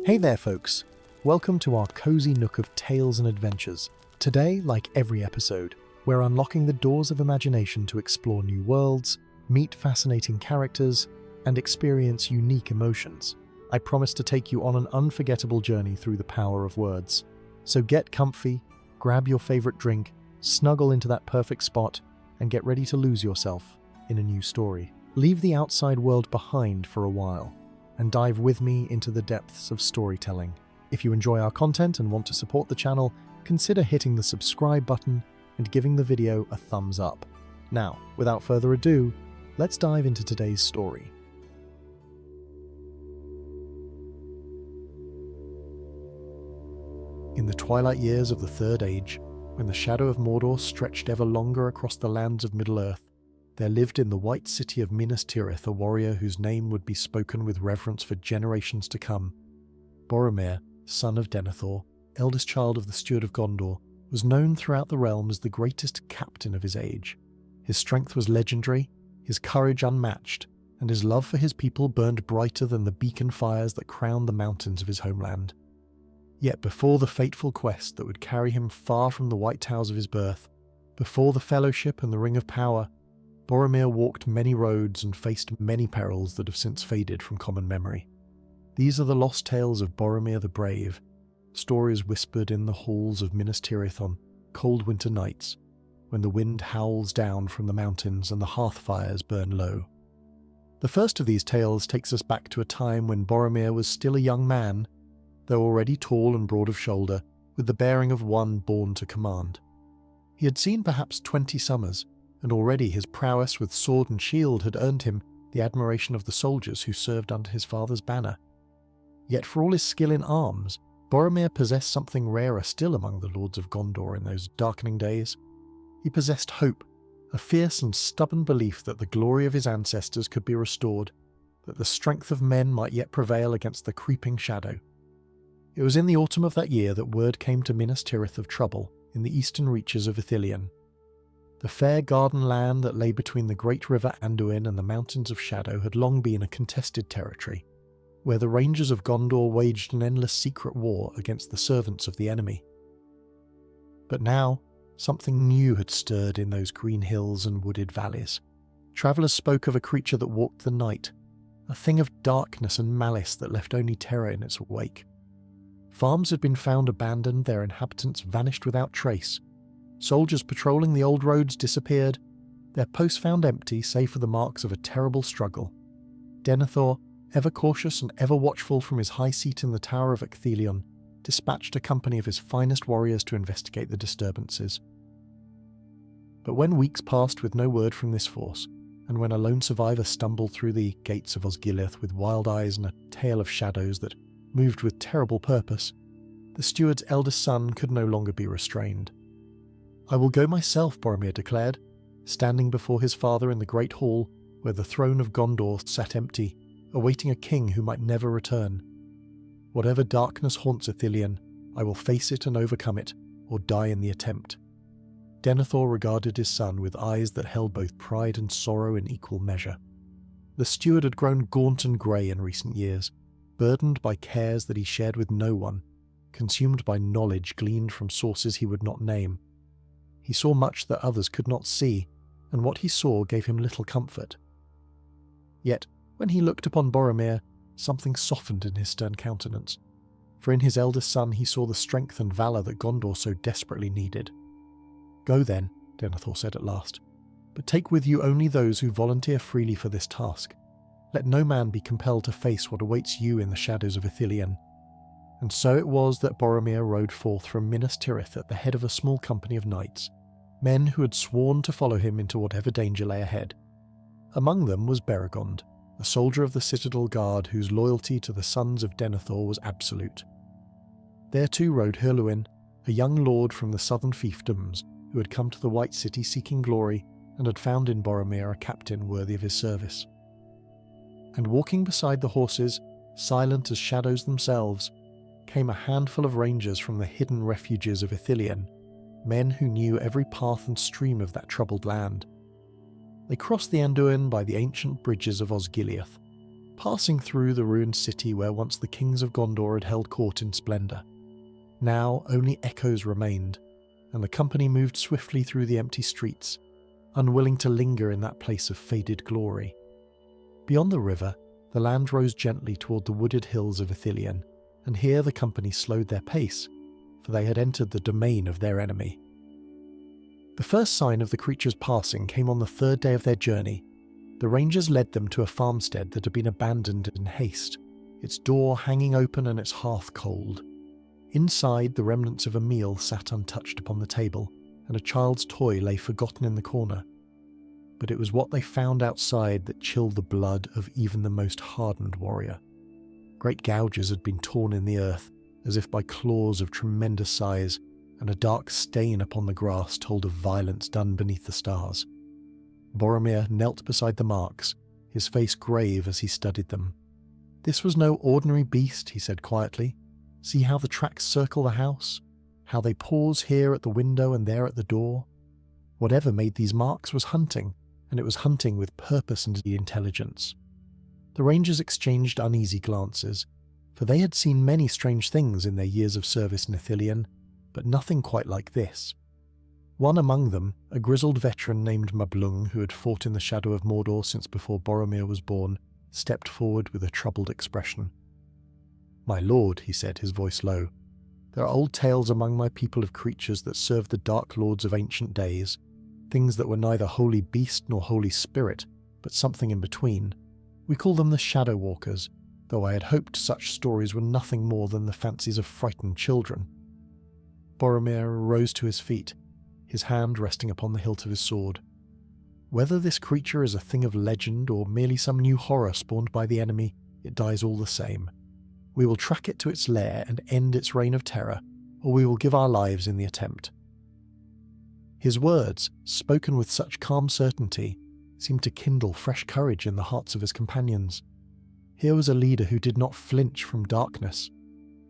Hey there folks, welcome to our cozy nook of tales and adventures. Today, like every episode, we're unlocking the doors of imagination to explore new worlds, meet fascinating characters, and experience unique emotions. I promise to take you on an unforgettable journey through the power of words. So get comfy, grab your favorite drink, snuggle into that perfect spot, and get ready to lose yourself in a new story. Leave the outside world behind for a while and dive with me into the depths of storytelling. If you enjoy our content and want to support the channel, consider hitting the subscribe button and giving the video a thumbs up. Now, without further ado, let's dive into today's story. In the twilight years of the Third Age, when the shadow of Mordor stretched ever longer across the lands of Middle-earth, there lived in the white city of Minas Tirith a warrior whose name would be spoken with reverence for generations to come. Boromir, son of Denethor, eldest child of the Steward of Gondor, was known throughout the realm as the greatest captain of his age. His strength was legendary, his courage unmatched, and his love for his people burned brighter than the beacon fires that crowned the mountains of his homeland. Yet before the fateful quest that would carry him far from the white towers of his birth, before the Fellowship and the Ring of Power, Boromir walked many roads and faced many perils that have since faded from common memory. These are the lost tales of Boromir the Brave, stories whispered in the halls of Minas Tirith on cold winter nights, when the wind howls down from the mountains and the hearth fires burn low. The first of these tales takes us back to a time when Boromir was still a young man, though already tall and broad of shoulder, with the bearing of one born to command. He had seen perhaps 20 summers, and already his prowess with sword and shield had earned him the admiration of the soldiers who served under his father's banner. Yet for all his skill in arms, Boromir possessed something rarer still among the lords of Gondor in those darkening days. He possessed hope, a fierce and stubborn belief that the glory of his ancestors could be restored, that the strength of men might yet prevail against the creeping shadow. It was in the autumn of that year that word came to Minas Tirith of trouble in the eastern reaches of Ithilien. The fair garden land that lay between the great river Anduin and the Mountains of Shadow had long been a contested territory, where the rangers of Gondor waged an endless secret war against the servants of the enemy. But now, something new had stirred in those green hills and wooded valleys. Travellers spoke of a creature that walked the night, a thing of darkness and malice that left only terror in its wake. Farms had been found abandoned, their inhabitants vanished without trace. Soldiers patrolling the old roads disappeared, their posts found empty save for the marks of a terrible struggle. Denethor, ever cautious and ever watchful from his high seat in the Tower of Ithilien, dispatched a company of his finest warriors to investigate the disturbances. But when weeks passed with no word from this force, and when a lone survivor stumbled through the gates of Osgiliath with wild eyes and a tale of shadows that moved with terrible purpose, the steward's eldest son could no longer be restrained. "I will go myself," Boromir declared, standing before his father in the great hall where the throne of Gondor sat empty, awaiting a king who might never return. "Whatever darkness haunts Ithilien, I will face it and overcome it, or die in the attempt." Denethor regarded his son with eyes that held both pride and sorrow in equal measure. The steward had grown gaunt and grey in recent years, burdened by cares that he shared with no one, consumed by knowledge gleaned from sources he would not name. He saw much that others could not see, and what he saw gave him little comfort. Yet, when he looked upon Boromir, something softened in his stern countenance, for in his eldest son he saw the strength and valour that Gondor so desperately needed. "Go then," Denethor said at last, "but take with you only those who volunteer freely for this task. Let no man be compelled to face what awaits you in the shadows of Ithilien." And so it was that Boromir rode forth from Minas Tirith at the head of a small company of knights, men who had sworn to follow him into whatever danger lay ahead. Among them was Beregond, a soldier of the Citadel Guard whose loyalty to the sons of Denethor was absolute. There too rode Ithilien, a young lord from the southern fiefdoms who had come to the White City seeking glory and had found in Boromir a captain worthy of his service. And walking beside the horses, silent as shadows themselves, came a handful of rangers from the hidden refuges of Ithilien, men who knew every path and stream of that troubled land. They crossed the Anduin by the ancient bridges of Osgiliath, passing through the ruined city where once the kings of Gondor had held court in splendour. Now only echoes remained, and the company moved swiftly through the empty streets, unwilling to linger in that place of faded glory. Beyond the river, the land rose gently toward the wooded hills of Ithilien, and here the company slowed their pace, for they had entered the domain of their enemy. The first sign of the creature's passing came on the third day of their journey. The rangers led them to a farmstead that had been abandoned in haste, its door hanging open and its hearth cold. Inside, the remnants of a meal sat untouched upon the table, and a child's toy lay forgotten in the corner. But it was what they found outside that chilled the blood of even the most hardened warrior. Great gouges had been torn in the earth, as if by claws of tremendous size, and a dark stain upon the grass told of violence done beneath the stars. Boromir knelt beside the marks, his face grave as he studied them. "This was no ordinary beast," he said quietly. "See how the tracks circle the house? How they pause here at the window and there at the door? Whatever made these marks was hunting, and it was hunting with purpose and intelligence." The rangers exchanged uneasy glances, for they had seen many strange things in their years of service in Ithilien, but nothing quite like this. One among them, a grizzled veteran named Mablung, who had fought in the shadow of Mordor since before Boromir was born, stepped forward with a troubled expression. "My lord," he said, his voice low, "there are old tales among my people of creatures that served the dark lords of ancient days, things that were neither holy beast nor holy spirit, but something in between. We call them the Shadow Walkers, though I had hoped such stories were nothing more than the fancies of frightened children." Boromir rose to his feet, his hand resting upon the hilt of his sword. "Whether this creature is a thing of legend or merely some new horror spawned by the enemy, it dies all the same. We will track it to its lair and end its reign of terror, or we will give our lives in the attempt." His words, spoken with such calm certainty, seemed to kindle fresh courage in the hearts of his companions. Here was a leader who did not flinch from darkness,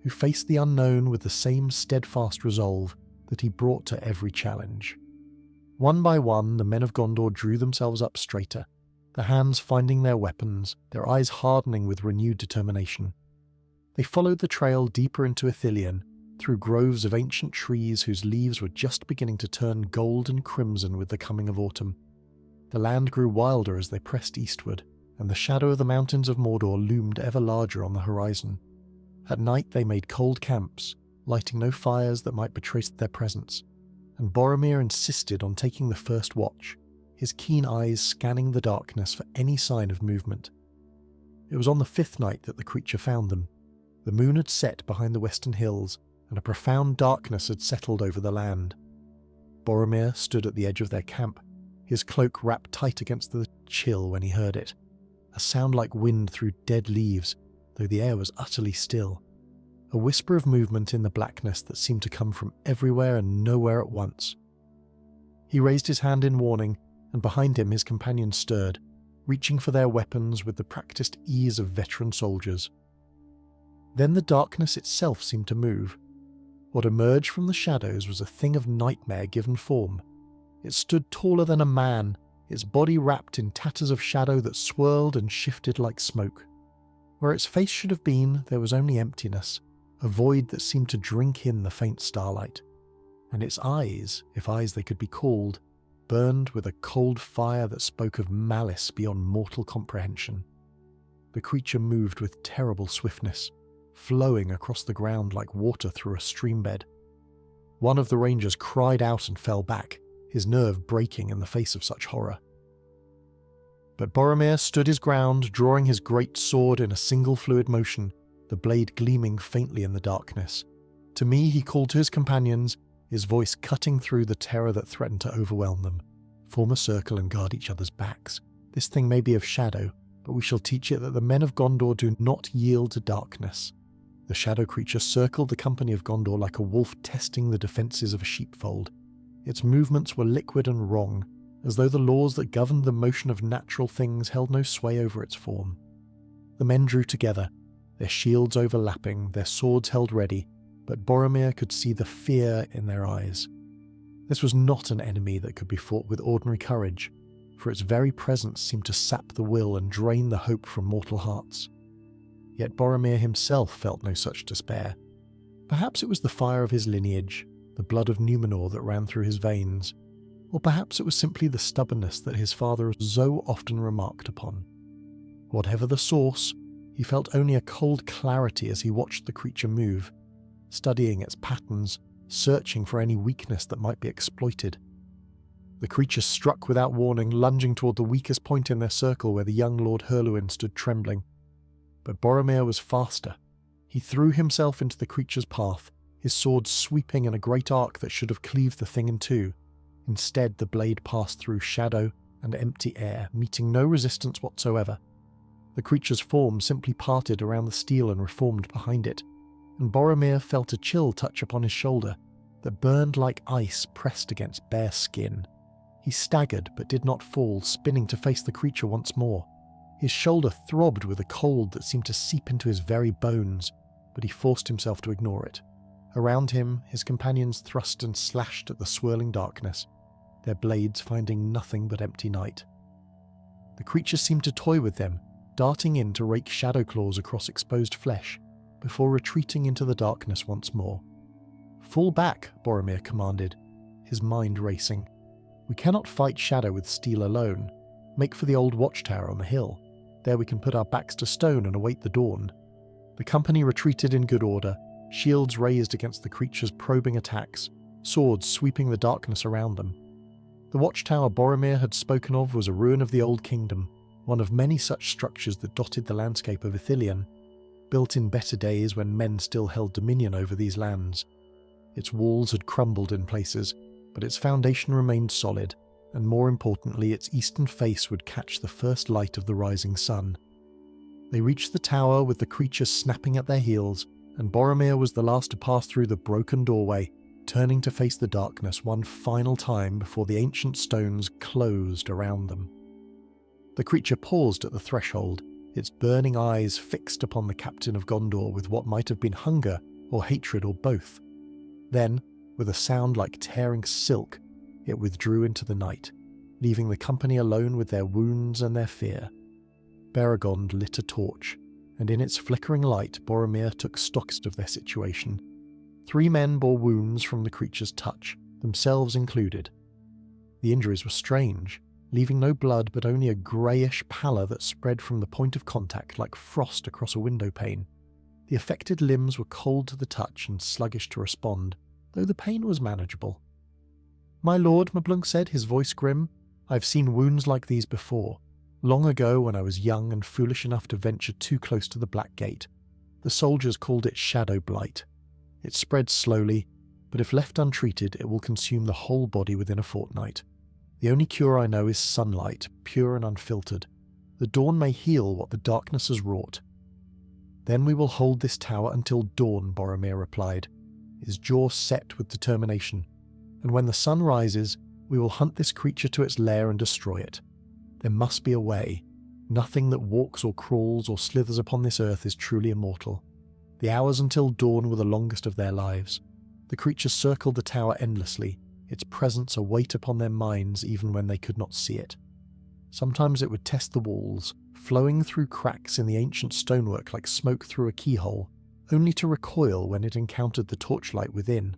who faced the unknown with the same steadfast resolve that he brought to every challenge. One by one, the men of Gondor drew themselves up straighter, their hands finding their weapons, their eyes hardening with renewed determination. They followed the trail deeper into Ithilien, through groves of ancient trees whose leaves were just beginning to turn gold and crimson with the coming of autumn. The land grew wilder as they pressed eastward, and the shadow of the mountains of Mordor loomed ever larger on the horizon. At night they made cold camps, lighting no fires that might betray their presence, and Boromir insisted on taking the first watch, his keen eyes scanning the darkness for any sign of movement. It was on the fifth night that the creature found them. The moon had set behind the western hills, and a profound darkness had settled over the land. Boromir stood at the edge of their camp, his cloak wrapped tight against the chill when he heard it, a sound like wind through dead leaves, though the air was utterly still, a whisper of movement in the blackness that seemed to come from everywhere and nowhere at once. He raised his hand in warning, and behind him his companions stirred, reaching for their weapons with the practiced ease of veteran soldiers. Then the darkness itself seemed to move. What emerged from the shadows was a thing of nightmare given form. It stood taller than a man, its body wrapped in tatters of shadow that swirled and shifted like smoke. Where its face should have been, there was only emptiness, a void that seemed to drink in the faint starlight. And its eyes, if eyes they could be called, burned with a cold fire that spoke of malice beyond mortal comprehension. The creature moved with terrible swiftness, flowing across the ground like water through a streambed. One of the rangers cried out and fell back, his nerve breaking in the face of such horror. But Boromir stood his ground, drawing his great sword in a single fluid motion, the blade gleaming faintly in the darkness. To me he called to his companions, his voice cutting through the terror that threatened to overwhelm them. "Form a circle and guard each other's backs. This thing may be of shadow, but we shall teach it that the men of Gondor do not yield to darkness." The shadow creature circled the company of Gondor like a wolf testing the defences of a sheepfold. Its movements were liquid and wrong, as though the laws that governed the motion of natural things held no sway over its form. The men drew together, their shields overlapping, their swords held ready, but Boromir could see the fear in their eyes. This was not an enemy that could be fought with ordinary courage. for its very presence seemed to sap the will and drain the hope from mortal hearts. Yet Boromir himself felt no such despair. Perhaps it was the fire of his lineage, the blood of Númenor that ran through his veins, or perhaps it was simply the stubbornness that his father so often remarked upon. Whatever the source, he felt only a cold clarity as he watched the creature move, studying its patterns, searching for any weakness that might be exploited. The creature struck without warning, lunging toward the weakest point in their circle where the young Lord Hurluin stood trembling. But Boromir was faster. He threw himself into the creature's path, his sword sweeping in a great arc that should have cleaved the thing in two. Instead, the blade passed through shadow and empty air, meeting no resistance whatsoever. The creature's form simply parted around the steel and reformed behind it, and Boromir felt a chill touch upon his shoulder that burned like ice pressed against bare skin. He staggered but did not fall, spinning to face the creature once more. His shoulder throbbed with a cold that seemed to seep into his very bones, but he forced himself to ignore it. Around him, his companions thrust and slashed at the swirling darkness, their blades finding nothing but empty night. The creature seemed to toy with them, darting in to rake shadow claws across exposed flesh, before retreating into the darkness once more. "Fall back," Boromir commanded, his mind racing. "We cannot fight shadow with steel alone. Make for the old watchtower on the hill. There we can put our backs to stone and await the dawn." The company retreated in good order, shields raised against the creature's probing attacks, swords sweeping the darkness around them. The watchtower Boromir had spoken of was a ruin of the Old Kingdom, one of many such structures that dotted the landscape of Ithilien, built in better days when men still held dominion over these lands. Its walls had crumbled in places, but its foundation remained solid, and more importantly, its eastern face would catch the first light of the rising sun. They reached the tower with the creature snapping at their heels, and Boromir was the last to pass through the broken doorway, turning to face the darkness one final time before the ancient stones closed around them. The creature paused at the threshold, its burning eyes fixed upon the captain of Gondor with what might have been hunger or hatred or both. Then, with a sound like tearing silk, it withdrew into the night, leaving the company alone with their wounds and their fear. Beregond lit a torch, and in its flickering light Boromir took stock of their situation. 3 men bore wounds from the creature's touch, themselves included. The injuries were strange, leaving no blood but only a greyish pallor that spread from the point of contact like frost across a window pane. The affected limbs were cold to the touch and sluggish to respond, though the pain was manageable. "My lord," Mablung said, his voice grim, "I've seen wounds like these before, long ago when I was young and foolish enough to venture too close to the Black Gate. The soldiers called it shadow blight. It spreads slowly, but if left untreated it will consume the whole body within a fortnight. The only cure I know is sunlight, pure and unfiltered. The dawn may heal what the darkness has wrought." "Then we will hold this tower until dawn," Boromir replied, his jaw set with determination. "And when the sun rises, we will hunt this creature to its lair and destroy it. There must be a way. Nothing that walks or crawls or slithers upon this earth is truly immortal." The hours until dawn were the longest of their lives. The creature circled the tower endlessly, its presence a weight upon their minds even when they could not see it. Sometimes it would test the walls, flowing through cracks in the ancient stonework like smoke through a keyhole, only to recoil when it encountered the torchlight within.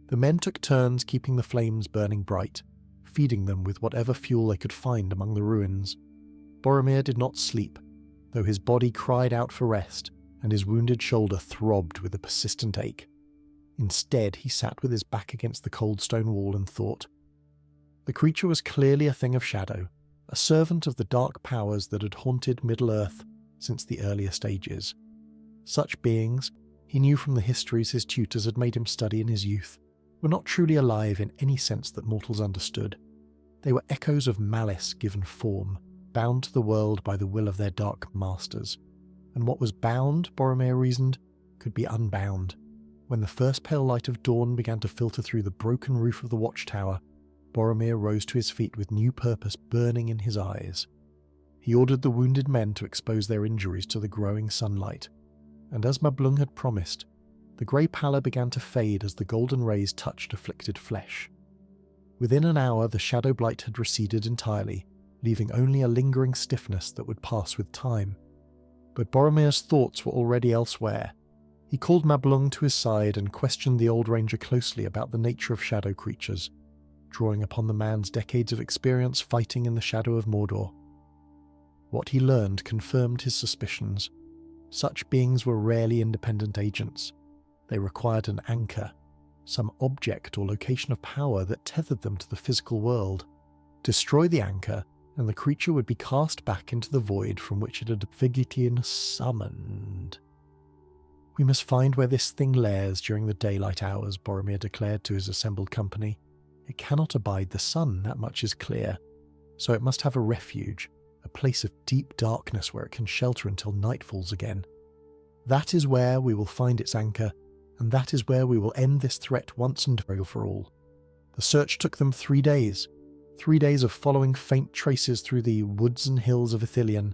The men took turns keeping the flames burning bright, feeding them with whatever fuel they could find among the ruins. Boromir did not sleep, though his body cried out for rest, and his wounded shoulder throbbed with a persistent ache. Instead, he sat with his back against the cold stone wall and thought. The creature was clearly a thing of shadow, a servant of the dark powers that had haunted Middle-earth since the earliest ages. Such beings, he knew from the histories his tutors had made him study in his youth, were not truly alive in any sense that mortals understood. They were echoes of malice given form, bound to the world by the will of their dark masters. And what was bound, Boromir reasoned, could be unbound. When the first pale light of dawn began to filter through the broken roof of the watchtower, Boromir rose to his feet with new purpose burning in his eyes. He ordered the wounded men to expose their injuries to the growing sunlight, and as Mablung had promised, the grey pallor began to fade as the golden rays touched afflicted flesh. Within an hour, the shadow blight had receded entirely, leaving only a lingering stiffness that would pass with time. But Boromir's thoughts were already elsewhere. He called Mablung to his side and questioned the old ranger closely about the nature of shadow creatures, drawing upon the man's decades of experience fighting in the shadow of Mordor. What he learned confirmed his suspicions. Such beings were rarely independent agents. They required an anchor, some object or location of power that tethered them to the physical world. Destroy the anchor, and the creature would be cast back into the void from which it had Ithilien summoned. "We must find where this thing lairs during the daylight hours," Boromir declared to his assembled company. "It cannot abide the sun, that much is clear, so it must have a refuge, a place of deep darkness where it can shelter until night falls again. That is where we will find its anchor, and that is where we will end this threat once and for all." The search took them 3 days. 3 days of following faint traces through the woods and hills of Ithilien.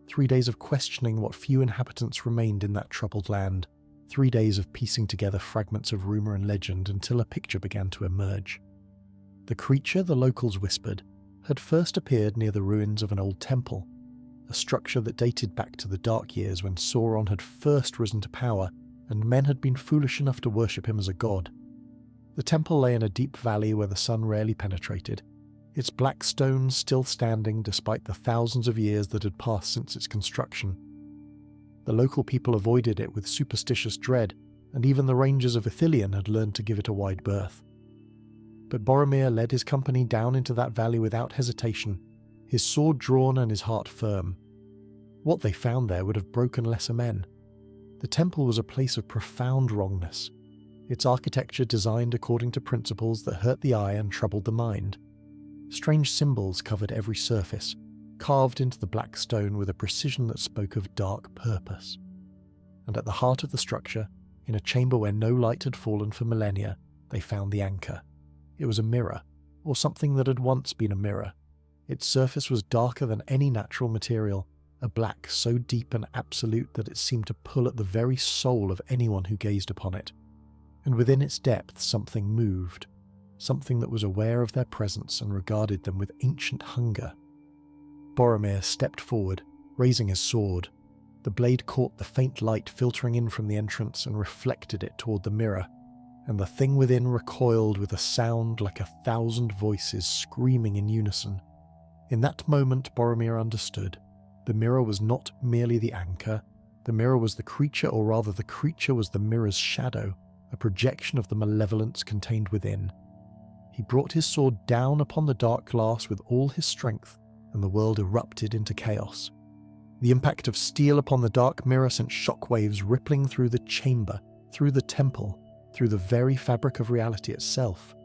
3 days of questioning what few inhabitants remained in that troubled land. 3 days of piecing together fragments of rumour and legend until a picture began to emerge. The creature, the locals whispered, had first appeared near the ruins of an old temple, a structure that dated back to the dark years when Sauron had first risen to power and men had been foolish enough to worship him as a god. The temple lay in a deep valley where the sun rarely penetrated, its black stones still standing despite the thousands of years that had passed since its construction. The local people avoided it with superstitious dread, and even the rangers of Ithilien had learned to give it a wide berth. But Boromir led his company down into that valley without hesitation, his sword drawn and his heart firm. What they found there would have broken lesser men. The temple was a place of profound wrongness, its architecture designed according to principles that hurt the eye and troubled the mind. Strange symbols covered every surface, carved into the black stone with a precision that spoke of dark purpose. And at the heart of the structure, in a chamber where no light had fallen for millennia, they found the anchor. It was a mirror, or something that had once been a mirror. Its surface was darker than any natural material, a black so deep and absolute that it seemed to pull at the very soul of anyone who gazed upon it. And within its depths something moved, something that was aware of their presence and regarded them with ancient hunger. Boromir stepped forward, raising his sword. The blade caught the faint light filtering in from the entrance and reflected it toward the mirror, and the thing within recoiled with a sound like 1,000 voices screaming in unison. In that moment, Boromir understood. The mirror was not merely the anchor. The mirror was the creature, or rather the creature was the mirror's shadow, a projection of the malevolence contained within. He brought his sword down upon the dark glass with all his strength, and the world erupted into chaos. The impact of steel upon the dark mirror sent shockwaves rippling through the chamber, through the temple, through the very fabric of reality itself.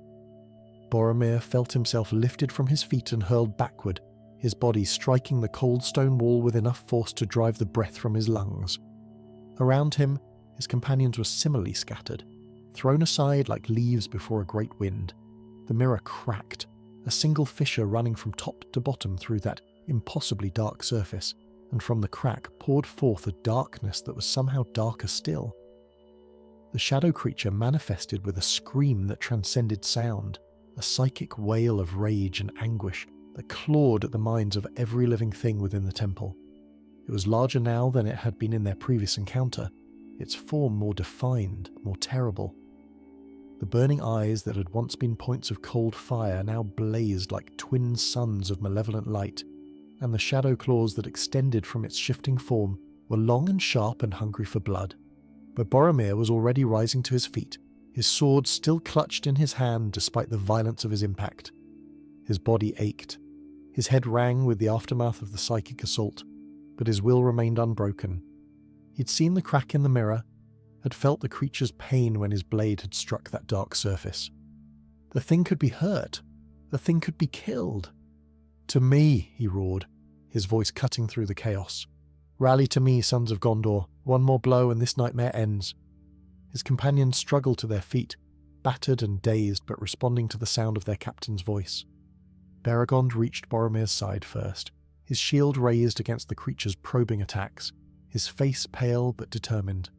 Boromir felt himself lifted from his feet and hurled backward, his body striking the cold stone wall with enough force to drive the breath from his lungs. Around him, his companions were similarly scattered, thrown aside like leaves before a great wind. The mirror cracked, a single fissure running from top to bottom through that impossibly dark surface, and from the crack poured forth a darkness that was somehow darker still. The shadow creature manifested with a scream that transcended sound, a psychic wail of rage and anguish that clawed at the minds of every living thing within the temple. It was larger now than it had been in their previous encounter, its form more defined, more terrible. The burning eyes that had once been points of cold fire now blazed like twin suns of malevolent light, and the shadow claws that extended from its shifting form were long and sharp and hungry for blood. But Boromir was already rising to his feet, his sword still clutched in his hand despite the violence of his impact. His body ached. His head rang with the aftermath of the psychic assault, but his will remained unbroken. He'd seen the crack in the mirror, had felt the creature's pain when his blade had struck that dark surface. The thing could be hurt. The thing could be killed. "To me," he roared, his voice cutting through the chaos. "Rally to me, sons of Gondor. One more blow and this nightmare ends." His companions struggled to their feet, battered and dazed but responding to the sound of their captain's voice. Beregond reached Boromir's side first, his shield raised against the creature's probing attacks, his face pale but determined.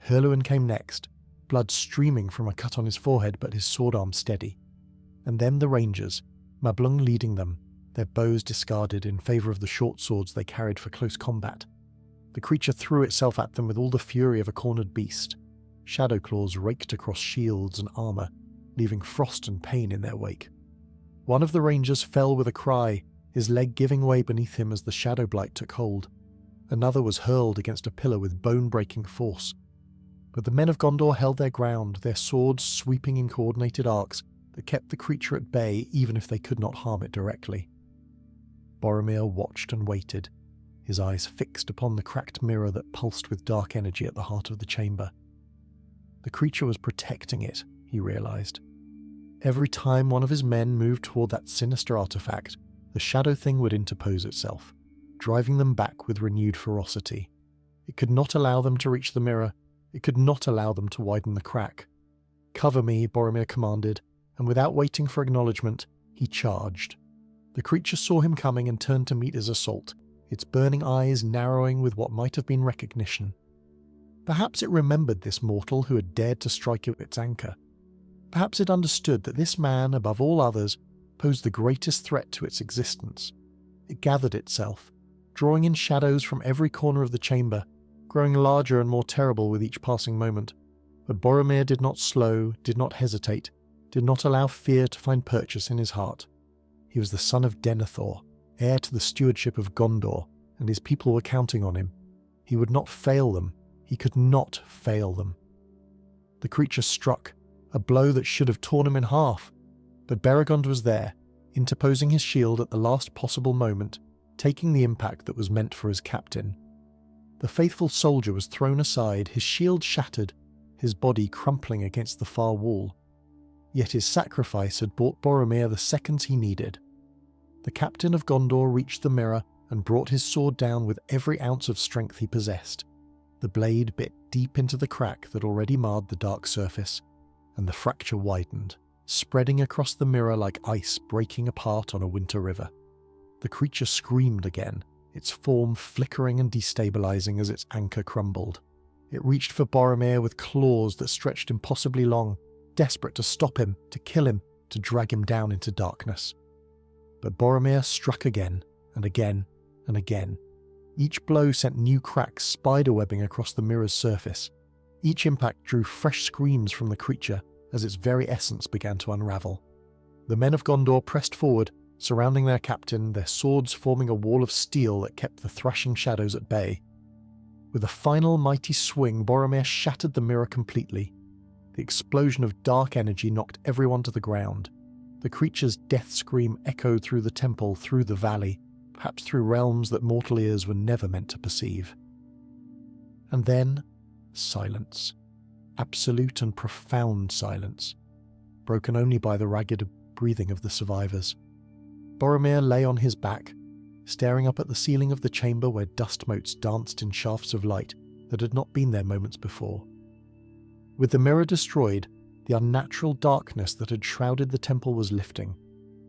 Herluin came next, blood streaming from a cut on his forehead but his sword arm steady. and then the rangers, Mablung leading them, their bows discarded in favour of the short swords they carried for close combat. The creature threw itself at them with all the fury of a cornered beast. Shadow claws raked across shields and armour, leaving frost and pain in their wake. One of the rangers fell with a cry, his leg giving way beneath him as the shadow blight took hold. Another was hurled against a pillar with bone-breaking force. But the men of Gondor held their ground, their swords sweeping in coordinated arcs that kept the creature at bay even if they could not harm it directly. Boromir watched and waited, his eyes fixed upon the cracked mirror that pulsed with dark energy at the heart of the chamber. The creature was protecting it, he realised. Every time one of his men moved toward that sinister artifact, the shadow thing would interpose itself, driving them back with renewed ferocity. It could not allow them to reach the mirror. It could not allow them to widen the crack. "Cover me," Boromir commanded, and without waiting for acknowledgement, he charged. The creature saw him coming and turned to meet his assault, its burning eyes narrowing with what might have been recognition. Perhaps it remembered this mortal who had dared to strike it with its anchor. Perhaps it understood that this man, above all others, posed the greatest threat to its existence. It gathered itself, drawing in shadows from every corner of the chamber, growing larger and more terrible with each passing moment. But Boromir did not slow, did not hesitate, did not allow fear to find purchase in his heart. He was the son of Denethor, heir to the stewardship of Gondor, and his people were counting on him. He would not fail them. He could not fail them. The creature struck, a blow that should have torn him in half, but Beregond was there, interposing his shield at the last possible moment, taking the impact that was meant for his captain. The faithful soldier was thrown aside, his shield shattered, his body crumpling against the far wall. Yet his sacrifice had bought Boromir the seconds he needed. The captain of Gondor reached the mirror and brought his sword down with every ounce of strength he possessed. The blade bit deep into the crack that already marred the dark surface, and the fracture widened, spreading across the mirror like ice breaking apart on a winter river. The creature screamed again, its form flickering and destabilizing as its anchor crumbled. It reached for Boromir with claws that stretched impossibly long, desperate to stop him, to kill him, to drag him down into darkness. But Boromir struck again, and again, and again. Each blow sent new cracks spiderwebbing across the mirror's surface. Each impact drew fresh screams from the creature as its very essence began to unravel. The men of Gondor pressed forward, surrounding their captain, their swords forming a wall of steel that kept the thrashing shadows at bay. With a final mighty swing, Boromir shattered the mirror completely. The explosion of dark energy knocked everyone to the ground. The creature's death scream echoed through the temple, through the valley, perhaps through realms that mortal ears were never meant to perceive. And then, silence. Absolute and profound silence, broken only by the ragged breathing of the survivors. Boromir lay on his back, staring up at the ceiling of the chamber where dust motes danced in shafts of light that had not been there moments before. With the mirror destroyed, the unnatural darkness that had shrouded the temple was lifting.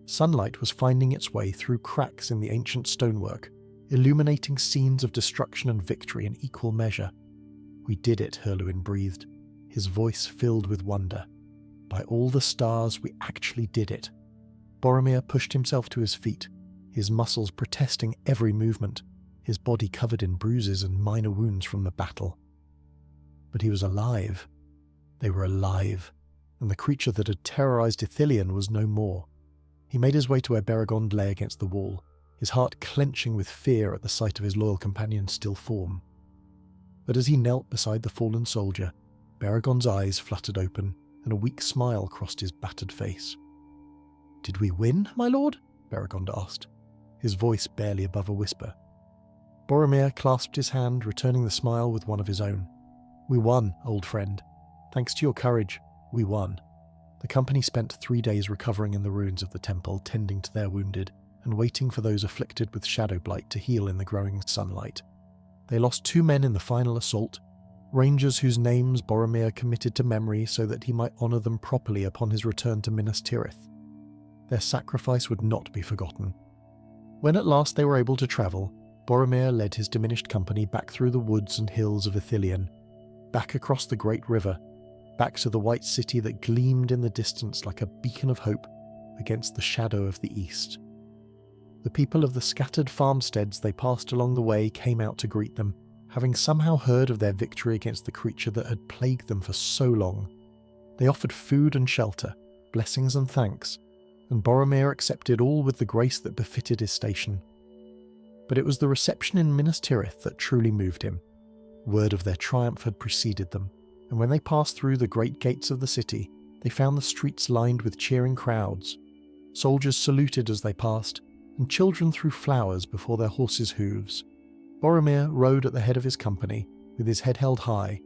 Sunlight was finding its way through cracks in the ancient stonework, illuminating scenes of destruction and victory in equal measure. "We did it," Hurluin breathed, his voice filled with wonder. "By all the stars, we actually did it." Boromir pushed himself to his feet, his muscles protesting every movement, his body covered in bruises and minor wounds from the battle. But he was alive. They were alive, and the creature that had terrorized Ithilien was no more. He made his way to where Beregond lay against the wall, his heart clenching with fear at the sight of his loyal companion's still form. But as he knelt beside the fallen soldier, Beregond's eyes fluttered open, and a weak smile crossed his battered face. "Did we win, my lord?" Beregond asked, his voice barely above a whisper. Boromir clasped his hand, returning the smile with one of his own. "We won, old friend. Thanks to your courage, we won." The company spent 3 days recovering in the ruins of the temple, tending to their wounded, and waiting for those afflicted with shadow blight to heal in the growing sunlight. They lost 2 men in the final assault, rangers whose names Boromir committed to memory so that he might honour them properly upon his return to Minas Tirith. Their sacrifice would not be forgotten. When at last they were able to travel, Boromir led his diminished company back through the woods and hills of Ithilien, back across the great river, back to the white city that gleamed in the distance like a beacon of hope, against the shadow of the east. The people of the scattered farmsteads they passed along the way came out to greet them, having somehow heard of their victory against the creature that had plagued them for so long. They offered food and shelter, blessings and thanks, and Boromir accepted all with the grace that befitted his station. But it was the reception in Minas Tirith that truly moved him. Word of their triumph had preceded them, and when they passed through the great gates of the city, they found the streets lined with cheering crowds. Soldiers saluted as they passed, and children threw flowers before their horses' hooves. Boromir rode at the head of his company, with his head held high,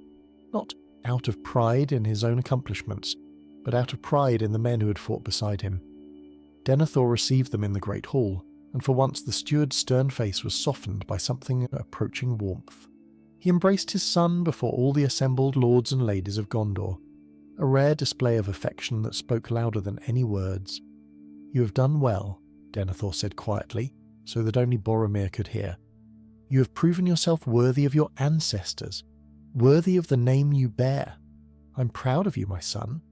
not out of pride in his own accomplishments, but out of pride in the men who had fought beside him. Denethor received them in the great hall, and for once the steward's stern face was softened by something approaching warmth. He embraced his son before all the assembled lords and ladies of Gondor, a rare display of affection that spoke louder than any words. "You have done well," Denethor said quietly, so that only Boromir could hear. "You have proven yourself worthy of your ancestors, worthy of the name you bear. I'm proud of you, my son."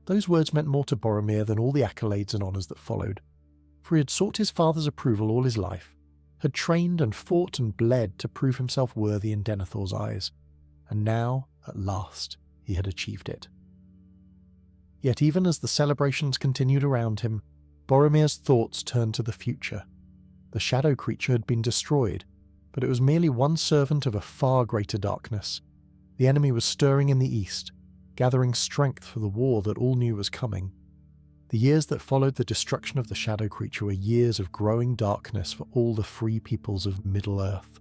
Those words meant more to Boromir than all the accolades and honours that followed, for he had sought his father's approval all his life, had trained and fought and bled to prove himself worthy in Denethor's eyes, and now, at last, he had achieved it. Yet even as the celebrations continued around him, Boromir's thoughts turned to the future. The shadow creature had been destroyed, but it was merely one servant of a far greater darkness. The enemy was stirring in the east, gathering strength for the war that all knew was coming. The years that followed the destruction of the shadow creature were years of growing darkness for all the free peoples of Middle-earth.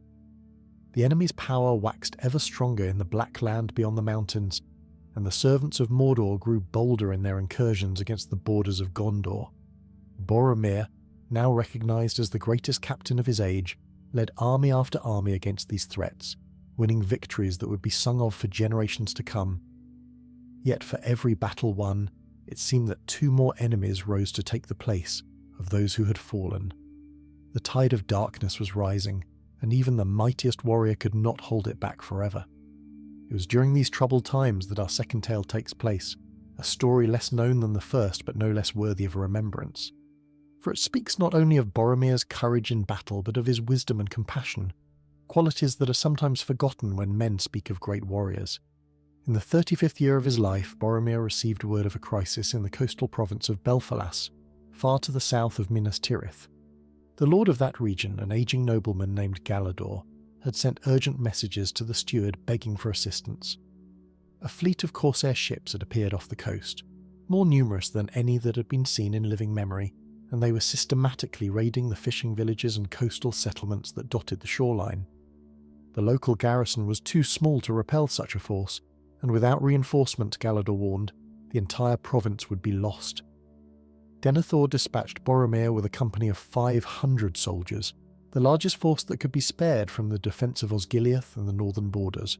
The enemy's power waxed ever stronger in the black land beyond the mountains, and the servants of Mordor grew bolder in their incursions against the borders of Gondor. Boromir, now recognised as the greatest captain of his age, led army after army against these threats, winning victories that would be sung of for generations to come. Yet for every battle won, it seemed that two more enemies rose to take the place of those who had fallen. The tide of darkness was rising, and even the mightiest warrior could not hold it back forever. It was during these troubled times that our second tale takes place, a story less known than the first but no less worthy of remembrance. For it speaks not only of Boromir's courage in battle but of his wisdom and compassion, qualities that are sometimes forgotten when men speak of great warriors. In the 35th year of his life, Boromir received word of a crisis in the coastal province of Belfalas, far to the south of Minas Tirith. The lord of that region, an aging nobleman named Galador, had sent urgent messages to the steward begging for assistance. A fleet of corsair ships had appeared off the coast, more numerous than any that had been seen in living memory, and they were systematically raiding the fishing villages and coastal settlements that dotted the shoreline. The local garrison was too small to repel such a force, and without reinforcement, Galador warned, the entire province would be lost. Denethor dispatched Boromir with a company of 500 soldiers, the largest force that could be spared from the defence of Osgiliath and the northern borders.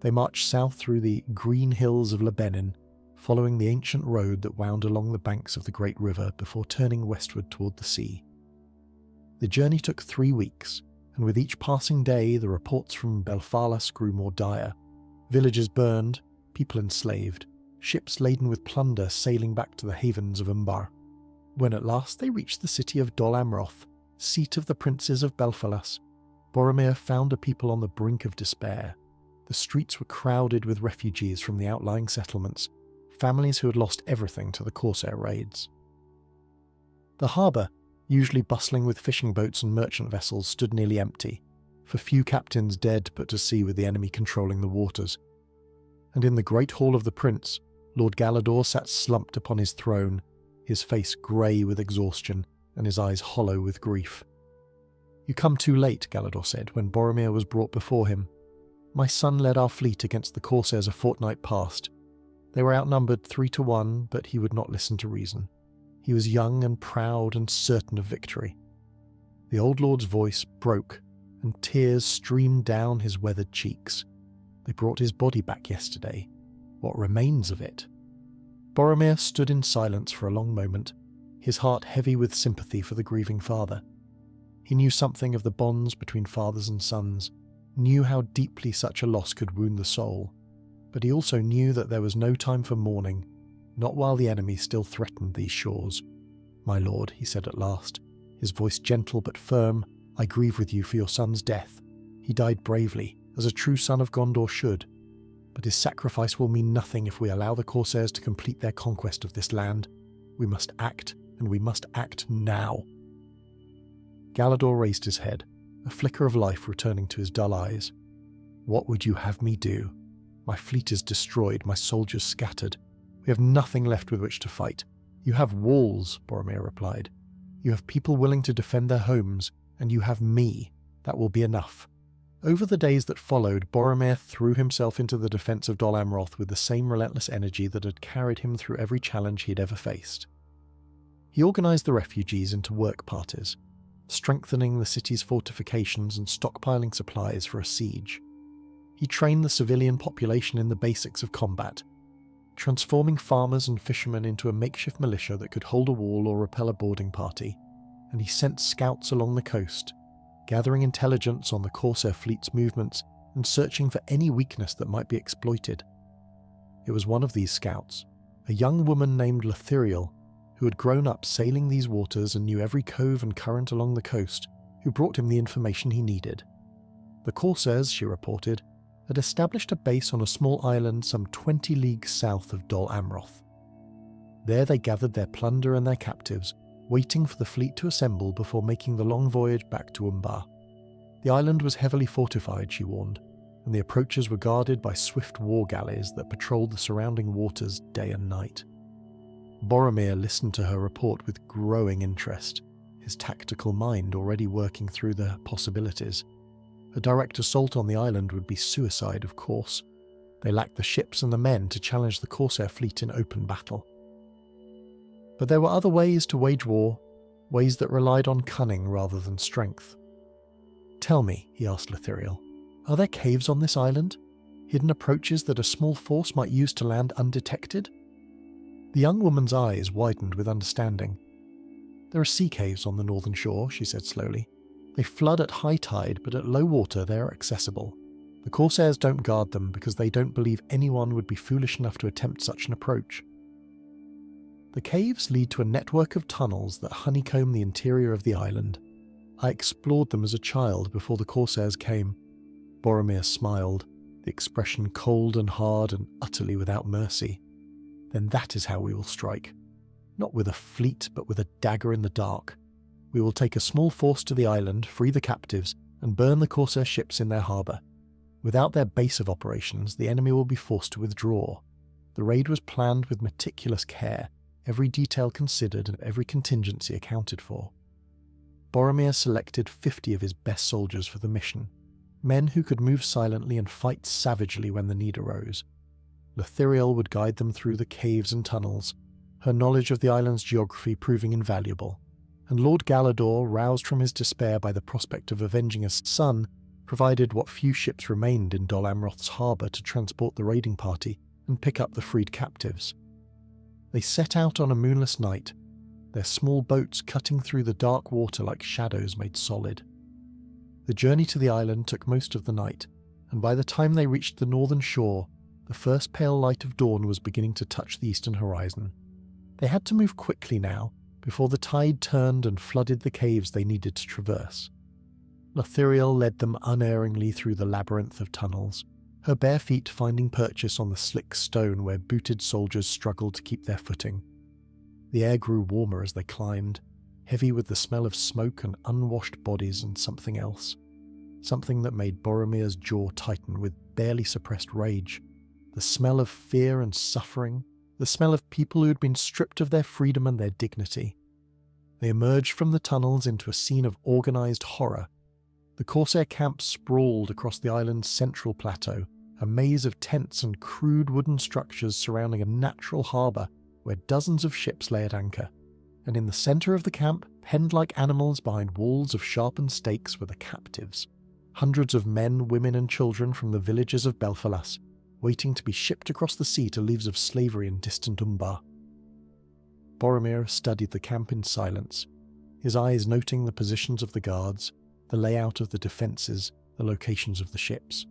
They marched south through the green hills of Lebanon, following the ancient road that wound along the banks of the great river before turning westward toward the sea. The journey took 3 weeks, and with each passing day the reports from Belfalas grew more dire. Villages burned, people enslaved, ships laden with plunder sailing back to the havens of Umbar. When at last they reached the city of Dol Amroth, seat of the princes of Belfalas, Boromir found a people on the brink of despair. The streets were crowded with refugees from the outlying settlements, families who had lost everything to the corsair raids. The harbour, usually bustling with fishing boats and merchant vessels, stood nearly empty, for few captains dared to put to sea with the enemy controlling the waters. And in the great hall of the prince, Lord Galador sat slumped upon his throne, his face grey with exhaustion and his eyes hollow with grief. "You come too late," Galador said when Boromir was brought before him. "My son led our fleet against the corsairs a fortnight past. They were outnumbered 3 to 1, but he would not listen to reason. He was young and proud and certain of victory." The old lord's voice broke, and tears streamed down his weathered cheeks. "They brought his body back yesterday. What remains of it?" Boromir stood in silence for a long moment, his heart heavy with sympathy for the grieving father. He knew something of the bonds between fathers and sons, knew how deeply such a loss could wound the soul, but he also knew that there was no time for mourning, not while the enemy still threatened these shores. "My lord," he said at last, his voice gentle but firm, "I grieve with you for your son's death. He died bravely, as a true son of Gondor should. But his sacrifice will mean nothing if we allow the corsairs to complete their conquest of this land. We must act, and we must act now." Galador raised his head, a flicker of life returning to his dull eyes. "What would you have me do? My fleet is destroyed, my soldiers scattered. We have nothing left with which to fight. You have walls," Boromir replied. "You have people willing to defend their homes, and you have me. That will be enough." Over the days that followed, Boromir threw himself into the defence of Dol Amroth with the same relentless energy that had carried him through every challenge he had ever faced. He organised the refugees into work parties, strengthening the city's fortifications and stockpiling supplies for a siege. He trained the civilian population in the basics of combat, transforming farmers and fishermen into a makeshift militia that could hold a wall or repel a boarding party, and he sent scouts along the coast, gathering intelligence on the corsair fleet's movements and searching for any weakness that might be exploited. It was one of these scouts, a young woman named Lithiriel, who had grown up sailing these waters and knew every cove and current along the coast, who brought him the information he needed. The corsairs, she reported, had established a base on a small island some 20 leagues south of Dol Amroth. There they gathered their plunder and their captives, waiting for the fleet to assemble before making the long voyage back to Umbar. The island was heavily fortified, she warned, and the approaches were guarded by swift war galleys that patrolled the surrounding waters day and night. Boromir listened to her report with growing interest, his tactical mind already working through the possibilities. A direct assault on the island would be suicide, of course. They lacked the ships and the men to challenge the corsair fleet in open battle. But there were other ways to wage war, ways that relied on cunning rather than strength. "Tell me," he asked Lithiriel, "are there caves on this island? Hidden approaches that a small force might use to land undetected?" The young woman's eyes widened with understanding. "There are sea caves on the northern shore," she said slowly. "They flood at high tide, but at low water they are accessible. The corsairs don't guard them because they don't believe anyone would be foolish enough to attempt such an approach. The caves lead to a network of tunnels that honeycomb the interior of the island. I explored them as a child before the corsairs came." Boromir smiled, the expression cold and hard and utterly without mercy. "Then that is how we will strike. Not with a fleet, but with a dagger in the dark. We will take a small force to the island, free the captives, and burn the corsair ships in their harbour. Without their base of operations, the enemy will be forced to withdraw. The raid was planned with meticulous care, every detail considered and every contingency accounted for. Boromir selected 50 of his best soldiers for the mission, men who could move silently and fight savagely when the need arose. Lithiriel would guide them through the caves and tunnels, her knowledge of the island's geography proving invaluable, and Lord Galador, roused from his despair by the prospect of avenging his son, provided what few ships remained in Dol Amroth's harbour to transport the raiding party and pick up the freed captives. They set out on a moonless night, their small boats cutting through the dark water like shadows made solid. The journey to the island took most of the night, and by the time they reached the northern shore, the first pale light of dawn was beginning to touch the eastern horizon. They had to move quickly now, before the tide turned and flooded the caves they needed to traverse. Lithiriel led them unerringly through the labyrinth of tunnels, her bare feet finding purchase on the slick stone where booted soldiers struggled to keep their footing. The air grew warmer as they climbed, heavy with the smell of smoke and unwashed bodies and something else. Something that made Boromir's jaw tighten with barely suppressed rage. The smell of fear and suffering, the smell of people who had been stripped of their freedom and their dignity. They emerged from the tunnels into a scene of organised horror. The corsair camp sprawled across the island's central plateau, a maze of tents and crude wooden structures surrounding a natural harbour where dozens of ships lay at anchor. And in the centre of the camp, penned like animals behind walls of sharpened stakes, were the captives. Hundreds of men, women and children from the villages of Belfalas, waiting to be shipped across the sea to lives of slavery in distant Umbar. Boromir studied the camp in silence, his eyes noting the positions of the guards, the layout of the defences, the locations of the ships.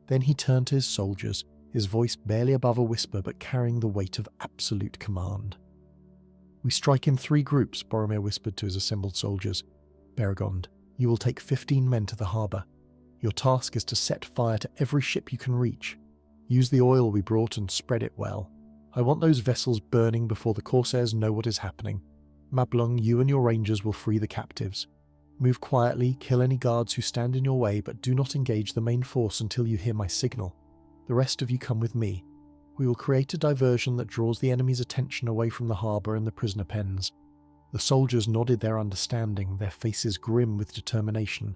Then he turned to his soldiers, his voice barely above a whisper but carrying the weight of absolute command. "We strike in 3 groups," Boromir whispered to his assembled soldiers. "Beregond, you will take 15 men to the harbour. Your task is to set fire to every ship you can reach. Use the oil we brought and spread it well. I want those vessels burning before the corsairs know what is happening. Mablung, you and your rangers will free the captives. Move quietly, kill any guards who stand in your way, but do not engage the main force until you hear my signal. The rest of you come with me. We will create a diversion that draws the enemy's attention away from the harbour and the prisoner pens." The soldiers nodded their understanding, their faces grim with determination.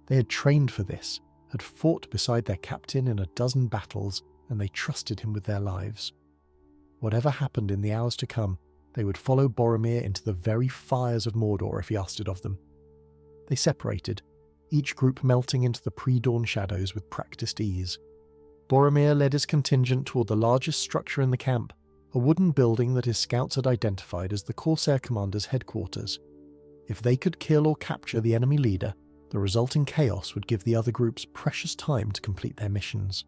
They had trained for this, had fought beside their captain in a dozen battles, and they trusted him with their lives. Whatever happened in the hours to come, they would follow Boromir into the very fires of Mordor if he asked it of them. They separated, each group melting into the pre-dawn shadows with practiced ease. Boromir led his contingent toward the largest structure in the camp, a wooden building that his scouts had identified as the Corsair commander's headquarters. If they could kill or capture the enemy leader, the resulting chaos would give the other groups precious time to complete their missions.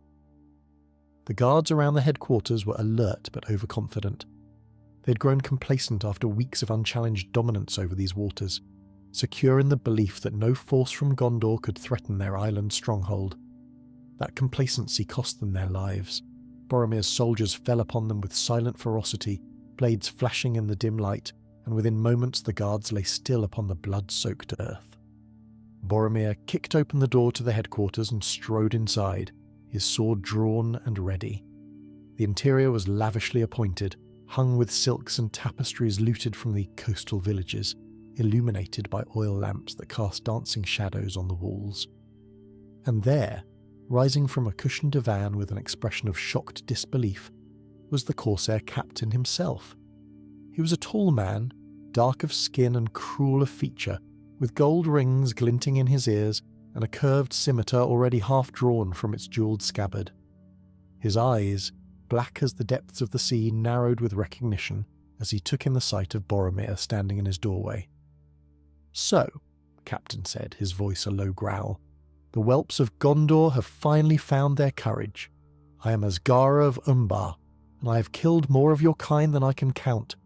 The guards around the headquarters were alert but overconfident. They'd grown complacent after weeks of unchallenged dominance over these waters, secure in the belief that no force from Gondor could threaten their island stronghold. That complacency cost them their lives. Boromir's soldiers fell upon them with silent ferocity, blades flashing in the dim light, and within moments the guards lay still upon the blood-soaked earth. Boromir kicked open the door to the headquarters and strode inside, his sword drawn and ready. The interior was lavishly appointed, hung with silks and tapestries looted from the coastal villages, illuminated by oil lamps that cast dancing shadows on the walls. And there, rising from a cushioned divan with an expression of shocked disbelief, was the Corsair captain himself. He was a tall man, dark of skin and cruel of feature, with gold rings glinting in his ears and a curved scimitar already half drawn from its jewelled scabbard. His eyes, black as the depths of the sea, narrowed with recognition as he took in the sight of Boromir standing in his doorway. "So," the captain said, his voice a low growl, "the whelps of Gondor have finally found their courage. I am Asgara of Umbar, and I have killed more of your kind than I can count.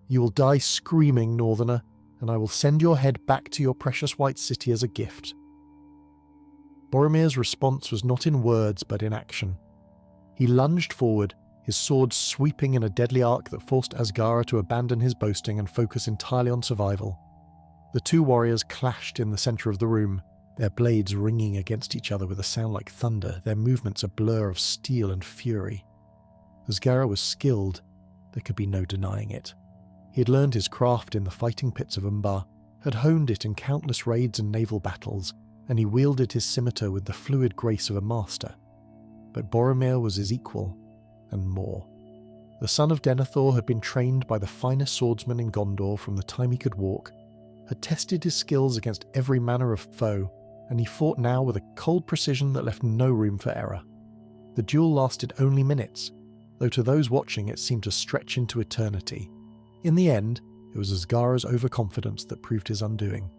You will die screaming, Northerner, and I will send your head back to your precious white city as a gift." Boromir's response was not in words but in action. He lunged forward, his sword sweeping in a deadly arc that forced Asgara to abandon his boasting and focus entirely on survival. The 2 warriors clashed in the centre of the room, their blades ringing against each other with a sound like thunder, their movements a blur of steel and fury. Asgara was skilled, there could be no denying it. He had learned his craft in the fighting pits of Umbar, had honed it in countless raids and naval battles, and he wielded his scimitar with the fluid grace of a master. But Boromir was his equal, and more. The son of Denethor had been trained by the finest swordsman in Gondor from the time he could walk, had tested his skills against every manner of foe, and he fought now with a cold precision that left no room for error. The duel lasted only minutes, though to those watching it seemed to stretch into eternity. In the end, it was Asgara's overconfidence that proved his undoing.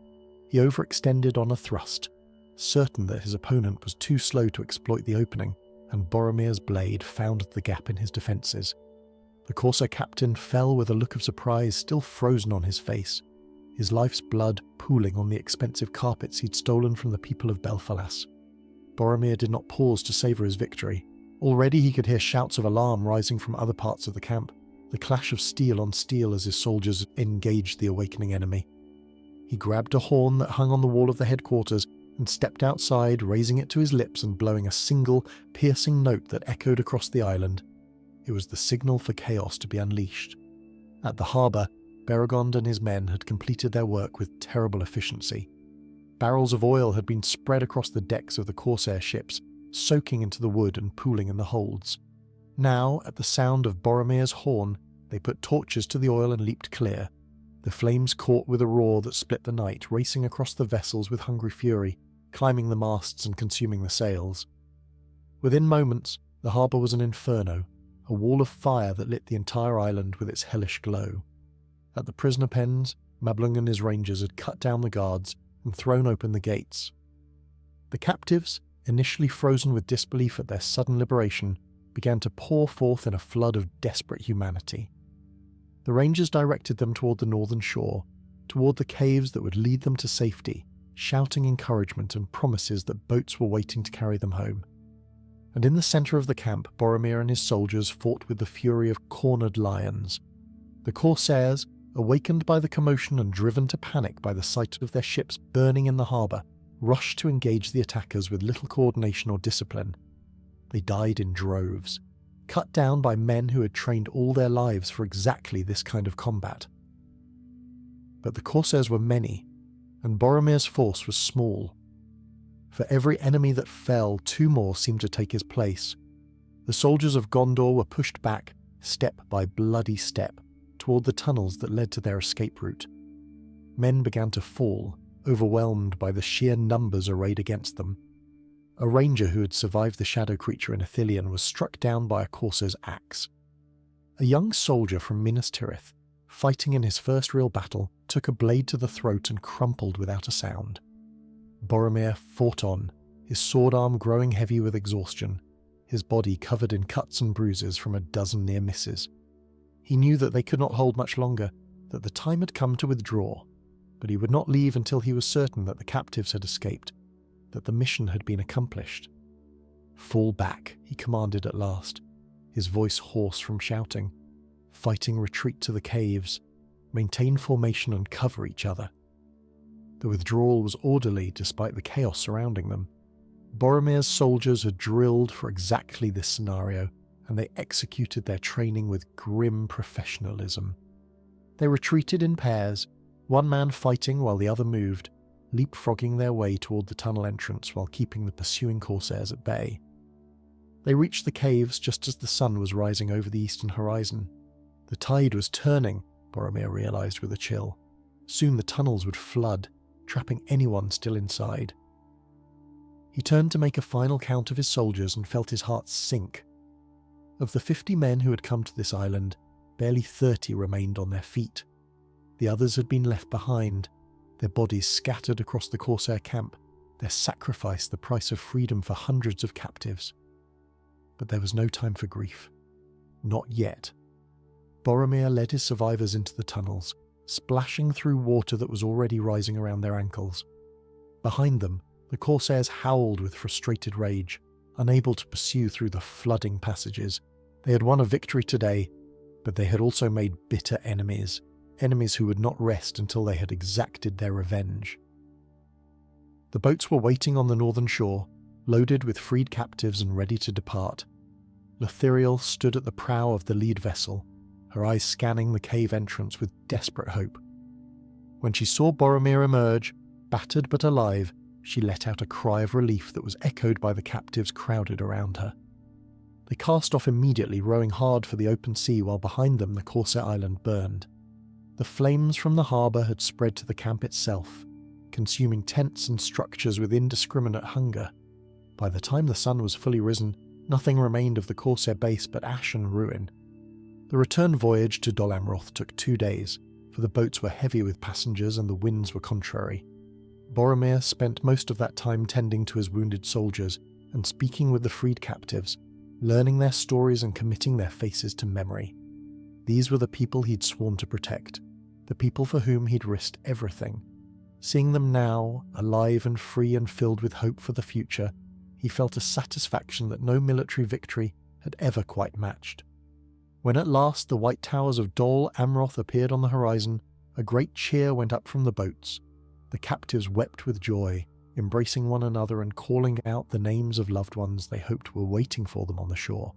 He overextended on a thrust, certain that his opponent was too slow to exploit the opening, and Boromir's blade found the gap in his defences. The Corsair captain fell with a look of surprise still frozen on his face, his life's blood pooling on the expensive carpets he'd stolen from the people of Belfalas. Boromir did not pause to savour his victory. Already he could hear shouts of alarm rising from other parts of the camp, the clash of steel on steel as his soldiers engaged the awakening enemy. He grabbed a horn that hung on the wall of the headquarters and stepped outside, raising it to his lips and blowing a single, piercing note that echoed across the island. It was the signal for chaos to be unleashed. At the harbour, Beregond and his men had completed their work with terrible efficiency. Barrels of oil had been spread across the decks of the Corsair ships, soaking into the wood and pooling in the holds. Now, at the sound of Boromir's horn, they put torches to the oil and leaped clear. The flames caught with a roar that split the night, racing across the vessels with hungry fury, climbing the masts and consuming the sails. Within moments, the harbour was an inferno, a wall of fire that lit the entire island with its hellish glow. At the prisoner pens, Mablung and his rangers had cut down the guards and thrown open the gates. The captives, initially frozen with disbelief at their sudden liberation, began to pour forth in a flood of desperate humanity. The rangers directed them toward the northern shore, toward the caves that would lead them to safety, shouting encouragement and promises that boats were waiting to carry them home. And in the centre of the camp, Boromir and his soldiers fought with the fury of cornered lions. The corsairs, awakened by the commotion and driven to panic by the sight of their ships burning in the harbour, rushed to engage the attackers with little coordination or discipline. They died in droves, cut down by men who had trained all their lives for exactly this kind of combat. But the corsairs were many, and Boromir's force was small. For every enemy that fell, 2 more seemed to take his place. The soldiers of Gondor were pushed back, step by bloody step, toward the tunnels that led to their escape route. Men began to fall, overwhelmed by the sheer numbers arrayed against them. A ranger who had survived the shadow creature in Ithilien was struck down by a corsair's axe. A young soldier from Minas Tirith, fighting in his first real battle, took a blade to the throat and crumpled without a sound. Boromir fought on, his sword arm growing heavy with exhaustion, his body covered in cuts and bruises from a dozen near misses. He knew that they could not hold much longer, that the time had come to withdraw, but he would not leave until he was certain that the captives had escaped, that the mission had been accomplished. "Fall back," he commanded at last, his voice hoarse from shouting. "Fighting retreat to the caves. Maintain formation and cover each other." The withdrawal was orderly despite the chaos surrounding them. Boromir's soldiers had drilled for exactly this scenario, and they executed their training with grim professionalism. They retreated in pairs, one man fighting while the other moved, leapfrogging their way toward the tunnel entrance while keeping the pursuing corsairs at bay. They reached the caves just as the sun was rising over the eastern horizon. The tide was turning, Boromir realized with a chill. Soon the tunnels would flood, trapping anyone still inside. He turned to make a final count of his soldiers and felt his heart sink. Of the 50 men who had come to this island, barely 30 remained on their feet. The others had been left behind, their bodies scattered across the corsair camp, their sacrifice the price of freedom for hundreds of captives. But there was no time for grief. Not yet. Boromir led his survivors into the tunnels, splashing through water that was already rising around their ankles. Behind them, the corsairs howled with frustrated rage, unable to pursue through the flooding passages. They had won a victory today, but they had also made bitter enemies, enemies who would not rest until they had exacted their revenge. The boats were waiting on the northern shore, loaded with freed captives and ready to depart. Lothiriel stood at the prow of the lead vessel, her eyes scanning the cave entrance with desperate hope. When she saw Boromir emerge, battered but alive, she let out a cry of relief that was echoed by the captives crowded around her. They cast off immediately, rowing hard for the open sea while behind them the corsair island burned. The flames from the harbour had spread to the camp itself, consuming tents and structures with indiscriminate hunger. By the time the sun was fully risen, nothing remained of the corsair base but ash and ruin. The return voyage to Dol Amroth took 2 days, for the boats were heavy with passengers and the winds were contrary. Boromir spent most of that time tending to his wounded soldiers and speaking with the freed captives, learning their stories and committing their faces to memory. These were the people he'd sworn to protect, the people for whom he'd risked everything. Seeing them now, alive and free and filled with hope for the future, he felt a satisfaction that no military victory had ever quite matched. When at last the white towers of Dol Amroth appeared on the horizon, a great cheer went up from the boats. The captives wept with joy, embracing one another and calling out the names of loved ones they hoped were waiting for them on the shore.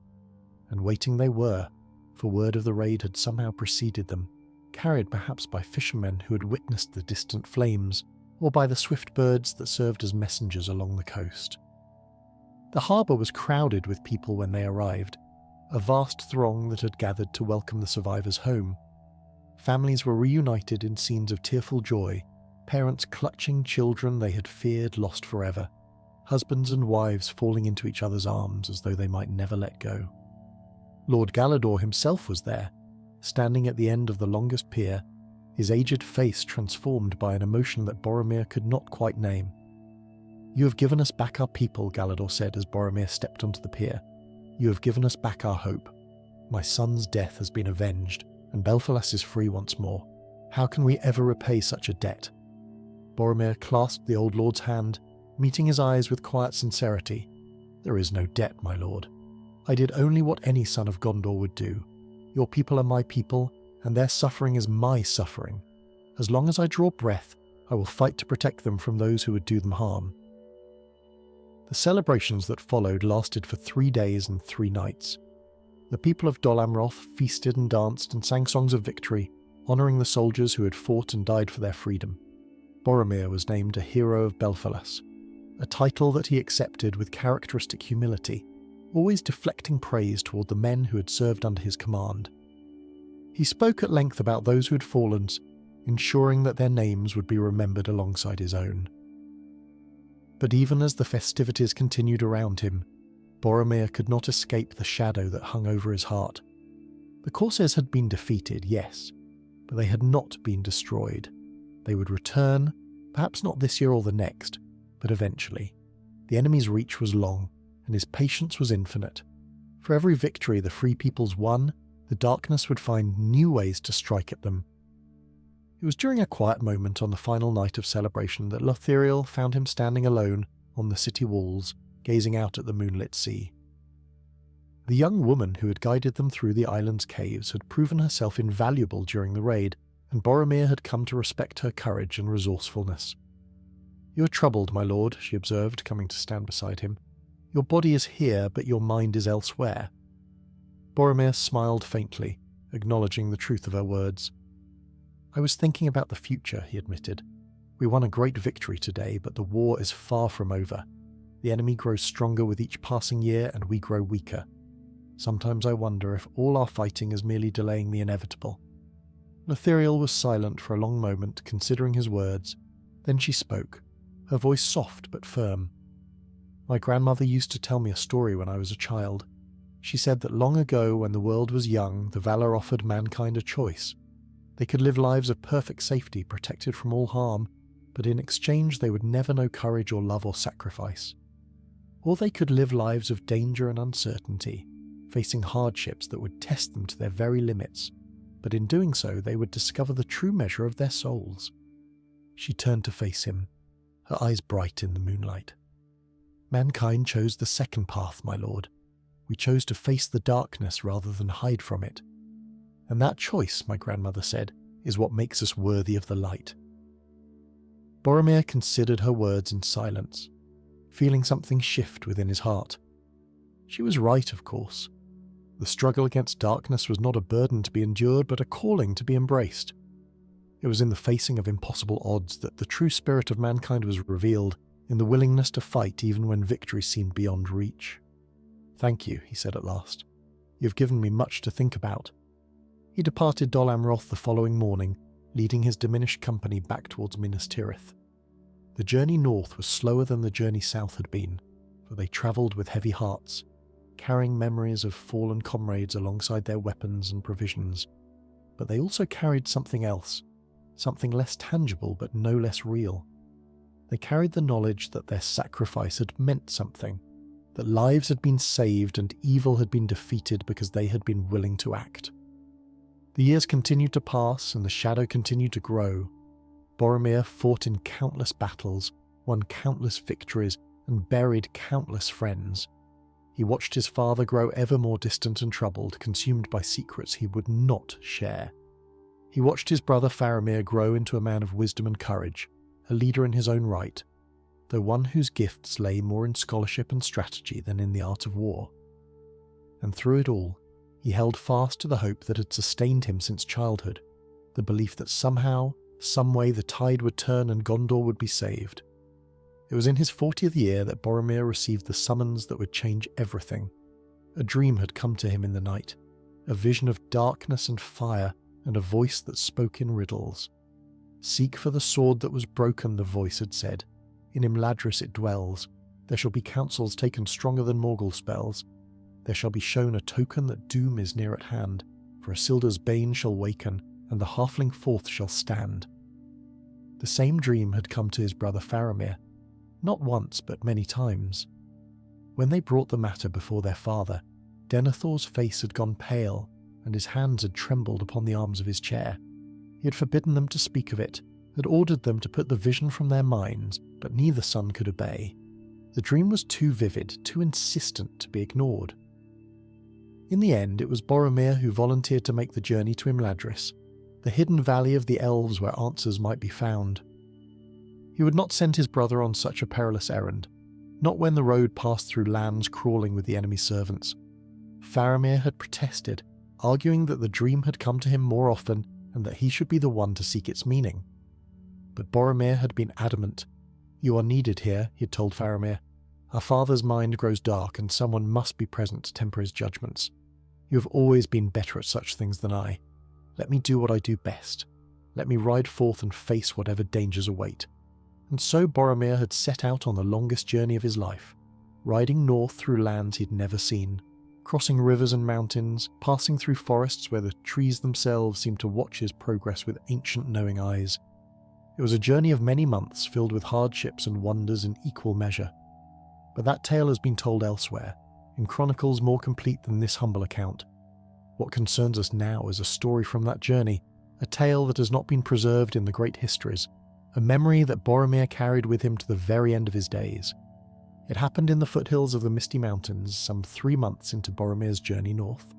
And waiting they were, for word of the raid had somehow preceded them, carried perhaps by fishermen who had witnessed the distant flames, or by the swift birds that served as messengers along the coast. The harbour was crowded with people when they arrived, a vast throng that had gathered to welcome the survivors home. Families were reunited in scenes of tearful joy, parents clutching children they had feared lost forever, husbands and wives falling into each other's arms as though they might never let go. Lord Galador himself was there, standing at the end of the longest pier, his aged face transformed by an emotion that Boromir could not quite name. "You have given us back our people," Galador said as Boromir stepped onto the pier. You have given us back our hope. My son's death has been avenged, and Belfalas is free once more. How can we ever repay such a debt?" Boromir clasped the old lord's hand, meeting his eyes with quiet sincerity. "There is no debt, my lord. I did only what any son of Gondor would do. Your people are my people, and their suffering is my suffering. As long as I draw breath, I will fight to protect them from those who would do them harm." The celebrations that followed lasted for 3 days and 3 nights. The people of Dol Amroth feasted and danced and sang songs of victory, honouring the soldiers who had fought and died for their freedom. Boromir was named a hero of Belfalas, a title that he accepted with characteristic humility, always deflecting praise toward the men who had served under his command. He spoke at length about those who had fallen, ensuring that their names would be remembered alongside his own. But even as the festivities continued around him, Boromir could not escape the shadow that hung over his heart. The corsairs had been defeated, yes, but they had not been destroyed. They would return, perhaps not this year or the next, but eventually. The enemy's reach was long, and his patience was infinite. For every victory the Free Peoples won, the darkness would find new ways to strike at them. It was during a quiet moment on the final night of celebration that Lothiriel found him standing alone on the city walls, gazing out at the moonlit sea. The young woman who had guided them through the island's caves had proven herself invaluable during the raid, and Boromir had come to respect her courage and resourcefulness. "You are troubled, my lord," she observed, coming to stand beside him. "Your body is here, but your mind is elsewhere." Boromir smiled faintly, acknowledging the truth of her words. "I was thinking about the future," he admitted. "We won a great victory today, but the war is far from over. The enemy grows stronger with each passing year, and we grow weaker. Sometimes I wonder if all our fighting is merely delaying the inevitable." Lothiriel was silent for a long moment, considering his words. Then she spoke, her voice soft but firm. "My grandmother used to tell me a story when I was a child. She said that long ago, when the world was young, the Valar offered mankind a choice. They could live lives of perfect safety, protected from all harm, but in exchange they would never know courage or love or sacrifice. Or they could live lives of danger and uncertainty, facing hardships that would test them to their very limits, but in doing so they would discover the true measure of their souls." She turned to face him, her eyes bright in the moonlight. "Mankind chose the second path, my lord. We chose to face the darkness rather than hide from it. And that choice, my grandmother said, is what makes us worthy of the light." Boromir considered her words in silence, feeling something shift within his heart. She was right, of course. The struggle against darkness was not a burden to be endured, but a calling to be embraced. It was in the facing of impossible odds that the true spirit of mankind was revealed, in the willingness to fight even when victory seemed beyond reach. "Thank you," he said at last. "You have given me much to think about." He departed Dol Amroth the following morning, leading his diminished company back towards Minas Tirith. The journey north was slower than the journey south had been, for they travelled with heavy hearts, carrying memories of fallen comrades alongside their weapons and provisions. But they also carried something else, something less tangible but no less real. They carried the knowledge that their sacrifice had meant something, that lives had been saved and evil had been defeated because they had been willing to act. The years continued to pass and the shadow continued to grow. Boromir fought in countless battles, won countless victories, and buried countless friends. He watched his father grow ever more distant and troubled, consumed by secrets he would not share. He watched his brother Faramir grow into a man of wisdom and courage, a leader in his own right, though one whose gifts lay more in scholarship and strategy than in the art of war. And through it all, he held fast to the hope that had sustained him since childhood, the belief that somehow, some way the tide would turn and Gondor would be saved. It was in his 40th year that Boromir received the summons that would change everything. A dream had come to him in the night, a vision of darkness and fire, and a voice that spoke in riddles. "Seek for the sword that was broken," the voice had said. "In Imladris it dwells. There shall be counsels taken stronger than Morgul spells. There shall be shown a token that doom is near at hand, for Isildur's bane shall waken, and the halfling forth shall stand." The same dream had come to his brother Faramir, not once but many times. When they brought the matter before their father, Denethor's face had gone pale, and his hands had trembled upon the arms of his chair. He had forbidden them to speak of it, had ordered them to put the vision from their minds, but neither son could obey. The dream was too vivid, too insistent to be ignored. In the end, it was Boromir who volunteered to make the journey to Imladris, the hidden valley of the elves where answers might be found. He would not send his brother on such a perilous errand, not when the road passed through lands crawling with the enemy's servants. Faramir had protested, arguing that the dream had come to him more often and that he should be the one to seek its meaning. But Boromir had been adamant. "You are needed here," he had told Faramir. "Our father's mind grows dark and someone must be present to temper his judgments. You have always been better at such things than I. Let me do what I do best. Let me ride forth and face whatever dangers await." And so Boromir had set out on the longest journey of his life, riding north through lands he'd never seen, crossing rivers and mountains, passing through forests where the trees themselves seemed to watch his progress with ancient knowing eyes. It was a journey of many months filled with hardships and wonders in equal measure. But that tale has been told elsewhere, in chronicles more complete than this humble account. What concerns us now is a story from that journey, a tale that has not been preserved in the great histories, a memory that Boromir carried with him to the very end of his days. It happened in the foothills of the Misty Mountains, some 3 months into Boromir's journey north.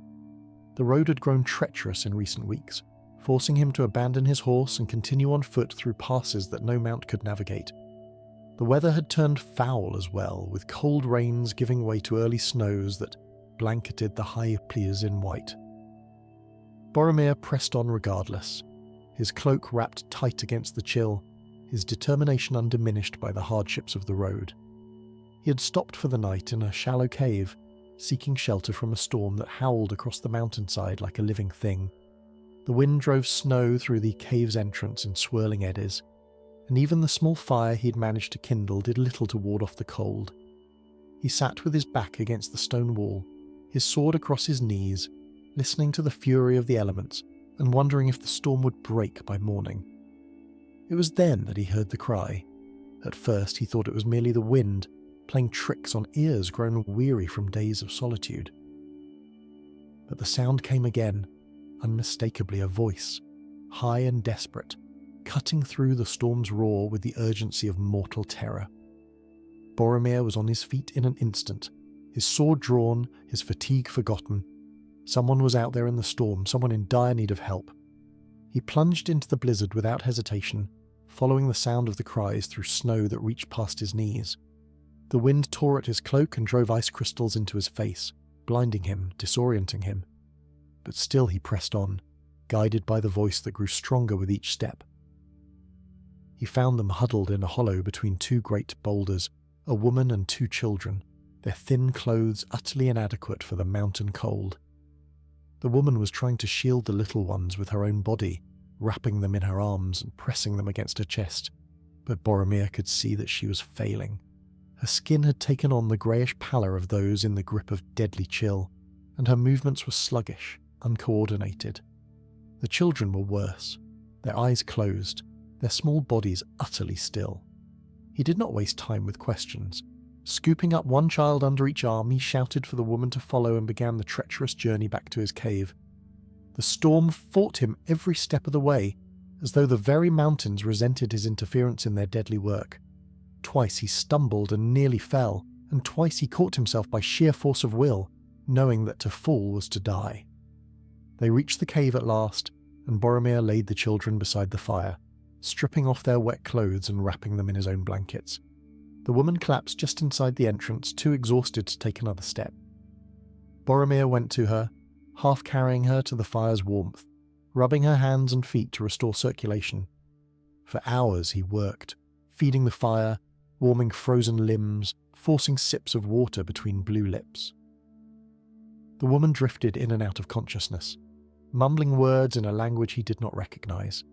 The road had grown treacherous in recent weeks, forcing him to abandon his horse and continue on foot through passes that no mount could navigate. The weather had turned foul as well, with cold rains giving way to early snows that blanketed the high peaks in white. Boromir pressed on regardless, his cloak wrapped tight against the chill, his determination undiminished by the hardships of the road. He had stopped for the night in a shallow cave, seeking shelter from a storm that howled across the mountainside like a living thing. The wind drove snow through the cave's entrance in swirling eddies, and even the small fire he'd managed to kindle did little to ward off the cold. He sat with his back against the stone wall, his sword across his knees, listening to the fury of the elements and wondering if the storm would break by morning. It was then that he heard the cry. At first he thought it was merely the wind, playing tricks on ears grown weary from days of solitude. But the sound came again, unmistakably a voice, high and desperate, cutting through the storm's roar with the urgency of mortal terror. Boromir was on his feet in an instant, his sword drawn, his fatigue forgotten. Someone was out there in the storm, someone in dire need of help. He plunged into the blizzard without hesitation, following the sound of the cries through snow that reached past his knees. The wind tore at his cloak and drove ice crystals into his face, blinding him, disorienting him. But still he pressed on, guided by the voice that grew stronger with each step. He found them huddled in a hollow between 2 great boulders, a woman and 2 children, their thin clothes utterly inadequate for the mountain cold. The woman was trying to shield the little ones with her own body, wrapping them in her arms and pressing them against her chest, but Boromir could see that she was failing. Her skin had taken on the greyish pallor of those in the grip of deadly chill, and her movements were sluggish, uncoordinated. The children were worse, their eyes closed, their small bodies utterly still. He did not waste time with questions. Scooping up one child under each arm, he shouted for the woman to follow and began the treacherous journey back to his cave. The storm fought him every step of the way, as though the very mountains resented his interference in their deadly work. Twice he stumbled and nearly fell, and twice he caught himself by sheer force of will, knowing that to fall was to die. They reached the cave at last, and Boromir laid the children beside the fire, stripping off their wet clothes and wrapping them in his own blankets. The woman collapsed just inside the entrance, too exhausted to take another step. Boromir went to her, half carrying her to the fire's warmth, rubbing her hands and feet to restore circulation. For hours he worked, feeding the fire, warming frozen limbs, forcing sips of water between blue lips. The woman drifted in and out of consciousness, mumbling words in a language he did not recognize.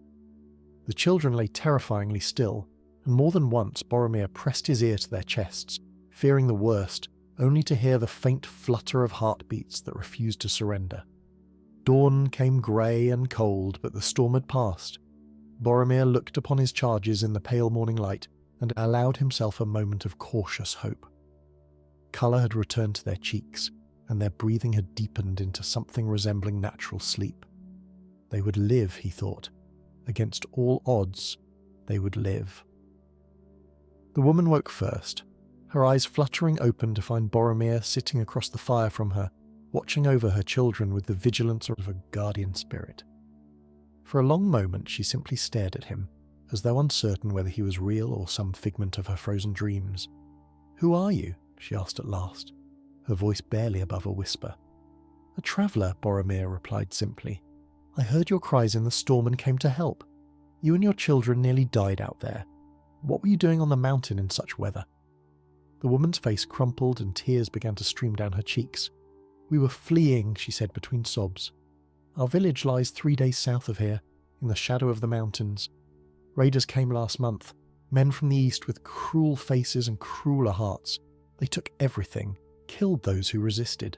The children lay terrifyingly still, and more than once Boromir pressed his ear to their chests, fearing the worst, only to hear the faint flutter of heartbeats that refused to surrender. Dawn came grey and cold, but the storm had passed. Boromir looked upon his charges in the pale morning light and allowed himself a moment of cautious hope. Colour had returned to their cheeks, and their breathing had deepened into something resembling natural sleep. They would live, he thought. Against all odds, they would live. The woman woke first, her eyes fluttering open to find Boromir sitting across the fire from her, watching over her children with the vigilance of a guardian spirit. For a long moment she simply stared at him, as though uncertain whether he was real or some figment of her frozen dreams. "Who are you?" she asked at last, her voice barely above a whisper. "A traveller," Boromir replied simply. "I heard your cries in the storm and came to help. You and your children nearly died out there. What were you doing on the mountain in such weather?" The woman's face crumpled and tears began to stream down her cheeks. "We were fleeing," she said between sobs. "Our village lies 3 days south of here, in the shadow of the mountains. Raiders came last month, men from the east with cruel faces and crueler hearts. They took everything, killed those who resisted.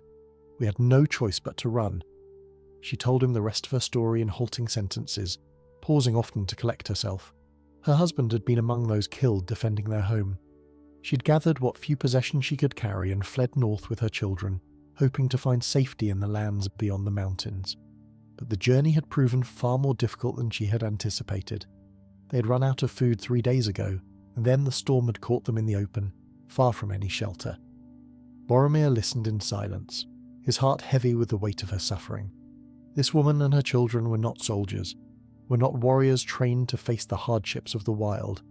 We had no choice but to run." She told him the rest of her story in halting sentences, pausing often to collect herself. Her husband had been among those killed defending their home. She'd gathered what few possessions she could carry and fled north with her children, hoping to find safety in the lands beyond the mountains. But the journey had proven far more difficult than she had anticipated. They had run out of food 3 days ago, and then the storm had caught them in the open, far from any shelter. Boromir listened in silence, his heart heavy with the weight of her suffering. This woman and her children were not soldiers, were not warriors trained to face the hardships of the wild.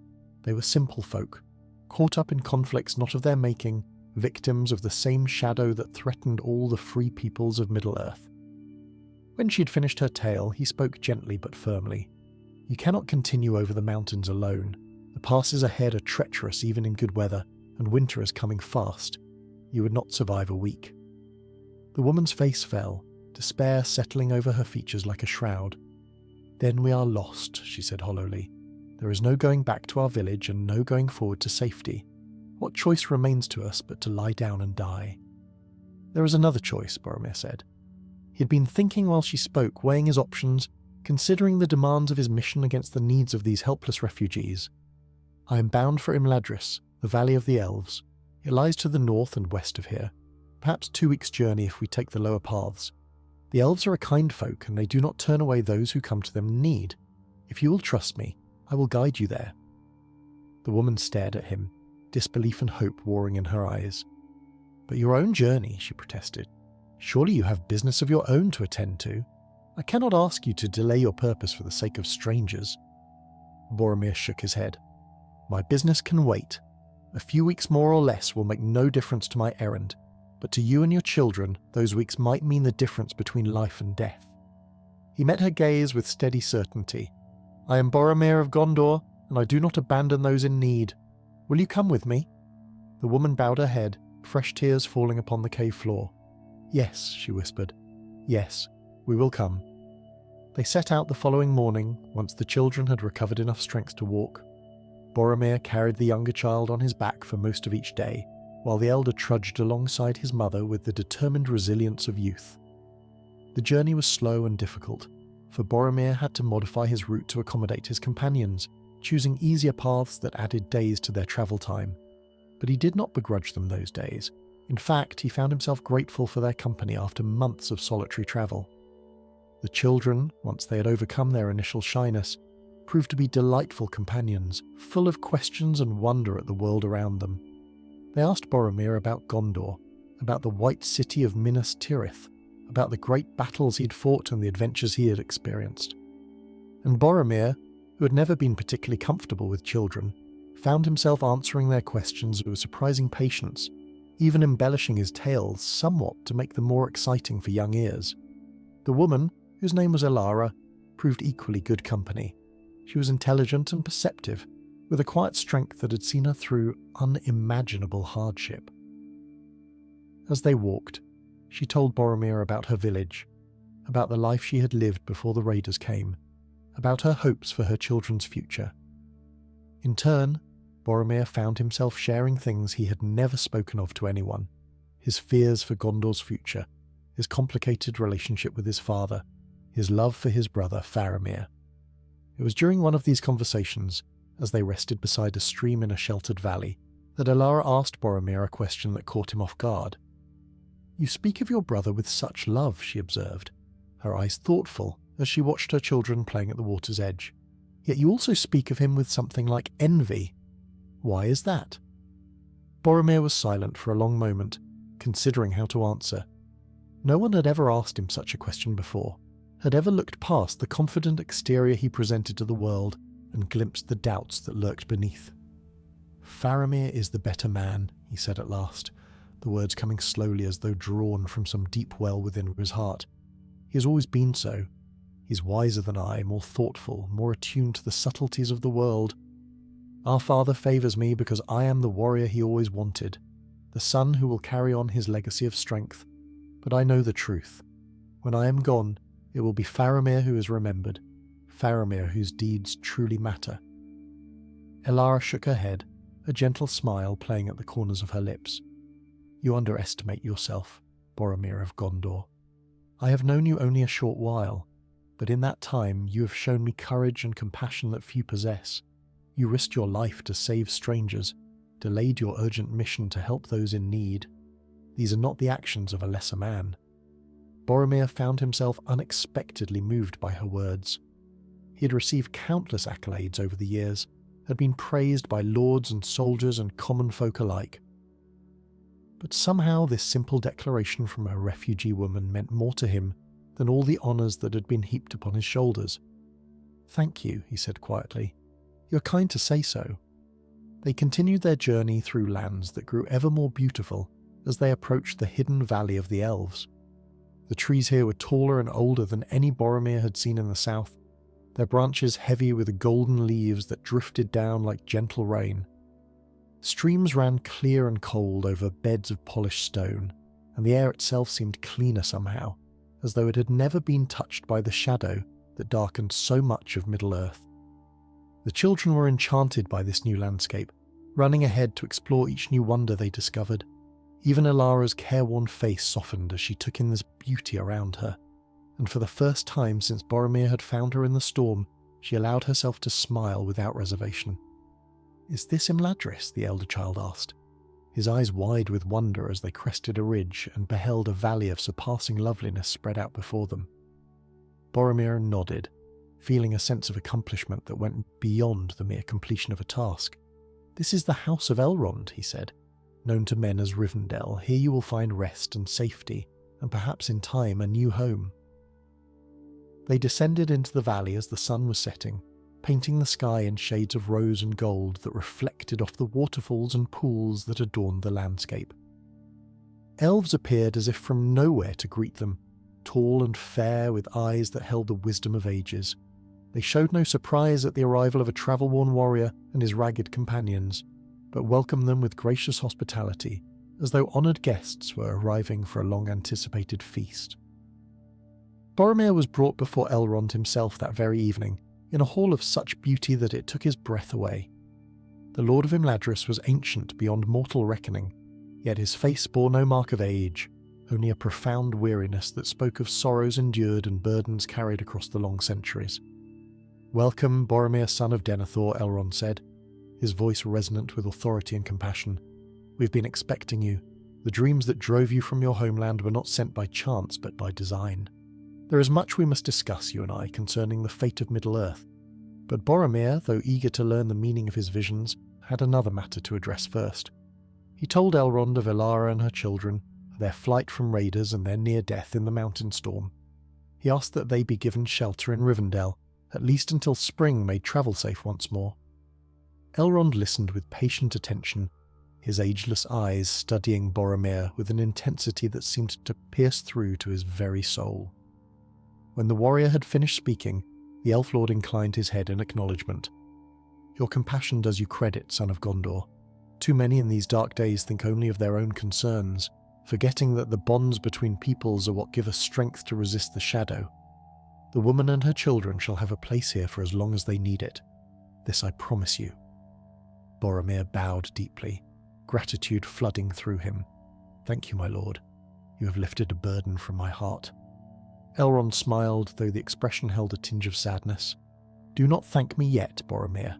They were simple folk, caught up in conflicts not of their making, victims of the same shadow that threatened all the free peoples of Middle-earth. When she had finished her tale, he spoke gently but firmly. "You cannot continue over the mountains alone. The passes ahead are treacherous even in good weather, and winter is coming fast. You would not survive a week." The woman's face fell, despair settling over her features like a shroud. "Then we are lost," she said hollowly. "There is no going back to our village and no going forward to safety. What choice remains to us but to lie down and die?" "There is another choice," Boromir said. He had been thinking while she spoke, weighing his options, considering the demands of his mission against the needs of these helpless refugees. "I am bound for Imladris, the Valley of the Elves. It lies to the north and west of here, perhaps 2 weeks' journey if we take the lower paths. The elves are a kind folk, and they do not turn away those who come to them in need. If you will trust me, I will guide you there." The woman stared at him, disbelief and hope warring in her eyes. "But your own journey," she protested. "Surely you have business of your own to attend to. I cannot ask you to delay your purpose for the sake of strangers." Boromir shook his head. "My business can wait. A few weeks more or less will make no difference to my errand, but to you and your children, those weeks might mean the difference between life and death." He met her gaze with steady certainty. "I am Boromir of Gondor, and I do not abandon those in need. Will you come with me?" The woman bowed her head, fresh tears falling upon the cave floor. "Yes," she whispered. "Yes, we will come." They set out the following morning, once the children had recovered enough strength to walk. Boromir carried the younger child on his back for most of each day, while the elder trudged alongside his mother with the determined resilience of youth. The journey was slow and difficult, for Boromir had to modify his route to accommodate his companions, choosing easier paths that added days to their travel time. But he did not begrudge them those days. In fact, he found himself grateful for their company after months of solitary travel. The children, once they had overcome their initial shyness, proved to be delightful companions, full of questions and wonder at the world around them. They asked Boromir about Gondor, about the white city of Minas Tirith, about the great battles he'd fought and the adventures he had experienced. And Boromir, who had never been particularly comfortable with children, found himself answering their questions with surprising patience, even embellishing his tales somewhat to make them more exciting for young ears. The woman, whose name was Elara, proved equally good company. She was intelligent and perceptive, with a quiet strength that had seen her through unimaginable hardship. As they walked, she told Boromir about her village, about the life she had lived before the raiders came, about her hopes for her children's future. In turn, Boromir found himself sharing things he had never spoken of to anyone: his fears for Gondor's future, his complicated relationship with his father, his love for his brother Faramir. It was during one of these conversations, as they rested beside a stream in a sheltered valley, that Elara asked Boromir a question that caught him off guard. "You speak of your brother with such love," she observed, her eyes thoughtful as she watched her children playing at the water's edge. "Yet you also speak of him with something like envy. Why is that?" Boromir was silent for a long moment, considering how to answer. No one had ever asked him such a question before, had ever looked past the confident exterior he presented to the world and glimpsed the doubts that lurked beneath. "Faramir is the better man," he said at last, the words coming slowly as though drawn from some deep well within his heart. "He has always been so. He's wiser than I, more thoughtful, more attuned to the subtleties of the world. Our father favours me because I am the warrior he always wanted, the son who will carry on his legacy of strength. But I know the truth. When I am gone, it will be Faramir who is remembered, Faramir whose deeds truly matter." Elara shook her head, a gentle smile playing at the corners of her lips. "You underestimate yourself, Boromir of Gondor. I have known you only a short while, but in that time you have shown me courage and compassion that few possess. You risked your life to save strangers, delayed your urgent mission to help those in need. These are not the actions of a lesser man." Boromir found himself unexpectedly moved by her words. He had received countless accolades over the years, had been praised by lords and soldiers and common folk alike. But somehow this simple declaration from a refugee woman meant more to him than all the honours that had been heaped upon his shoulders. "Thank you," he said quietly. "You're kind to say so." They continued their journey through lands that grew ever more beautiful as they approached the hidden valley of the elves. The trees here were taller and older than any Boromir had seen in the south, their branches heavy with golden leaves that drifted down like gentle rain. Streams ran clear and cold over beds of polished stone, and the air itself seemed cleaner somehow, as though it had never been touched by the shadow that darkened so much of Middle-earth. The children were enchanted by this new landscape, running ahead to explore each new wonder they discovered. Even Elara's careworn face softened as she took in this beauty around her, and for the first time since Boromir had found her in the storm, she allowed herself to smile without reservation. "Is this Imladris?" the elder child asked, his eyes wide with wonder as they crested a ridge and beheld a valley of surpassing loveliness spread out before them. Boromir nodded, feeling a sense of accomplishment that went beyond the mere completion of a task. "This is the House of Elrond," he said. "Known to men as Rivendell, here you will find rest and safety, and perhaps in time a new home." They descended into the valley as the sun was setting, painting the sky in shades of rose and gold that reflected off the waterfalls and pools that adorned the landscape. Elves appeared as if from nowhere to greet them, tall and fair with eyes that held the wisdom of ages. They showed no surprise at the arrival of a travel-worn warrior and his ragged companions, but welcomed them with gracious hospitality, as though honoured guests were arriving for a long-anticipated feast. Boromir was brought before Elrond himself that very evening, in a hall of such beauty that it took his breath away. The Lord of Imladris was ancient beyond mortal reckoning, yet his face bore no mark of age, only a profound weariness that spoke of sorrows endured and burdens carried across the long centuries. "Welcome, Boromir, son of Denethor," Elrond said, his voice resonant with authority and compassion. "We've been expecting you. The dreams that drove you from your homeland were not sent by chance, but by design. There is much we must discuss, you and I, concerning the fate of Middle-earth. But Boromir, though eager to learn the meaning of his visions, had another matter to address first. He told Elrond of Elara and her children, their flight from raiders and their near death in the mountain storm. He asked that they be given shelter in Rivendell, at least until spring made travel safe once more. Elrond listened with patient attention, his ageless eyes studying Boromir with an intensity that seemed to pierce through to his very soul. When the warrior had finished speaking, the Elf Lord inclined his head in acknowledgement. "Your compassion does you credit, son of Gondor. Too many in these dark days think only of their own concerns, forgetting that the bonds between peoples are what give us strength to resist the shadow. The woman and her children shall have a place here for as long as they need it. This I promise you." Boromir bowed deeply, gratitude flooding through him. "Thank you, my lord. You have lifted a burden from my heart." Elrond smiled, though the expression held a tinge of sadness. "Do not thank me yet, Boromir.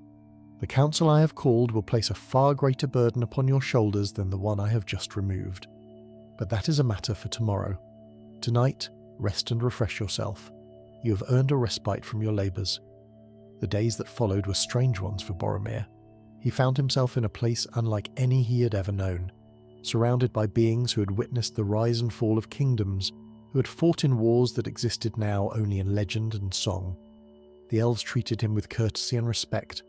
The council I have called will place a far greater burden upon your shoulders than the one I have just removed. But that is a matter for tomorrow. Tonight, rest and refresh yourself. You have earned a respite from your labours." The days that followed were strange ones for Boromir. He found himself in a place unlike any he had ever known, surrounded by beings who had witnessed the rise and fall of kingdoms, who had fought in wars that existed now only in legend and song. The elves treated him with courtesy and respect,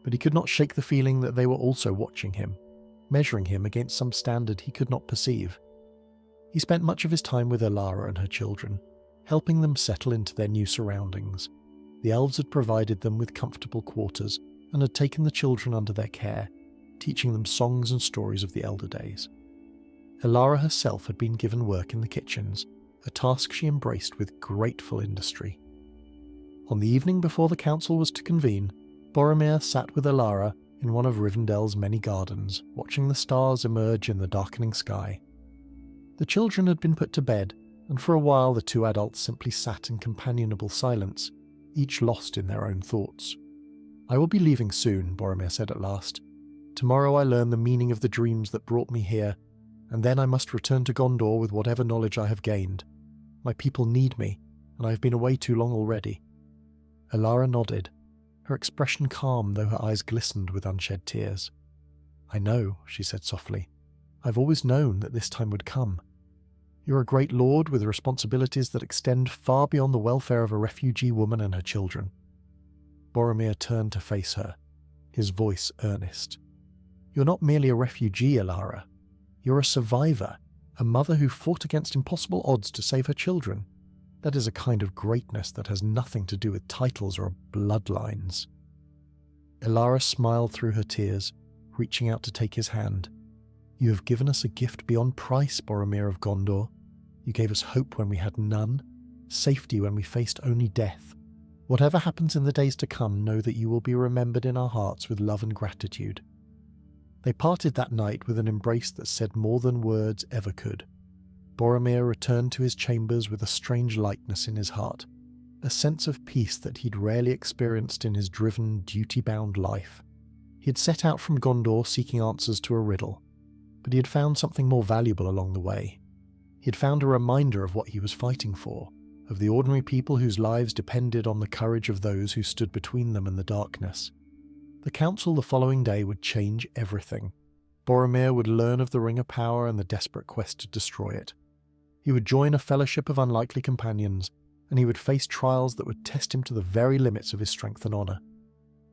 but he could not shake the feeling that they were also watching him, measuring him against some standard he could not perceive. He spent much of his time with Elara and her children, helping them settle into their new surroundings. The elves had provided them with comfortable quarters and had taken the children under their care, teaching them songs and stories of the elder days. Elara herself had been given work in the kitchens, a task she embraced with grateful industry. On the evening before the council was to convene, Boromir sat with Elara in one of Rivendell's many gardens, watching the stars emerge in the darkening sky. The children had been put to bed, and for a while the two adults simply sat in companionable silence, each lost in their own thoughts. "I will be leaving soon," Boromir said at last. "Tomorrow I learn the meaning of the dreams that brought me here, and then I must return to Gondor with whatever knowledge I have gained. My people need me, and I have been away too long already." Elara nodded, her expression calm though her eyes glistened with unshed tears. "I know," she said softly. "I've always known that this time would come. You're a great lord with responsibilities that extend far beyond the welfare of a refugee woman and her children." Boromir turned to face her, his voice earnest. "You're not merely a refugee, Elara. You're a survivor, a mother who fought against impossible odds to save her children. That is a kind of greatness that has nothing to do with titles or bloodlines." Elara smiled through her tears, reaching out to take his hand. "You have given us a gift beyond price, Boromir of Gondor. You gave us hope when we had none, safety when we faced only death. Whatever happens in the days to come, know that you will be remembered in our hearts with love and gratitude." They parted that night with an embrace that said more than words ever could. Boromir returned to his chambers with a strange lightness in his heart, a sense of peace that he'd rarely experienced in his driven, duty-bound life. He had set out from Gondor seeking answers to a riddle, but he had found something more valuable along the way. He had found a reminder of what he was fighting for, of the ordinary people whose lives depended on the courage of those who stood between them and the darkness. The council the following day would change everything. Boromir would learn of the Ring of Power and the desperate quest to destroy it. He would join a fellowship of unlikely companions, and he would face trials that would test him to the very limits of his strength and honour.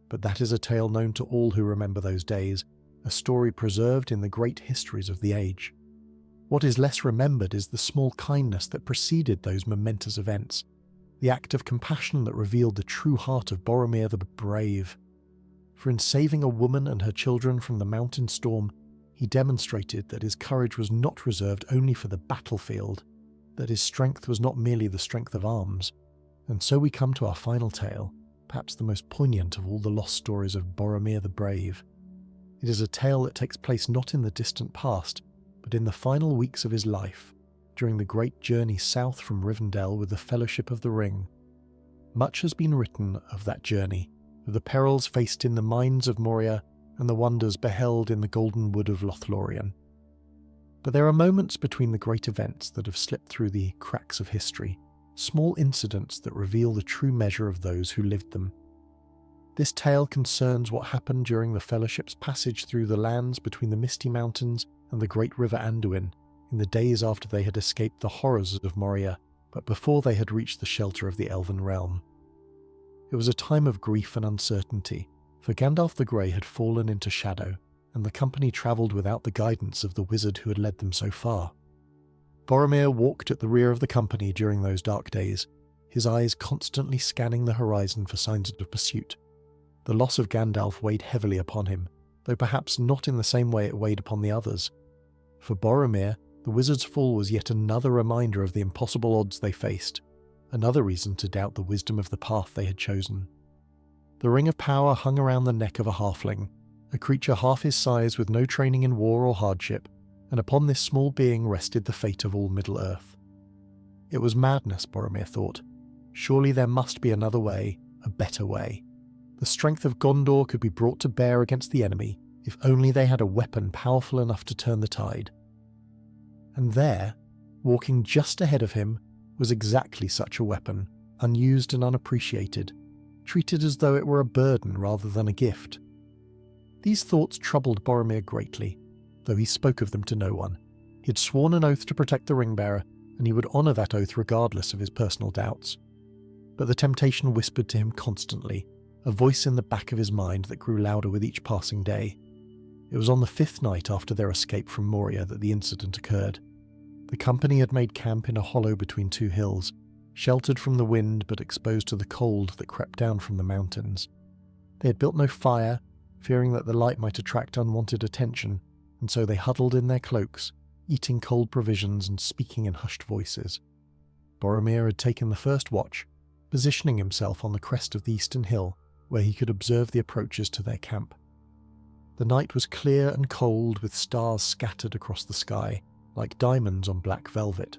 But that is a tale known to all who remember those days, a story preserved in the great histories of the age. What is less remembered is the small kindness that preceded those momentous events, the act of compassion that revealed the true heart of Boromir the Brave. For in saving a woman and her children from the mountain storm, he demonstrated that his courage was not reserved only for the battlefield, that his strength was not merely the strength of arms. And so we come to our final tale, perhaps the most poignant of all the lost stories of Boromir the Brave. It is a tale that takes place not in the distant past, but in the final weeks of his life, during the great journey south from Rivendell with the Fellowship of the Ring. Much has been written of that journey, of the perils faced in the mines of Moria and the wonders beheld in the golden wood of Lothlorien. But there are moments between the great events that have slipped through the cracks of history, small incidents that reveal the true measure of those who lived them. This tale concerns what happened during the Fellowship's passage through the lands between the Misty Mountains and the great river Anduin, in the days after they had escaped the horrors of Moria, but before they had reached the shelter of the Elven realm. It was a time of grief and uncertainty, for Gandalf the Grey had fallen into shadow, and the company travelled without the guidance of the wizard who had led them so far. Boromir walked at the rear of the company during those dark days, his eyes constantly scanning the horizon for signs of pursuit. The loss of Gandalf weighed heavily upon him, though perhaps not in the same way it weighed upon the others. For Boromir, the wizard's fall was yet another reminder of the impossible odds they faced, another reason to doubt the wisdom of the path they had chosen. The Ring of Power hung around the neck of a halfling, a creature half his size with no training in war or hardship, and upon this small being rested the fate of all Middle-earth. It was madness, Boromir thought. Surely there must be another way, a better way. The strength of Gondor could be brought to bear against the enemy, if only they had a weapon powerful enough to turn the tide. And there, walking just ahead of him, was exactly such a weapon, unused and unappreciated, treated as though it were a burden rather than a gift. These thoughts troubled Boromir greatly, though he spoke of them to no one. He had sworn an oath to protect the ring-bearer, and he would honour that oath regardless of his personal doubts. But the temptation whispered to him constantly, a voice in the back of his mind that grew louder with each passing day. It was on the 5th night after their escape from Moria that the incident occurred. The company had made camp in a hollow between two hills, sheltered from the wind but exposed to the cold that crept down from the mountains. They had built no fire, fearing that the light might attract unwanted attention, and so they huddled in their cloaks, eating cold provisions and speaking in hushed voices. Boromir had taken the first watch, positioning himself on the crest of the eastern hill, where he could observe the approaches to their camp. The night was clear and cold, with stars scattered across the sky, like diamonds on black velvet.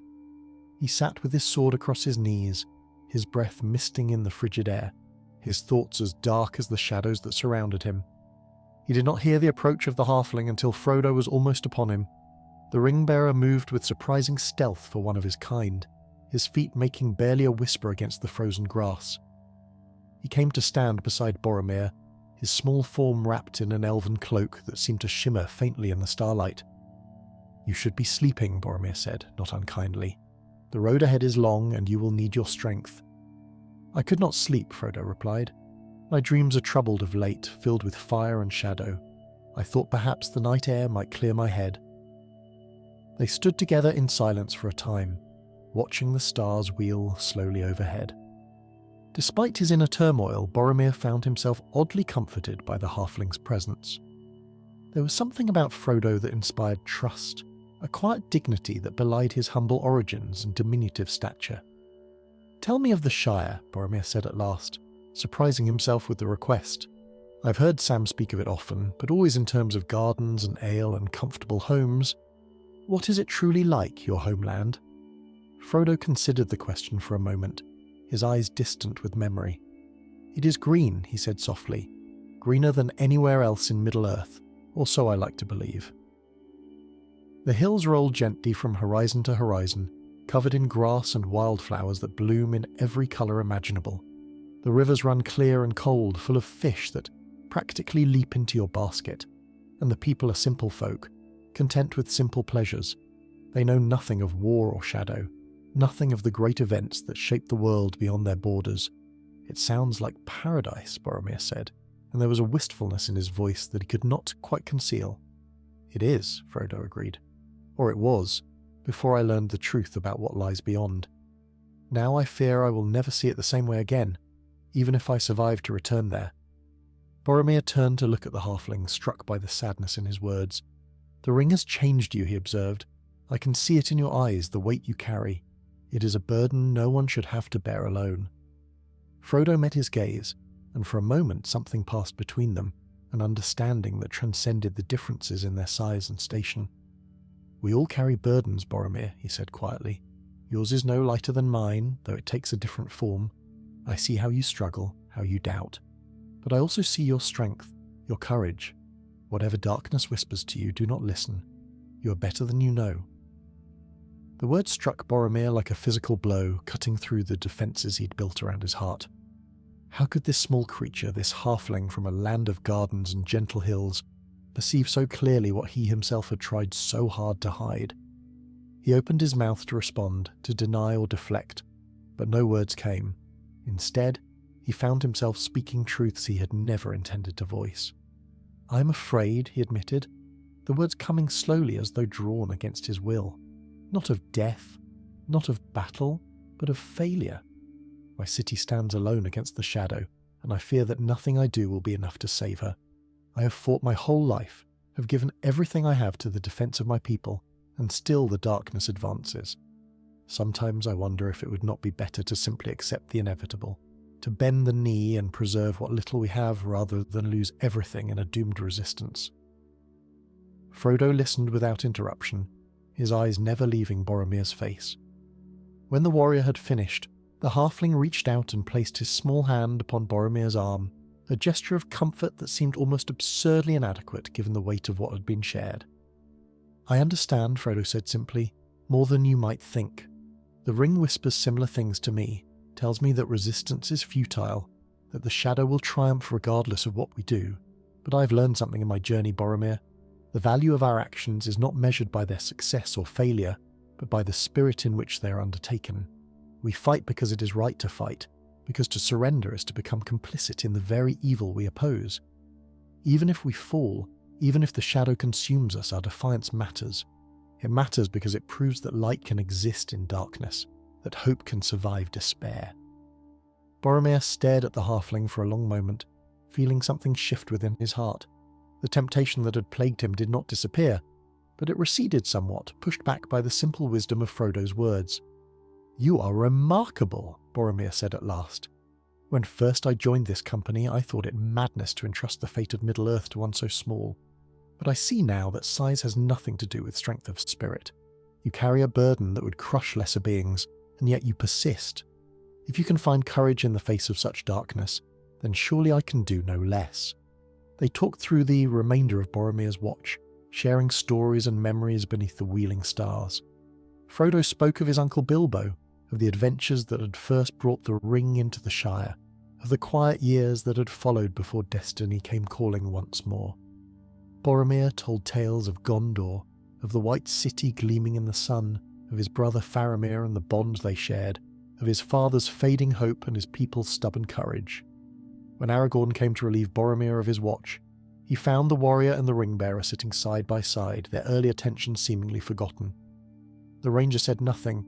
He sat with his sword across his knees, his breath misting in the frigid air, his thoughts as dark as the shadows that surrounded him. He did not hear the approach of the halfling until Frodo was almost upon him. The ring-bearer moved with surprising stealth for one of his kind, his feet making barely a whisper against the frozen grass. He came to stand beside Boromir, his small form wrapped in an elven cloak that seemed to shimmer faintly in the starlight. "You should be sleeping," Boromir said, not unkindly. "The road ahead is long, and you will need your strength." "I could not sleep," Frodo replied. "My dreams are troubled of late, filled with fire and shadow. I thought perhaps the night air might clear my head." They stood together in silence for a time, watching the stars wheel slowly overhead. Despite his inner turmoil, Boromir found himself oddly comforted by the halfling's presence. There was something about Frodo that inspired trust, a quiet dignity that belied his humble origins and diminutive stature. "Tell me of the Shire," Boromir said at last, surprising himself with the request. "I've heard Sam speak of it often, but always in terms of gardens and ale and comfortable homes. What is it truly like, your homeland?" Frodo considered the question for a moment, his eyes distant with memory. "It is green," he said softly, "greener than anywhere else in Middle-earth, or so I like to believe." The hills roll gently from horizon to horizon, covered in grass and wildflowers that bloom in every colour imaginable. The rivers run clear and cold, full of fish that practically leap into your basket, and the people are simple folk, content with simple pleasures. They know nothing of war or shadow, nothing of the great events that shape the world beyond their borders. "It sounds like paradise," Boromir said, and there was a wistfulness in his voice that he could not quite conceal. "It is," Frodo agreed. "Or it was, before I learned the truth about what lies beyond. Now I fear I will never see it the same way again, even if I survive to return there." Boromir turned to look at the halfling, struck by the sadness in his words. "The ring has changed you," he observed. "I can see it in your eyes, the weight you carry. It is a burden no one should have to bear alone." Frodo met his gaze, and for a moment something passed between them, an understanding that transcended the differences in their size and station. "We all carry burdens, Boromir," he said quietly. "Yours is no lighter than mine, though it takes a different form. I see how you struggle, how you doubt. But I also see your strength, your courage. Whatever darkness whispers to you, do not listen. You are better than you know." The word struck Boromir like a physical blow, cutting through the defences he'd built around his heart. How could this small creature, this halfling from a land of gardens and gentle hills, perceive so clearly what he himself had tried so hard to hide? He opened his mouth to respond, to deny or deflect, but no words came. Instead, he found himself speaking truths he had never intended to voice. "I am afraid," he admitted, the words coming slowly as though drawn against his will. "Not of death, not of battle, but of failure. My city stands alone against the shadow, and I fear that nothing I do will be enough to save her. I have fought my whole life, have given everything I have to the defence of my people, and still the darkness advances. Sometimes I wonder if it would not be better to simply accept the inevitable, to bend the knee and preserve what little we have rather than lose everything in a doomed resistance." Frodo listened without interruption, his eyes never leaving Boromir's face. When the warrior had finished, the halfling reached out and placed his small hand upon Boromir's arm, a gesture of comfort that seemed almost absurdly inadequate given the weight of what had been shared. "I understand," Frodo said simply. More than you might think. The ring whispers similar things to me, tells me that resistance is futile, that the shadow will triumph regardless of what we do. But I've learned something in my journey, Boromir. The value of our actions is not measured by their success or failure, but by the spirit in which they are undertaken. We fight because it is right to fight, because to surrender is to become complicit in the very evil we oppose. Even if we fall, even if the shadow consumes us, our defiance matters. It matters because it proves that light can exist in darkness, that hope can survive despair. Boromir stared at the halfling for a long moment, feeling something shift within his heart. The temptation that had plagued him did not disappear, but it receded somewhat, pushed back by the simple wisdom of Frodo's words. "You are remarkable," Boromir said at last. "When first I joined this company, I thought it madness to entrust the fate of Middle-earth to one so small. But I see now that size has nothing to do with strength of spirit. You carry a burden that would crush lesser beings, and yet you persist. If you can find courage in the face of such darkness, then surely I can do no less." They talked through the remainder of Boromir's watch, sharing stories and memories beneath the wheeling stars. Frodo spoke of his uncle Bilbo, of the adventures that had first brought the ring into the Shire, of the quiet years that had followed before destiny came calling once more. Boromir told tales of Gondor, of the White City gleaming in the sun, of his brother Faramir and the bond they shared, of his father's fading hope and his people's stubborn courage. When Aragorn came to relieve Boromir of his watch, he found the warrior and the ring-bearer sitting side by side, their earlier tension seemingly forgotten. The ranger said nothing,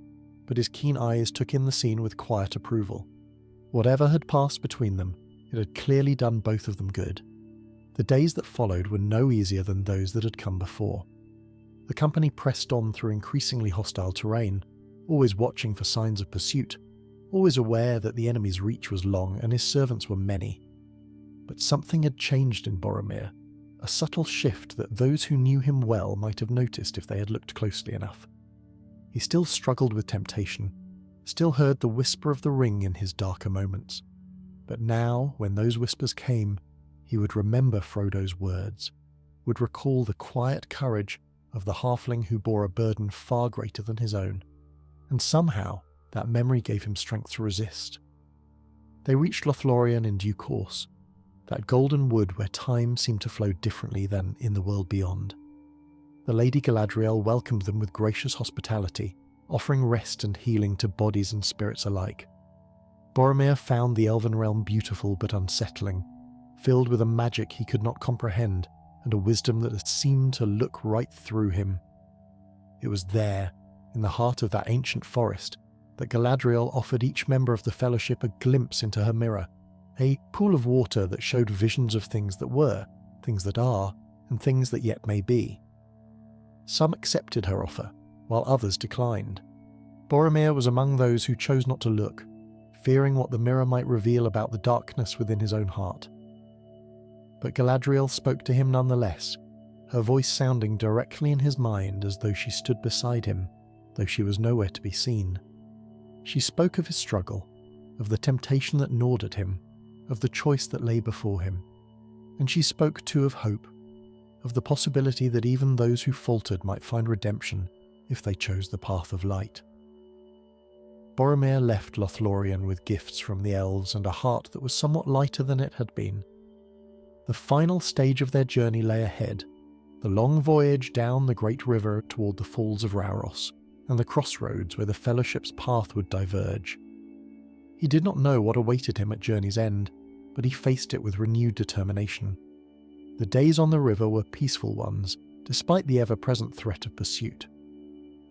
but his keen eyes took in the scene with quiet approval. Whatever had passed between them, it had clearly done both of them good. The days that followed were no easier than those that had come before. The company pressed on through increasingly hostile terrain, always watching for signs of pursuit, always aware that the enemy's reach was long and his servants were many. But something had changed in Boromir, a subtle shift that those who knew him well might have noticed if they had looked closely enough. He still struggled with temptation, still heard the whisper of the ring in his darker moments. But now, when those whispers came, he would remember Frodo's words, would recall the quiet courage of the halfling who bore a burden far greater than his own, and somehow that memory gave him strength to resist. They reached Lothlorien in due course, that golden wood where time seemed to flow differently than in the world beyond. The Lady Galadriel welcomed them with gracious hospitality, offering rest and healing to bodies and spirits alike. Boromir found the elven realm beautiful but unsettling, filled with a magic he could not comprehend and a wisdom that seemed to look right through him. It was there, in the heart of that ancient forest, that Galadriel offered each member of the Fellowship a glimpse into her mirror, a pool of water that showed visions of things that were, things that are, and things that yet may be. Some accepted her offer, while others declined. Boromir was among those who chose not to look, fearing what the mirror might reveal about the darkness within his own heart. But Galadriel spoke to him nonetheless, her voice sounding directly in his mind as though she stood beside him, though she was nowhere to be seen. She spoke of his struggle, of the temptation that gnawed at him, of the choice that lay before him. And she spoke too of hope, of the possibility that even those who faltered might find redemption if they chose the path of light. Boromir left Lothlorien with gifts from the elves and a heart that was somewhat lighter than it had been. The final stage of their journey lay ahead, the long voyage down the great river toward the Falls of Rauros, and the crossroads where the Fellowship's path would diverge. He did not know what awaited him at journey's end, but he faced it with renewed determination. The days on the river were peaceful ones, despite the ever-present threat of pursuit.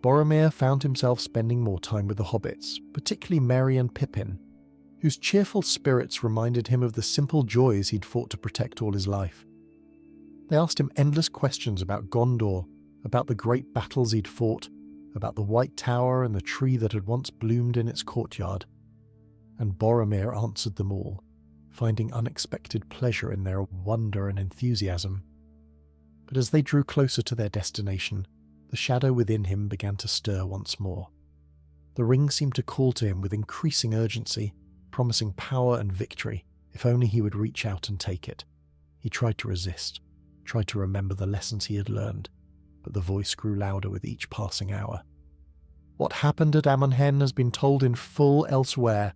Boromir found himself spending more time with the hobbits, particularly Merry and Pippin, whose cheerful spirits reminded him of the simple joys he'd fought to protect all his life. They asked him endless questions about Gondor, about the great battles he'd fought, about the White Tower and the tree that had once bloomed in its courtyard. And Boromir answered them all, finding unexpected pleasure in their wonder and enthusiasm. But as they drew closer to their destination, the shadow within him began to stir once more. The ring seemed to call to him with increasing urgency, promising power and victory if only he would reach out and take it. He tried to resist, tried to remember the lessons he had learned, but the voice grew louder with each passing hour. What happened at Amonhen has been told in full elsewhere,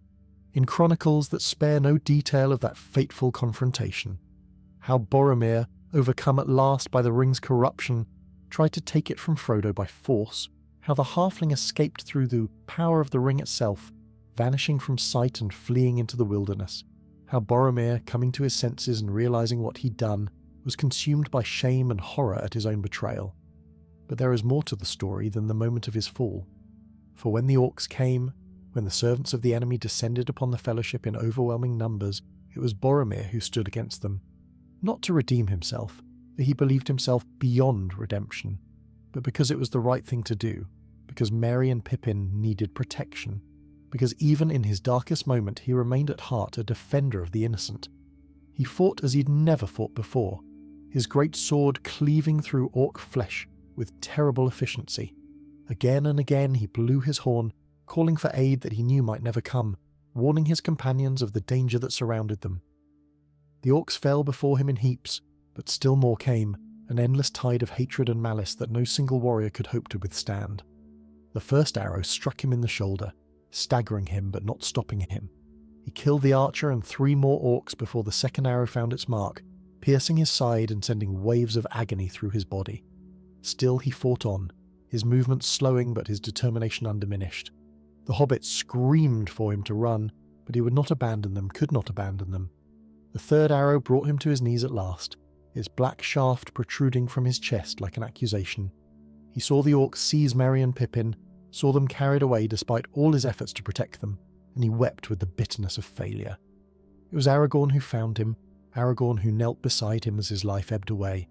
in chronicles that spare no detail of that fateful confrontation. How Boromir, overcome at last by the ring's corruption, tried to take it from Frodo by force, how the halfling escaped through the power of the ring itself, vanishing from sight and fleeing into the wilderness, how Boromir, coming to his senses and realizing what he'd done, was consumed by shame and horror at his own betrayal. But there is more to the story than the moment of his fall. For when the orcs came, when the servants of the enemy descended upon the Fellowship in overwhelming numbers, it was Boromir who stood against them, not to redeem himself, for he believed himself beyond redemption, but because it was the right thing to do, because Merry and Pippin needed protection, because even in his darkest moment he remained at heart a defender of the innocent. He fought as he'd never fought before, his great sword cleaving through orc flesh with terrible efficiency. Again and again he blew his horn, calling for aid that he knew might never come, warning his companions of the danger that surrounded them. The orcs fell before him in heaps, but still more came, an endless tide of hatred and malice that no single warrior could hope to withstand. The first arrow struck him in the shoulder, staggering him but not stopping him. He killed the archer and 3 more orcs before the second arrow found its mark, piercing his side and sending waves of agony through his body. Still he fought on, his movements slowing but his determination undiminished. The hobbits screamed for him to run, but he would not abandon them, could not abandon them. The third arrow brought him to his knees at last, its black shaft protruding from his chest like an accusation. He saw the orcs seize Merry and Pippin, saw them carried away despite all his efforts to protect them, and he wept with the bitterness of failure. It was Aragorn who found him, Aragorn who knelt beside him as his life ebbed away.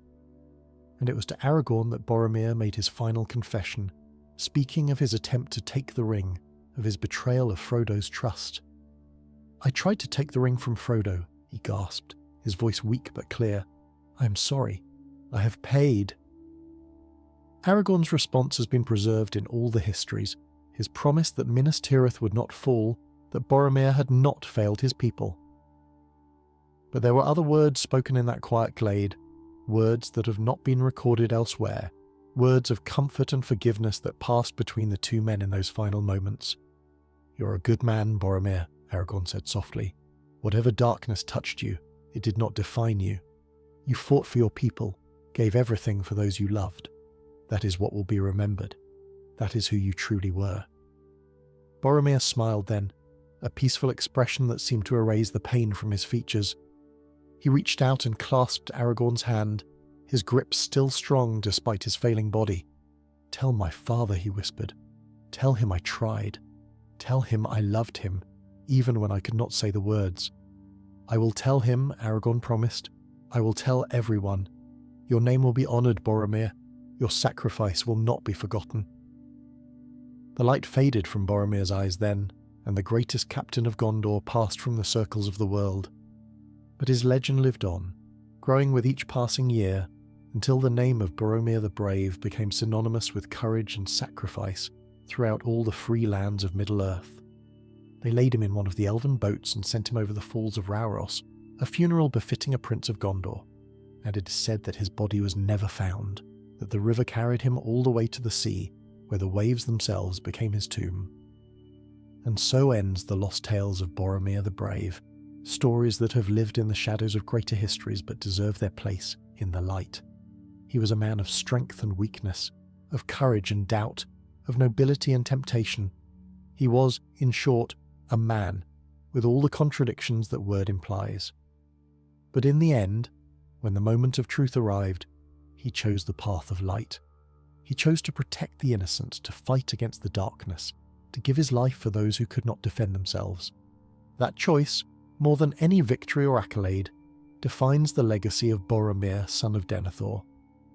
And it was to Aragorn that Boromir made his final confession, speaking of his attempt to take the ring, of his betrayal of Frodo's trust. "I tried to take the ring from Frodo," he gasped, his voice weak but clear. "I am sorry. I have paid." Aragorn's response has been preserved in all the histories, his promise that Minas Tirith would not fall, that Boromir had not failed his people. But there were other words spoken in that quiet glade, words that have not been recorded elsewhere, words of comfort and forgiveness that passed between the 2 men in those final moments. "You're a good man, Boromir," Aragorn said softly. "Whatever darkness touched you, it did not define you. You fought for your people, gave everything for those you loved. That is what will be remembered. That is who you truly were." Boromir smiled then, a peaceful expression that seemed to erase the pain from his features. He reached out and clasped Aragorn's hand, his grip still strong despite his failing body. "Tell my father," he whispered. "Tell him I tried. Tell him I loved him, even when I could not say the words." "I will tell him," Aragorn promised. "I will tell everyone. Your name will be honoured, Boromir. Your sacrifice will not be forgotten." The light faded from Boromir's eyes then, and the greatest captain of Gondor passed from the circles of the world. But his legend lived on, growing with each passing year, until the name of Boromir the Brave became synonymous with courage and sacrifice throughout all the free lands of Middle-earth. They laid him in one of the elven boats and sent him over the falls of Rauros, a funeral befitting a prince of Gondor, and it is said that his body was never found, that the river carried him all the way to the sea, where the waves themselves became his tomb. And so ends the lost tales of Boromir the Brave, stories that have lived in the shadows of greater histories but deserve their place in the light. He was a man of strength and weakness, of courage and doubt, of nobility and temptation. He was, in short, a man, with all the contradictions that word implies. But in the end, when the moment of truth arrived, he chose the path of light. He chose to protect the innocent, to fight against the darkness, to give his life for those who could not defend themselves. That choice, more than any victory or accolade, defines the legacy of Boromir, son of Denethor,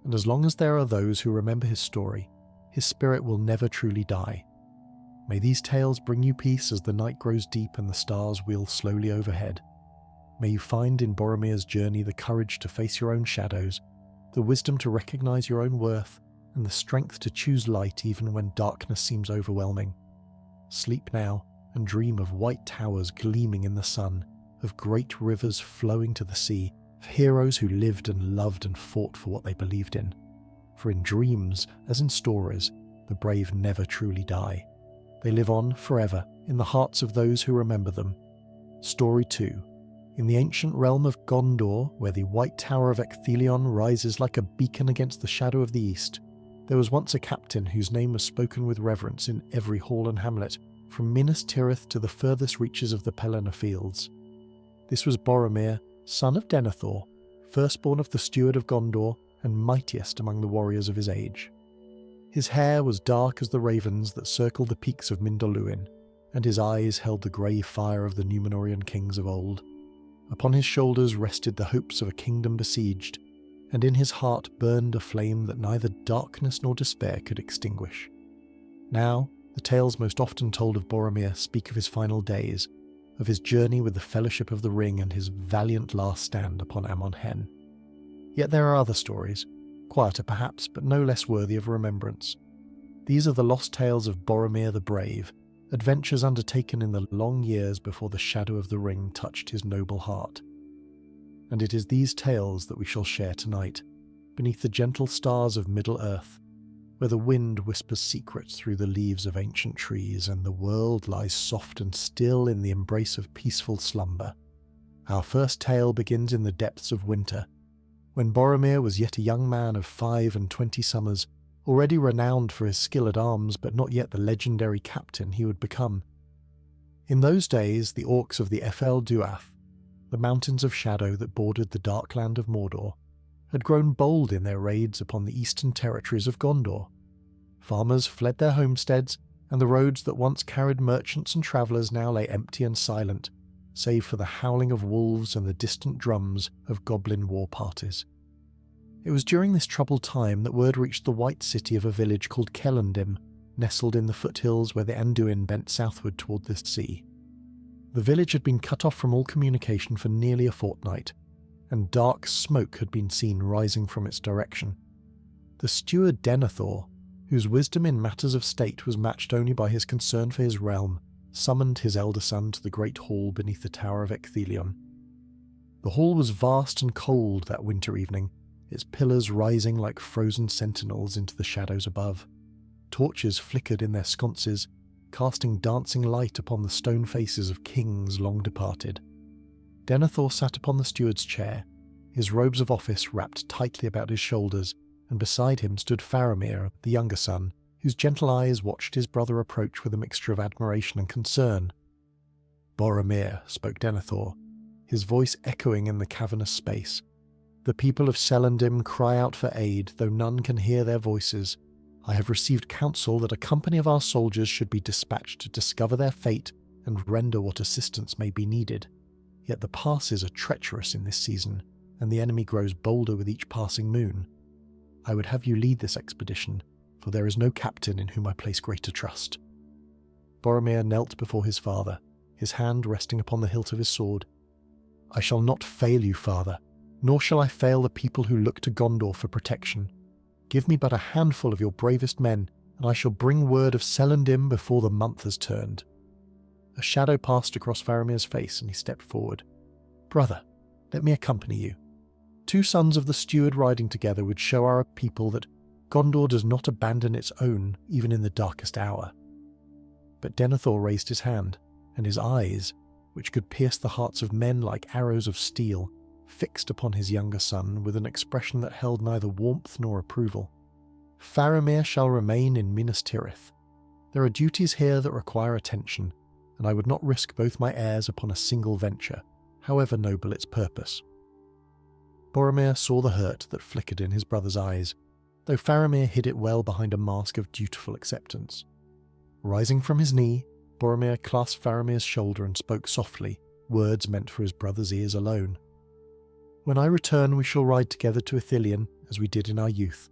and as long as there are those who remember his story, his spirit will never truly die. May these tales bring you peace as the night grows deep and the stars wheel slowly overhead. May you find in Boromir's journey the courage to face your own shadows, the wisdom to recognize your own worth, and the strength to choose light even when darkness seems overwhelming. Sleep now and dream of white towers gleaming in the sun, of great rivers flowing to the sea, of heroes who lived and loved and fought for what they believed in. For in dreams, as in stories, the brave never truly die. They live on forever in the hearts of those who remember them. Story 2. In the ancient realm of Gondor, where the White Tower of Ithilien rises like a beacon against the shadow of the east, there was once a captain whose name was spoken with reverence in every hall and hamlet, from Minas Tirith to the furthest reaches of the Pelennor Fields. This was Boromir, son of Denethor, firstborn of the Steward of Gondor and mightiest among the warriors of his age. His hair was dark as the ravens that circled the peaks of Mindoluin, and his eyes held the grey fire of the Númenórean kings of old. Upon his shoulders rested the hopes of a kingdom besieged, and in his heart burned a flame that neither darkness nor despair could extinguish. Now, the tales most often told of Boromir speak of his final days, of his journey with the Fellowship of the Ring and his valiant last stand upon Amon Hen. Yet there are other stories, quieter perhaps, but no less worthy of remembrance. These are the lost tales of Boromir the Brave, adventures undertaken in the long years before the shadow of the ring touched his noble heart. And it is these tales that we shall share tonight, beneath the gentle stars of Middle-earth, where the wind whispers secrets through the leaves of ancient trees and the world lies soft and still in the embrace of peaceful slumber. Our first tale begins in the depths of winter, when Boromir was yet a young man of 25 summers, already renowned for his skill at arms but not yet the legendary captain he would become. In those days, the orcs of the Efel Duath, the mountains of shadow that bordered the dark land of Mordor, had grown bold in their raids upon the eastern territories of Gondor. Farmers fled their homesteads, and the roads that once carried merchants and travellers now lay empty and silent, save for the howling of wolves and the distant drums of goblin war parties. It was during this troubled time that word reached the White City of a village called Celondim, nestled in the foothills where the Anduin bent southward toward the sea. The village had been cut off from all communication for nearly a fortnight, and dark smoke had been seen rising from its direction. The steward Denethor, whose wisdom in matters of state was matched only by his concern for his realm, summoned his elder son to the great hall beneath the Tower of Ithilien. The hall was vast and cold that winter evening, its pillars rising like frozen sentinels into the shadows above. Torches flickered in their sconces, casting dancing light upon the stone faces of kings long departed. Denethor sat upon the steward's chair, his robes of office wrapped tightly about his shoulders, and beside him stood Faramir, the younger son, whose gentle eyes watched his brother approach with a mixture of admiration and concern. "Boromir," spoke Denethor, his voice echoing in the cavernous space. "The people of Celondim cry out for aid, though none can hear their voices. I have received counsel that a company of our soldiers should be dispatched to discover their fate and render what assistance may be needed. Yet the passes are treacherous in this season, and the enemy grows bolder with each passing moon. I would have you lead this expedition, for there is no captain in whom I place greater trust." Boromir knelt before his father, his hand resting upon the hilt of his sword. "I shall not fail you, father, nor shall I fail the people who look to Gondor for protection. Give me but a handful of your bravest men, and I shall bring word of Celondim before the month has turned." A shadow passed across Faramir's face, and he stepped forward. "Brother, let me accompany you. 2 sons of the steward riding together would show our people that Gondor does not abandon its own, even in the darkest hour." But Denethor raised his hand, and his eyes, which could pierce the hearts of men like arrows of steel, fixed upon his younger son with an expression that held neither warmth nor approval. "Faramir shall remain in Minas Tirith. There are duties here that require attention, and I would not risk both my heirs upon a single venture, however noble its purpose." Boromir saw the hurt that flickered in his brother's eyes, though Faramir hid it well behind a mask of dutiful acceptance. Rising from his knee, Boromir clasped Faramir's shoulder and spoke softly, words meant for his brother's ears alone. "When I return we shall ride together to Ithilien, as we did in our youth.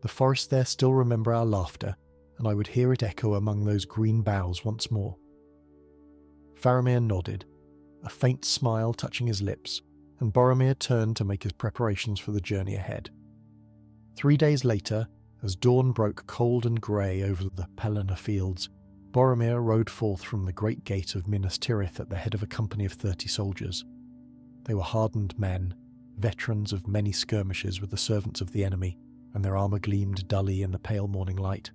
The forests there still remember our laughter, and I would hear it echo among those green boughs once more." Faramir nodded, a faint smile touching his lips, and Boromir turned to make his preparations for the journey ahead. 3 days later, as dawn broke cold and grey over the Pelennor Fields, Boromir rode forth from the great gate of Minas Tirith at the head of a company of 30 soldiers. They were hardened men, veterans of many skirmishes with the servants of the enemy, and their armour gleamed dully in the pale morning light.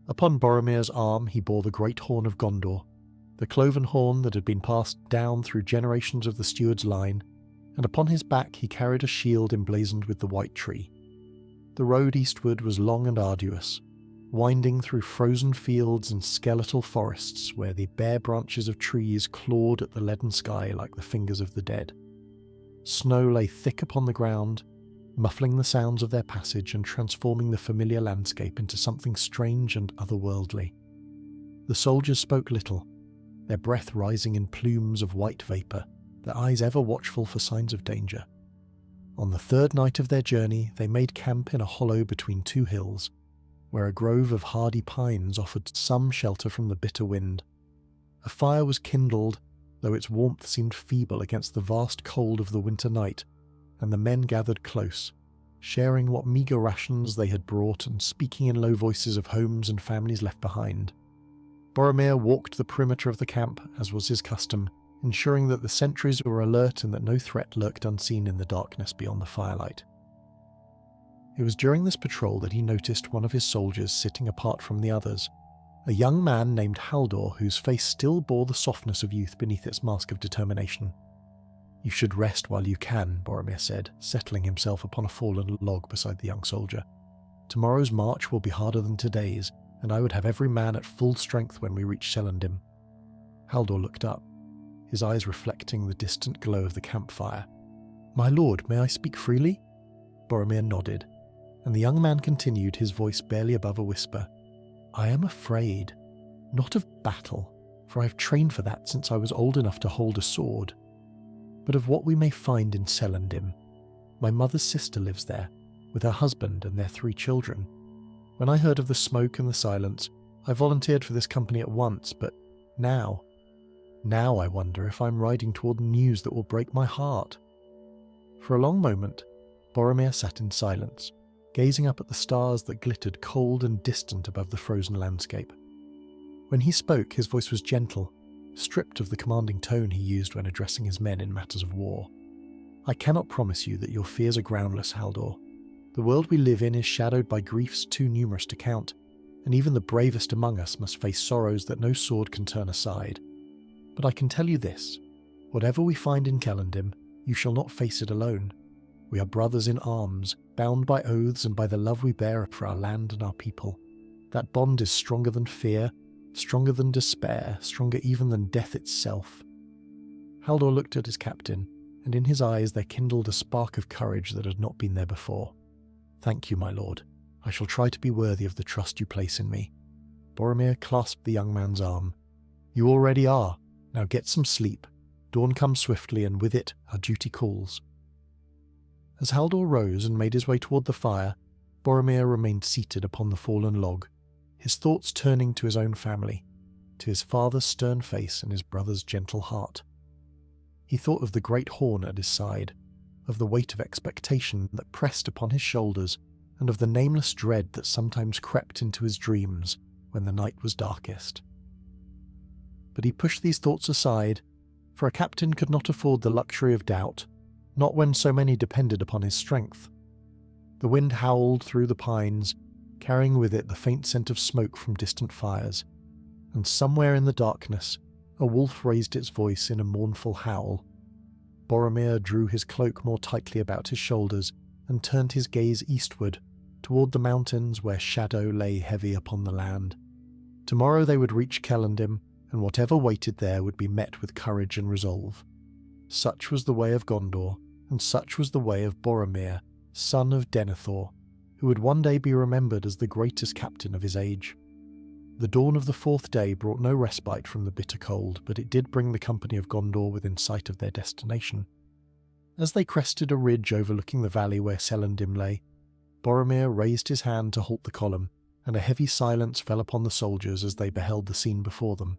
Upon Boromir's arm he bore the great horn of Gondor, the cloven horn that had been passed down through generations of the steward's line, and upon his back he carried a shield emblazoned with the white tree. The road eastward was long and arduous, winding through frozen fields and skeletal forests where the bare branches of trees clawed at the leaden sky like the fingers of the dead. Snow lay thick upon the ground, muffling the sounds of their passage and transforming the familiar landscape into something strange and otherworldly. The soldiers spoke little, their breath rising in plumes of white vapour, their eyes ever watchful for signs of danger. On the third night of their journey they made camp in a hollow between two hills, where a grove of hardy pines offered some shelter from the bitter wind. A fire was kindled, though its warmth seemed feeble against the vast cold of the winter night, and the men gathered close, sharing what meagre rations they had brought and speaking in low voices of homes and families left behind. Boromir walked the perimeter of the camp, as was his custom, ensuring that the sentries were alert and that no threat lurked unseen in the darkness beyond the firelight. It was during this patrol that he noticed one of his soldiers sitting apart from the others, a young man named Haldor whose face still bore the softness of youth beneath its mask of determination. "You should rest while you can," Boromir said, settling himself upon a fallen log beside the young soldier. "Tomorrow's march will be harder than today's, and I would have every man at full strength when we reach Celandrim." Haldor looked up, his eyes reflecting the distant glow of the campfire. "My lord, may I speak freely?" Boromir nodded, and the young man continued, his voice barely above a whisper. "I am afraid, not of battle, for I have trained for that since I was old enough to hold a sword, but of what we may find in Celandrim. My mother's sister lives there, with her husband and their 3 children. When I heard of the smoke and the silence, I volunteered for this company at once, but now I wonder if I'm riding toward news that will break my heart." For a long moment, Boromir sat in silence, gazing up at the stars that glittered cold and distant above the frozen landscape. When he spoke, his voice was gentle, stripped of the commanding tone he used when addressing his men in matters of war. "I cannot promise you that your fears are groundless, Haldor. The world we live in is shadowed by griefs too numerous to count, and even the bravest among us must face sorrows that no sword can turn aside. But I can tell you this, whatever we find in Celandrim, you shall not face it alone. We are brothers in arms, bound by oaths and by the love we bear for our land and our people. That bond is stronger than fear, stronger than despair, stronger even than death itself." Haldor looked at his captain, and in his eyes there kindled a spark of courage that had not been there before. "Thank you, my lord. I shall try to be worthy of the trust you place in me." Boromir clasped the young man's arm. "You already are. Now get some sleep. Dawn comes swiftly, and with it our duty calls." As Haldor rose and made his way toward the fire, Boromir remained seated upon the fallen log, his thoughts turning to his own family, to his father's stern face and his brother's gentle heart. He thought of the great horn at his side, of the weight of expectation that pressed upon his shoulders, and of the nameless dread that sometimes crept into his dreams when the night was darkest. But he pushed these thoughts aside, for a captain could not afford the luxury of doubt, not when so many depended upon his strength. The wind howled through the pines, carrying with it the faint scent of smoke from distant fires, and somewhere in the darkness a wolf raised its voice in a mournful howl. Boromir drew his cloak more tightly about his shoulders and turned his gaze eastward, toward the mountains where shadow lay heavy upon the land. Tomorrow they would reach Celandrim, and whatever waited there would be met with courage and resolve. Such was the way of Gondor, and such was the way of Boromir, son of Denethor, who would one day be remembered as the greatest captain of his age. The dawn of the 4th day brought no respite from the bitter cold, but it did bring the company of Gondor within sight of their destination. As they crested a ridge overlooking the valley where Celandrim lay, Boromir raised his hand to halt the column, and a heavy silence fell upon the soldiers as they beheld the scene before them.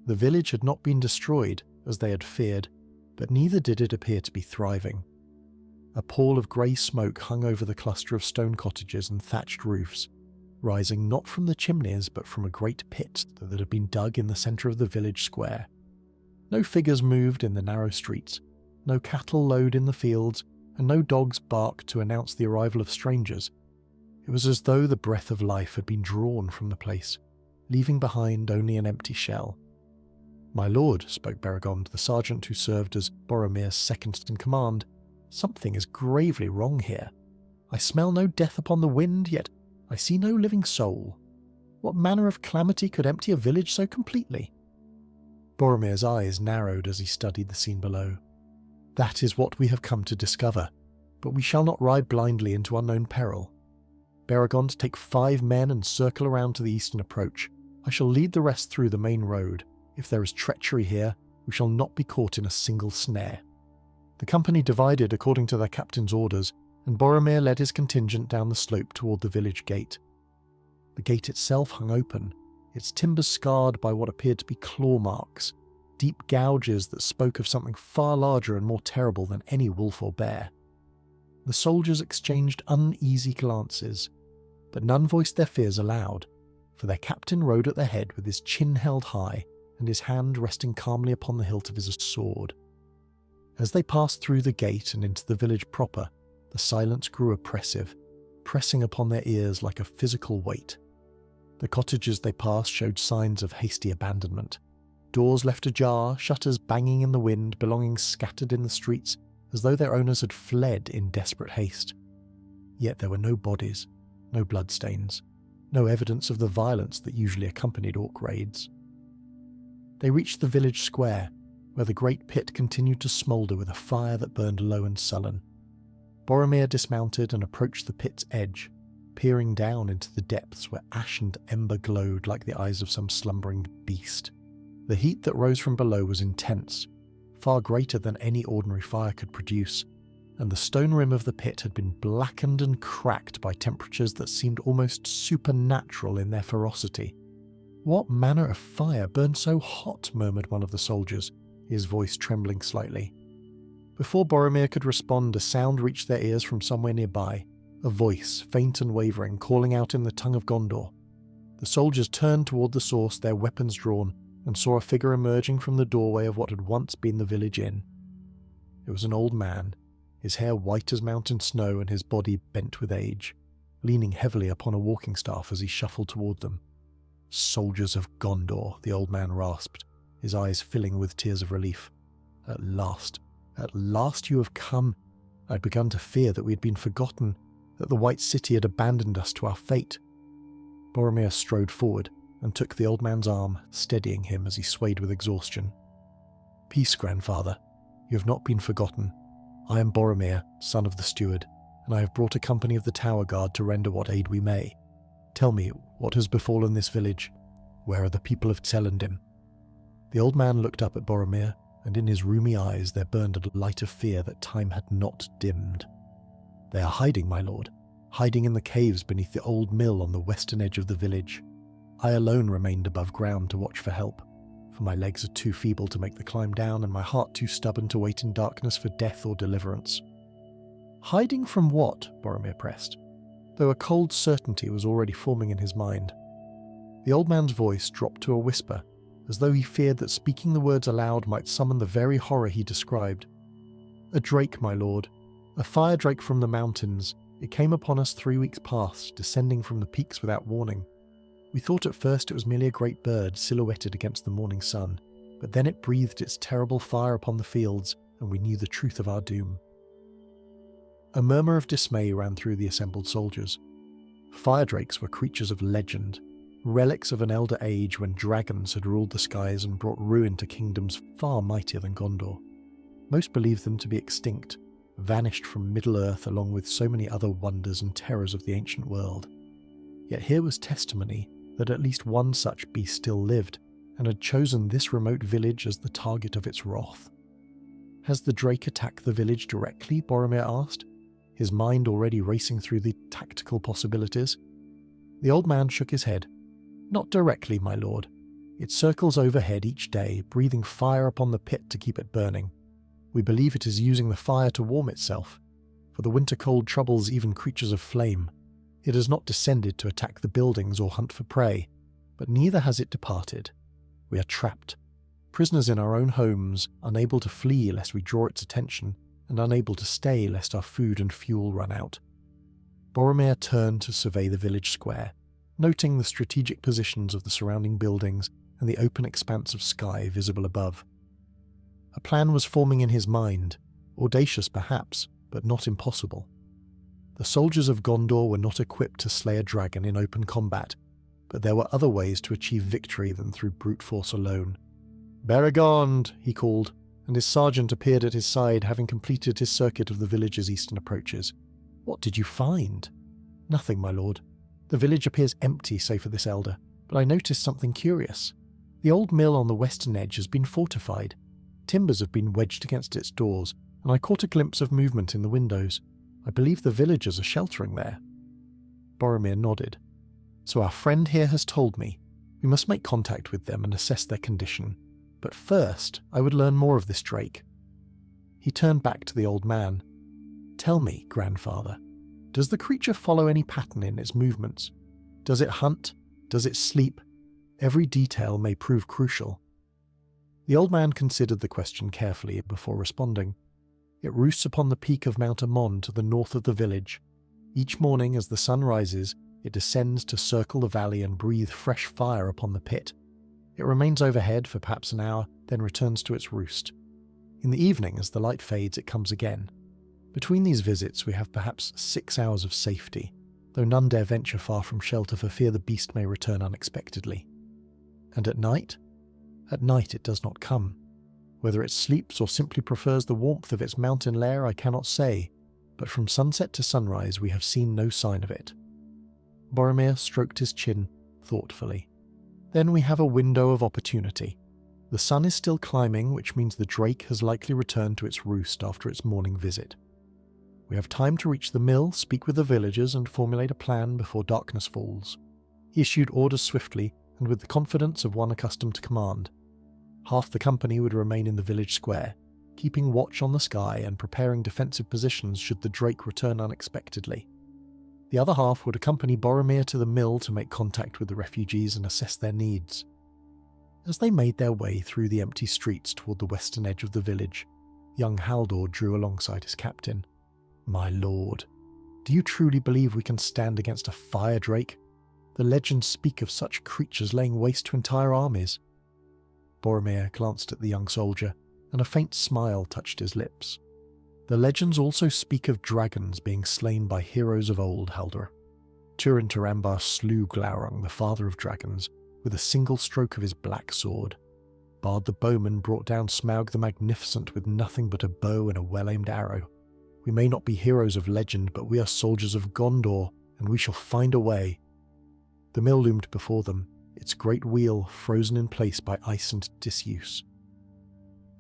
The village had not been destroyed, as they had feared, but neither did it appear to be thriving. A pall of grey smoke hung over the cluster of stone cottages and thatched roofs, rising not from the chimneys but from a great pit that had been dug in the centre of the village square. No figures moved in the narrow streets, no cattle lowed in the fields, and no dogs barked to announce the arrival of strangers. It was as though the breath of life had been drawn from the place, leaving behind only an empty shell. "My lord," spoke Beregond, the sergeant who served as Boromir's second-in-command, "something is gravely wrong here. I smell no death upon the wind, yet I see no living soul. What manner of calamity could empty a village so completely?" Boromir's eyes narrowed as he studied the scene below. "That is what we have come to discover, but we shall not ride blindly into unknown peril. Beregond, take 5 men and circle around to the eastern approach. I shall lead the rest through the main road. If there is treachery here, we shall not be caught in a single snare." The company divided according to their captain's orders, and Boromir led his contingent down the slope toward the village gate. The gate itself hung open, its timbers scarred by what appeared to be claw marks, deep gouges that spoke of something far larger and more terrible than any wolf or bear. The soldiers exchanged uneasy glances, but none voiced their fears aloud, for their captain rode at their head with his chin held high and his hand resting calmly upon the hilt of his sword. As they passed through the gate and into the village proper, the silence grew oppressive, pressing upon their ears like a physical weight. The cottages they passed showed signs of hasty abandonment. Doors left ajar, shutters banging in the wind, belongings scattered in the streets as though their owners had fled in desperate haste. Yet there were no bodies, no bloodstains, no evidence of the violence that usually accompanied orc raids. They reached the village square, where the great pit continued to smoulder with a fire that burned low and sullen. Boromir dismounted and approached the pit's edge, peering down into the depths where ash and ember glowed like the eyes of some slumbering beast. The heat that rose from below was intense, far greater than any ordinary fire could produce, and the stone rim of the pit had been blackened and cracked by temperatures that seemed almost supernatural in their ferocity. "What manner of fire burned so hot?" murmured one of the soldiers, his voice trembling slightly. Before Boromir could respond, a sound reached their ears from somewhere nearby, a voice, faint and wavering, calling out in the tongue of Gondor. The soldiers turned toward the source, their weapons drawn, and saw a figure emerging from the doorway of what had once been the village inn. It was an old man, his hair white as mountain snow and his body bent with age, leaning heavily upon a walking staff as he shuffled toward them. "Soldiers of Gondor," the old man rasped, his eyes filling with tears of relief. At last you have come. I'd begun to fear that we had been forgotten, that the White City had abandoned us to our fate." Boromir strode forward and took the old man's arm, steadying him as he swayed with exhaustion. "Peace, grandfather. You have not been forgotten. I am Boromir, son of the steward, and I have brought a company of the Tower Guard to render what aid we may. Tell me, what has befallen this village? Where are the people of Telendin?" The old man looked up at Boromir, and in his rheumy eyes there burned a light of fear that time had not dimmed. "They are hiding, my lord, hiding in the caves beneath the old mill on the western edge of the village. I alone remained above ground to watch for help, for my legs are too feeble to make the climb down and my heart too stubborn to wait in darkness for death or deliverance." "Hiding from what?" Boromir pressed, though a cold certainty was already forming in his mind. The old man's voice dropped to a whisper, as though he feared that speaking the words aloud might summon the very horror he described. "A drake, my lord. A fire drake from the mountains. It came upon us 3 weeks past, descending from the peaks without warning. We thought at first it was merely a great bird silhouetted against the morning sun, but then it breathed its terrible fire upon the fields, and we knew the truth of our doom." A murmur of dismay ran through the assembled soldiers. Fire drakes were creatures of legend, relics of an elder age when dragons had ruled the skies and brought ruin to kingdoms far mightier than Gondor. Most believed them to be extinct, vanished from Middle-earth along with so many other wonders and terrors of the ancient world. Yet here was testimony that at least one such beast still lived, and had chosen this remote village as the target of its wrath. "Has the drake attacked the village directly?" Boromir asked, his mind already racing through the tactical possibilities. The old man shook his head. "Not directly, my lord. It circles overhead each day, breathing fire upon the pit to keep it burning. We believe it is using the fire to warm itself, for the winter cold troubles even creatures of flame. It has not descended to attack the buildings or hunt for prey, but neither has it departed. We are trapped, prisoners in our own homes, unable to flee lest we draw its attention, and unable to stay lest our food and fuel run out. Boromir turned to survey the village square, noting the strategic positions of the surrounding buildings and the open expanse of sky visible above. A plan was forming in his mind, audacious perhaps, but not impossible. The soldiers of Gondor were not equipped to slay a dragon in open combat, but there were other ways to achieve victory than through brute force alone. "Beregond!" he called, and his sergeant appeared at his side, having completed his circuit of the village's eastern approaches. "What did you find?" "Nothing, my lord. The village appears empty save for this elder, but I noticed something curious. The old mill on the western edge has been fortified. Timbers have been wedged against its doors, and I caught a glimpse of movement in the windows. I believe the villagers are sheltering there." Boromir nodded. "So our friend here has told me. We must make contact with them and assess their condition. But first, I would learn more of this drake." He turned back to the old man. "Tell me, grandfather, does the creature follow any pattern in its movements? Does it hunt? Does it sleep? Every detail may prove crucial." The old man considered the question carefully before responding. "It roosts upon the peak of Mount Amon to the north of the village. Each morning as the sun rises, it descends to circle the valley and breathe fresh fire upon the pit. It remains overhead for perhaps an hour, then returns to its roost. In the evening, as the light fades, it comes again. Between these visits we have perhaps 6 hours of safety, though none dare venture far from shelter for fear the beast may return unexpectedly. And at night? At night it does not come. Whether it sleeps or simply prefers the warmth of its mountain lair I cannot say, but from sunset to sunrise we have seen no sign of it." Boromir stroked his chin thoughtfully. "Then we have a window of opportunity. The sun is still climbing, which means the drake has likely returned to its roost after its morning visit. We have time to reach the mill, speak with the villagers, and formulate a plan before darkness falls." He issued orders swiftly and with the confidence of one accustomed to command. Half the company would remain in the village square, keeping watch on the sky and preparing defensive positions should the drake return unexpectedly. The other half would accompany Boromir to the mill to make contact with the refugees and assess their needs. As they made their way through the empty streets toward the western edge of the village, young Haldor drew alongside his captain. "My lord, do you truly believe we can stand against a fire drake? The legends speak of such creatures laying waste to entire armies." Boromir glanced at the young soldier, and a faint smile touched his lips. "The legends also speak of dragons being slain by heroes of old, Haldor. Turin Turambar slew Glaurung, the father of dragons, with a single stroke of his black sword. Bard the bowman brought down Smaug the Magnificent with nothing but a bow and a well-aimed arrow. We may not be heroes of legend, but we are soldiers of Gondor, and we shall find a way." The mill loomed before them, its great wheel frozen in place by ice and disuse.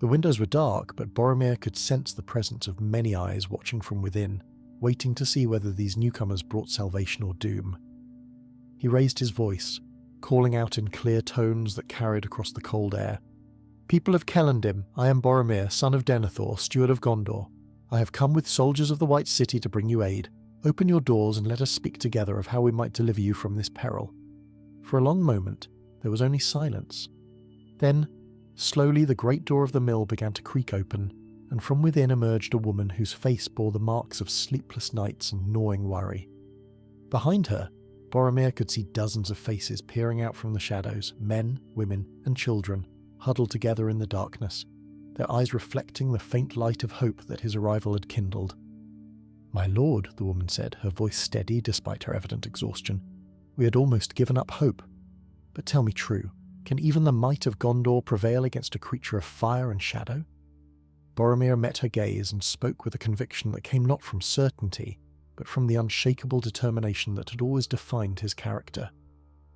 The windows were dark, but Boromir could sense the presence of many eyes watching from within, waiting to see whether these newcomers brought salvation or doom. He raised his voice, calling out in clear tones that carried across the cold air. "People of Celondim, I am Boromir, son of Denethor, steward of Gondor. I have come with soldiers of the White City to bring you aid. Open your doors and let us speak together of how we might deliver you from this peril." For a long moment, there was only silence. Then, slowly the great door of the mill began to creak open, and from within emerged a woman whose face bore the marks of sleepless nights and gnawing worry. Behind her, Boromir could see dozens of faces peering out from the shadows, men, women, and children, huddled together in the darkness, their eyes reflecting the faint light of hope that his arrival had kindled. "My lord," the woman said, her voice steady despite her evident exhaustion, "we had almost given up hope. But tell me true, can even the might of Gondor prevail against a creature of fire and shadow?" Boromir met her gaze and spoke with a conviction that came not from certainty, but from the unshakable determination that had always defined his character.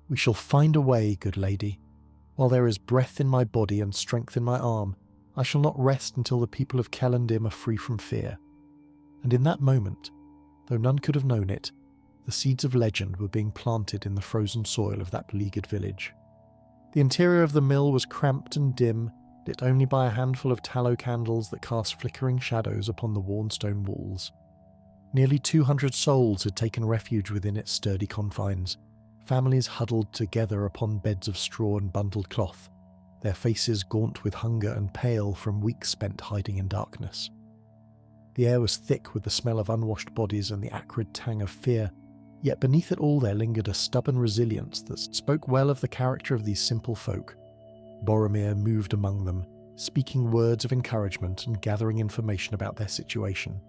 "We shall find a way, good lady. While there is breath in my body and strength in my arm, I shall not rest until the people of Celondim are free from fear." And in that moment, though none could have known it, the seeds of legend were being planted in the frozen soil of that beleaguered village. The interior of the mill was cramped and dim, lit only by a handful of tallow candles that cast flickering shadows upon the worn stone walls. Nearly 200 souls had taken refuge within its sturdy confines, families huddled together upon beds of straw and bundled cloth, their faces gaunt with hunger and pale from weeks spent hiding in darkness. The air was thick with the smell of unwashed bodies and the acrid tang of fear, yet beneath it all there lingered a stubborn resilience that spoke well of the character of these simple folk. Boromir moved among them, speaking words of encouragement and gathering information about their situation.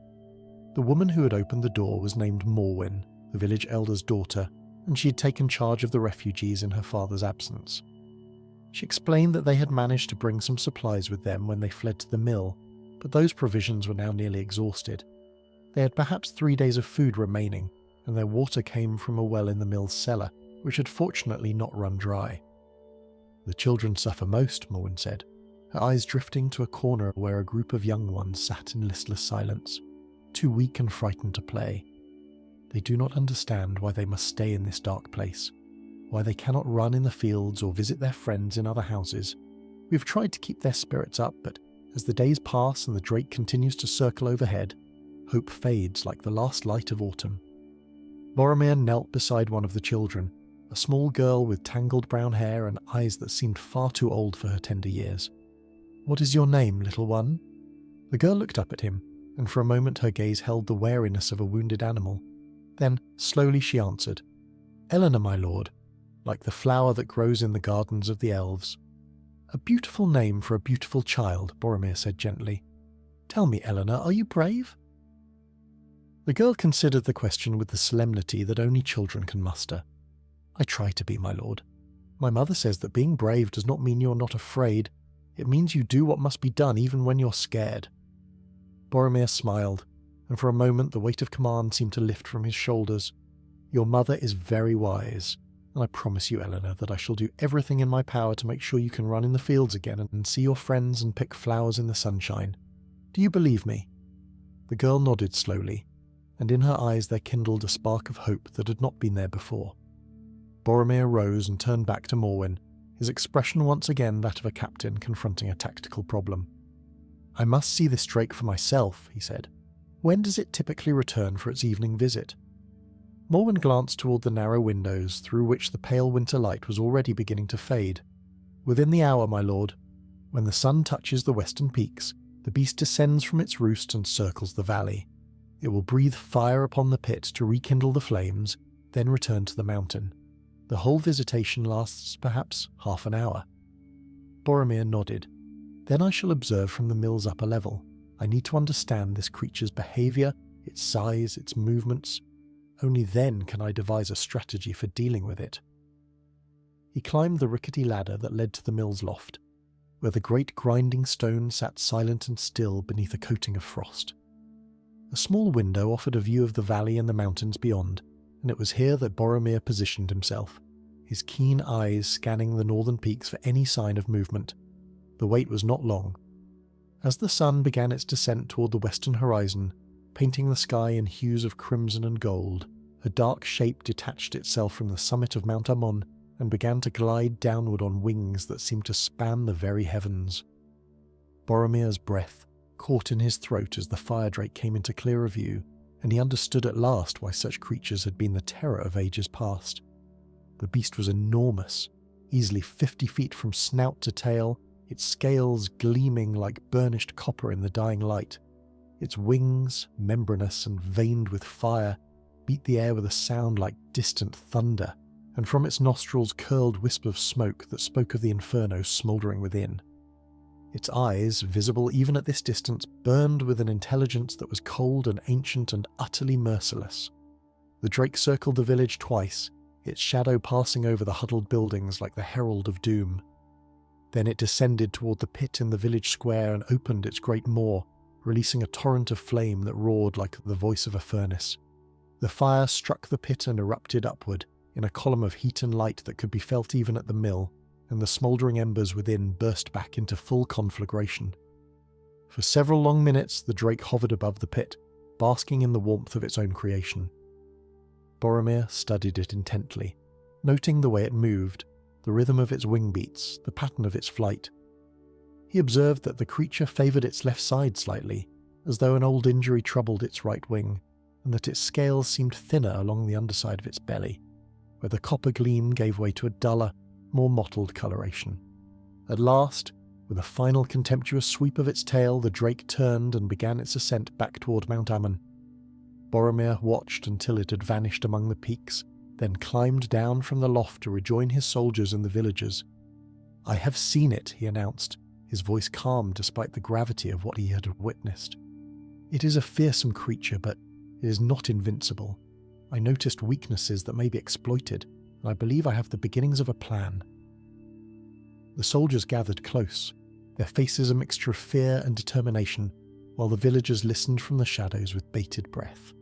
The woman who had opened the door was named Morwen, the village elder's daughter, and she had taken charge of the refugees in her father's absence. She explained that they had managed to bring some supplies with them when they fled to the mill, but those provisions were now nearly exhausted. They had perhaps 3 days of food remaining, and their water came from a well in the mill's cellar, which had fortunately not run dry. "The children suffer most," Morwen said, her eyes drifting to a corner where a group of young ones sat in listless silence, too weak and frightened to play. "They do not understand why they must stay in this dark place, why they cannot run in the fields or visit their friends in other houses. We have tried to keep their spirits up, but as the days pass and the drake continues to circle overhead, hope fades like the last light of autumn." Boromir knelt beside one of the children, a small girl with tangled brown hair and eyes that seemed far too old for her tender years. "What is your name, little one?" The girl looked up at him, and for a moment her gaze held the wariness of a wounded animal. Then, slowly she answered, "Eleanor, my lord, like the flower that grows in the gardens of the elves." "A beautiful name for a beautiful child," Boromir said gently. "Tell me, Eleanor, are you brave?" The girl considered the question with the solemnity that only children can muster. "I try to be, my lord. My mother says that being brave does not mean you're not afraid. It means you do what must be done even when you're scared." Boromir smiled, and for a moment the weight of command seemed to lift from his shoulders. "Your mother is very wise, and I promise you, Eleanor, that I shall do everything in my power to make sure you can run in the fields again and see your friends and pick flowers in the sunshine. Do you believe me?" The girl nodded slowly, and in her eyes there kindled a spark of hope that had not been there before. Boromir rose and turned back to Morwen, his expression once again that of a captain confronting a tactical problem. "I must see this drake for myself," he said. "When does it typically return for its evening visit?" Morwen glanced toward the narrow windows through which the pale winter light was already beginning to fade. "Within the hour, my lord. When the sun touches the western peaks, the beast descends from its roost and circles the valley. It will breathe fire upon the pit to rekindle the flames, then return to the mountain. The whole visitation lasts perhaps half an hour." Boromir nodded. "Then I shall observe from the mill's upper level. I need to understand this creature's behaviour, its size, its movements. Only then can I devise a strategy for dealing with it." He climbed the rickety ladder that led to the mill's loft, where the great grinding stone sat silent and still beneath a coating of frost. A small window offered a view of the valley and the mountains beyond, and it was here that Boromir positioned himself, his keen eyes scanning the northern peaks for any sign of movement. The wait was not long. As the sun began its descent toward the western horizon, painting the sky in hues of crimson and gold, a dark shape detached itself from the summit of Mount Ammon and began to glide downward on wings that seemed to span the very heavens. Boromir's breath caught in his throat as the fire drake came into clearer view, and he understood at last why such creatures had been the terror of ages past. The beast was enormous, easily 50 feet from snout to tail, its scales gleaming like burnished copper in the dying light. Its wings, membranous and veined with fire, beat the air with a sound like distant thunder, and from its nostrils curled wisp of smoke that spoke of the inferno smouldering within. Its eyes, visible even at this distance, burned with an intelligence that was cold and ancient and utterly merciless. The drake circled the village twice, its shadow passing over the huddled buildings like the herald of doom. Then it descended toward the pit in the village square and opened its great maw, releasing a torrent of flame that roared like the voice of a furnace. The fire struck the pit and erupted upward, in a column of heat and light that could be felt even at the mill, and the smouldering embers within burst back into full conflagration. For several long minutes the drake hovered above the pit, basking in the warmth of its own creation. Boromir studied it intently, noting the way it moved, the rhythm of its wing beats, the pattern of its flight. He observed that the creature favoured its left side slightly, as though an old injury troubled its right wing, and that its scales seemed thinner along the underside of its belly, where the copper gleam gave way to a duller, more mottled coloration. At last, With a final contemptuous sweep of its tail, the drake turned and began its ascent back toward Mount Ammon. Boromir watched until it had vanished among the peaks, then climbed down from the loft to rejoin his soldiers and the villagers. "I have seen it," he announced, his voice calm despite the gravity of what he had witnessed. "It is a fearsome creature, but it is not invincible. I noticed weaknesses that may be exploited, and I believe I have the beginnings of a plan." The soldiers gathered close, their faces a mixture of fear and determination, while the villagers listened from the shadows with bated breath.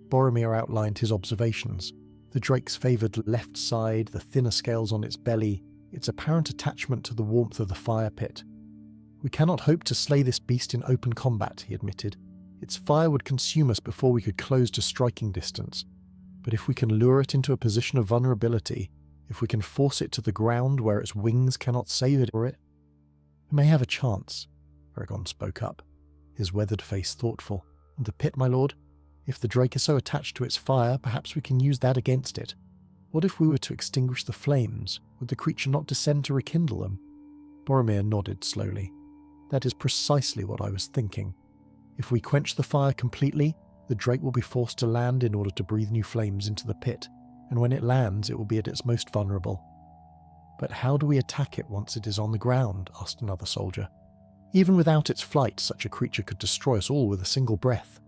Boromir outlined his observations: the drake's favoured left side, the thinner scales on its belly, its apparent attachment to the warmth of the fire pit. "We cannot hope to slay this beast in open combat," he admitted. "Its fire would consume us before we could close to striking distance. But if we can lure it into a position of vulnerability, if we can force it to the ground where its wings cannot save it, we may have a chance." Aragorn spoke up, his weathered face thoughtful. "And the pit, my lord? If the drake is so attached to its fire, perhaps we can use that against it. What if we were to extinguish the flames? Would the creature not descend to rekindle them?" Boromir nodded slowly. "That is precisely what I was thinking. If we quench the fire completely, the drake will be forced to land in order to breathe new flames into the pit, and when it lands, it will be at its most vulnerable." "But how do we attack it once it is on the ground?" asked another soldier. "Even without its flight, such a creature could destroy us all with a single breath."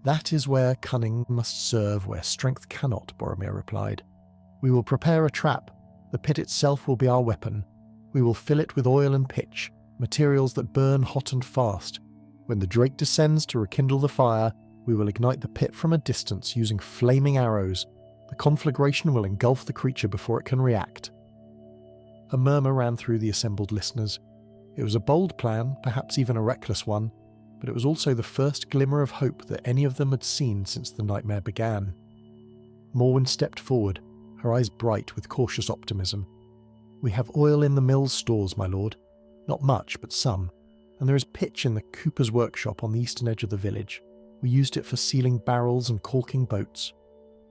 "That is where cunning must serve where strength cannot," Boromir replied. "We will prepare a trap. The pit itself will be our weapon. We will fill it with oil and pitch, materials that burn hot and fast. When the drake descends to rekindle the fire, we will ignite the pit from a distance using flaming arrows. The conflagration will engulf the creature before it can react." A murmur ran through the assembled listeners. It was a bold plan, perhaps even a reckless one, but it was also the first glimmer of hope that any of them had seen since the nightmare began. Morwen stepped forward, her eyes bright with cautious optimism. "We have oil in the mill's stores, my lord. Not much, but some. And there is pitch in the cooper's workshop on the eastern edge of the village. We used it for sealing barrels and caulking boats."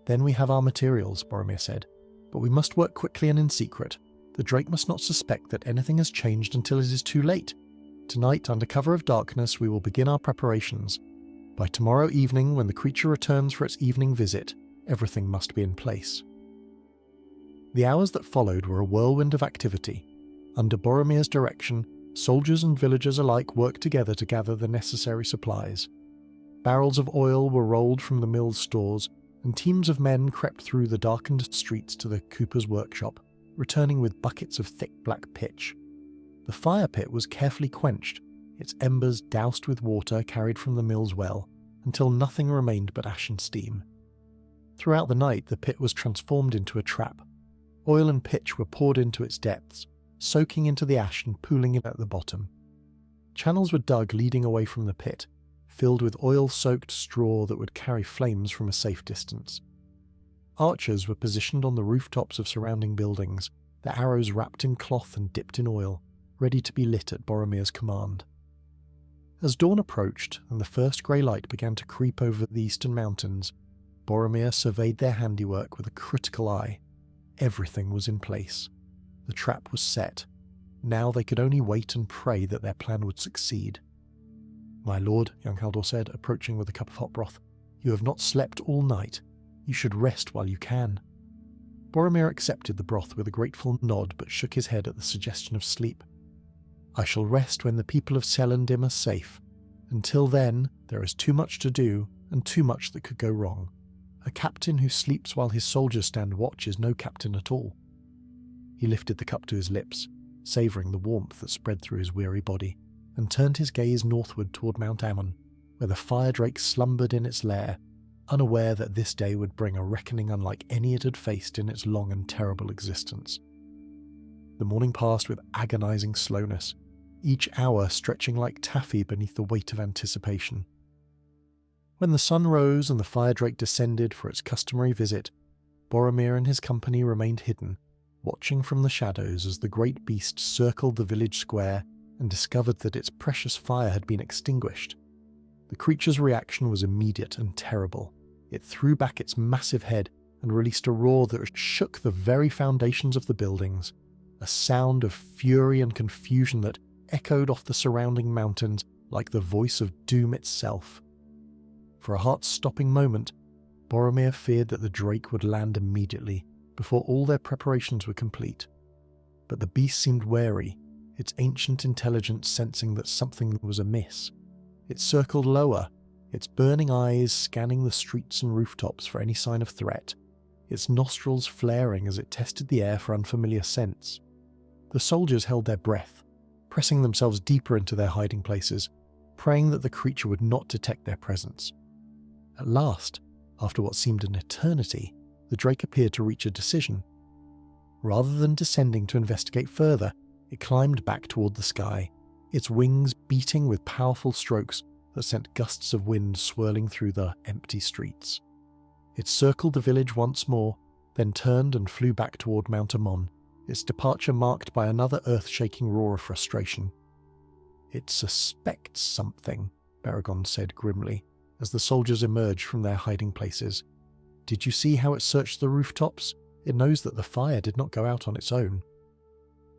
"Then we have our materials," Boromir said. "But we must work quickly and in secret. The drake must not suspect that anything has changed until it is too late. Tonight, under cover of darkness, we will begin our preparations. By tomorrow evening, when the creature returns for its evening visit, everything must be in place." The hours that followed were a whirlwind of activity. Under Boromir's direction, soldiers and villagers alike worked together to gather the necessary supplies. Barrels of oil were rolled from the mill's stores, and teams of men crept through the darkened streets to the cooper's workshop, returning with buckets of thick black pitch. The fire pit was carefully quenched, its embers doused with water carried from the mill's well, until nothing remained but ash and steam. Throughout the night, the pit was transformed into a trap. Oil and pitch were poured into its depths, soaking into the ash and pooling it at the bottom. Channels were dug leading away from the pit, filled with oil-soaked straw that would carry flames from a safe distance. Archers were positioned on the rooftops of surrounding buildings, their arrows wrapped in cloth and dipped in oil, ready to be lit at Boromir's command. As dawn approached and the first grey light began to creep over the eastern mountains, Boromir surveyed their handiwork with a critical eye. Everything was in place. The trap was set. Now they could only wait and pray that their plan would succeed. "My lord," young Haldor said, approaching with a cup of hot broth, "you have not slept all night. You should rest while you can." Boromir accepted the broth with a grateful nod, but shook his head at the suggestion of sleep. "I shall rest when the people of Celendim are safe. Until then, there is too much to do, and too much that could go wrong. A captain who sleeps while his soldiers stand watch is no captain at all." He lifted the cup to his lips, savouring the warmth that spread through his weary body, and turned his gaze northward toward Mount Ammon, where the fire drake slumbered in its lair, unaware that this day would bring a reckoning unlike any it had faced in its long and terrible existence. The morning passed with agonizing slowness, each hour stretching like taffy beneath the weight of anticipation. When the sun rose and the fire drake descended for its customary visit, Boromir and his company remained hidden, watching from the shadows as the great beast circled the village square and discovered that its precious fire had been extinguished. The creature's reaction was immediate and terrible. It threw back its massive head and released a roar that shook the very foundations of the buildings, a sound of fury and confusion that, echoed off the surrounding mountains like the voice of doom itself. For a heart-stopping moment, Boromir feared that the drake would land immediately, before all their preparations were complete. But the beast seemed wary, its ancient intelligence sensing that something was amiss. It circled lower, its burning eyes scanning the streets and rooftops for any sign of threat, its nostrils flaring as it tested the air for unfamiliar scents. The soldiers held their breath, pressing themselves deeper into their hiding places, praying that the creature would not detect their presence. At last, after what seemed an eternity, the drake appeared to reach a decision. Rather than descending to investigate further, it climbed back toward the sky, its wings beating with powerful strokes that sent gusts of wind swirling through the empty streets. It circled the village once more, then turned and flew back toward Mount Amon, its departure marked by another earth-shaking roar of frustration. "It suspects something," Baragon said grimly, as the soldiers emerged from their hiding places. "Did you see how it searched the rooftops? It knows that the fire did not go out on its own."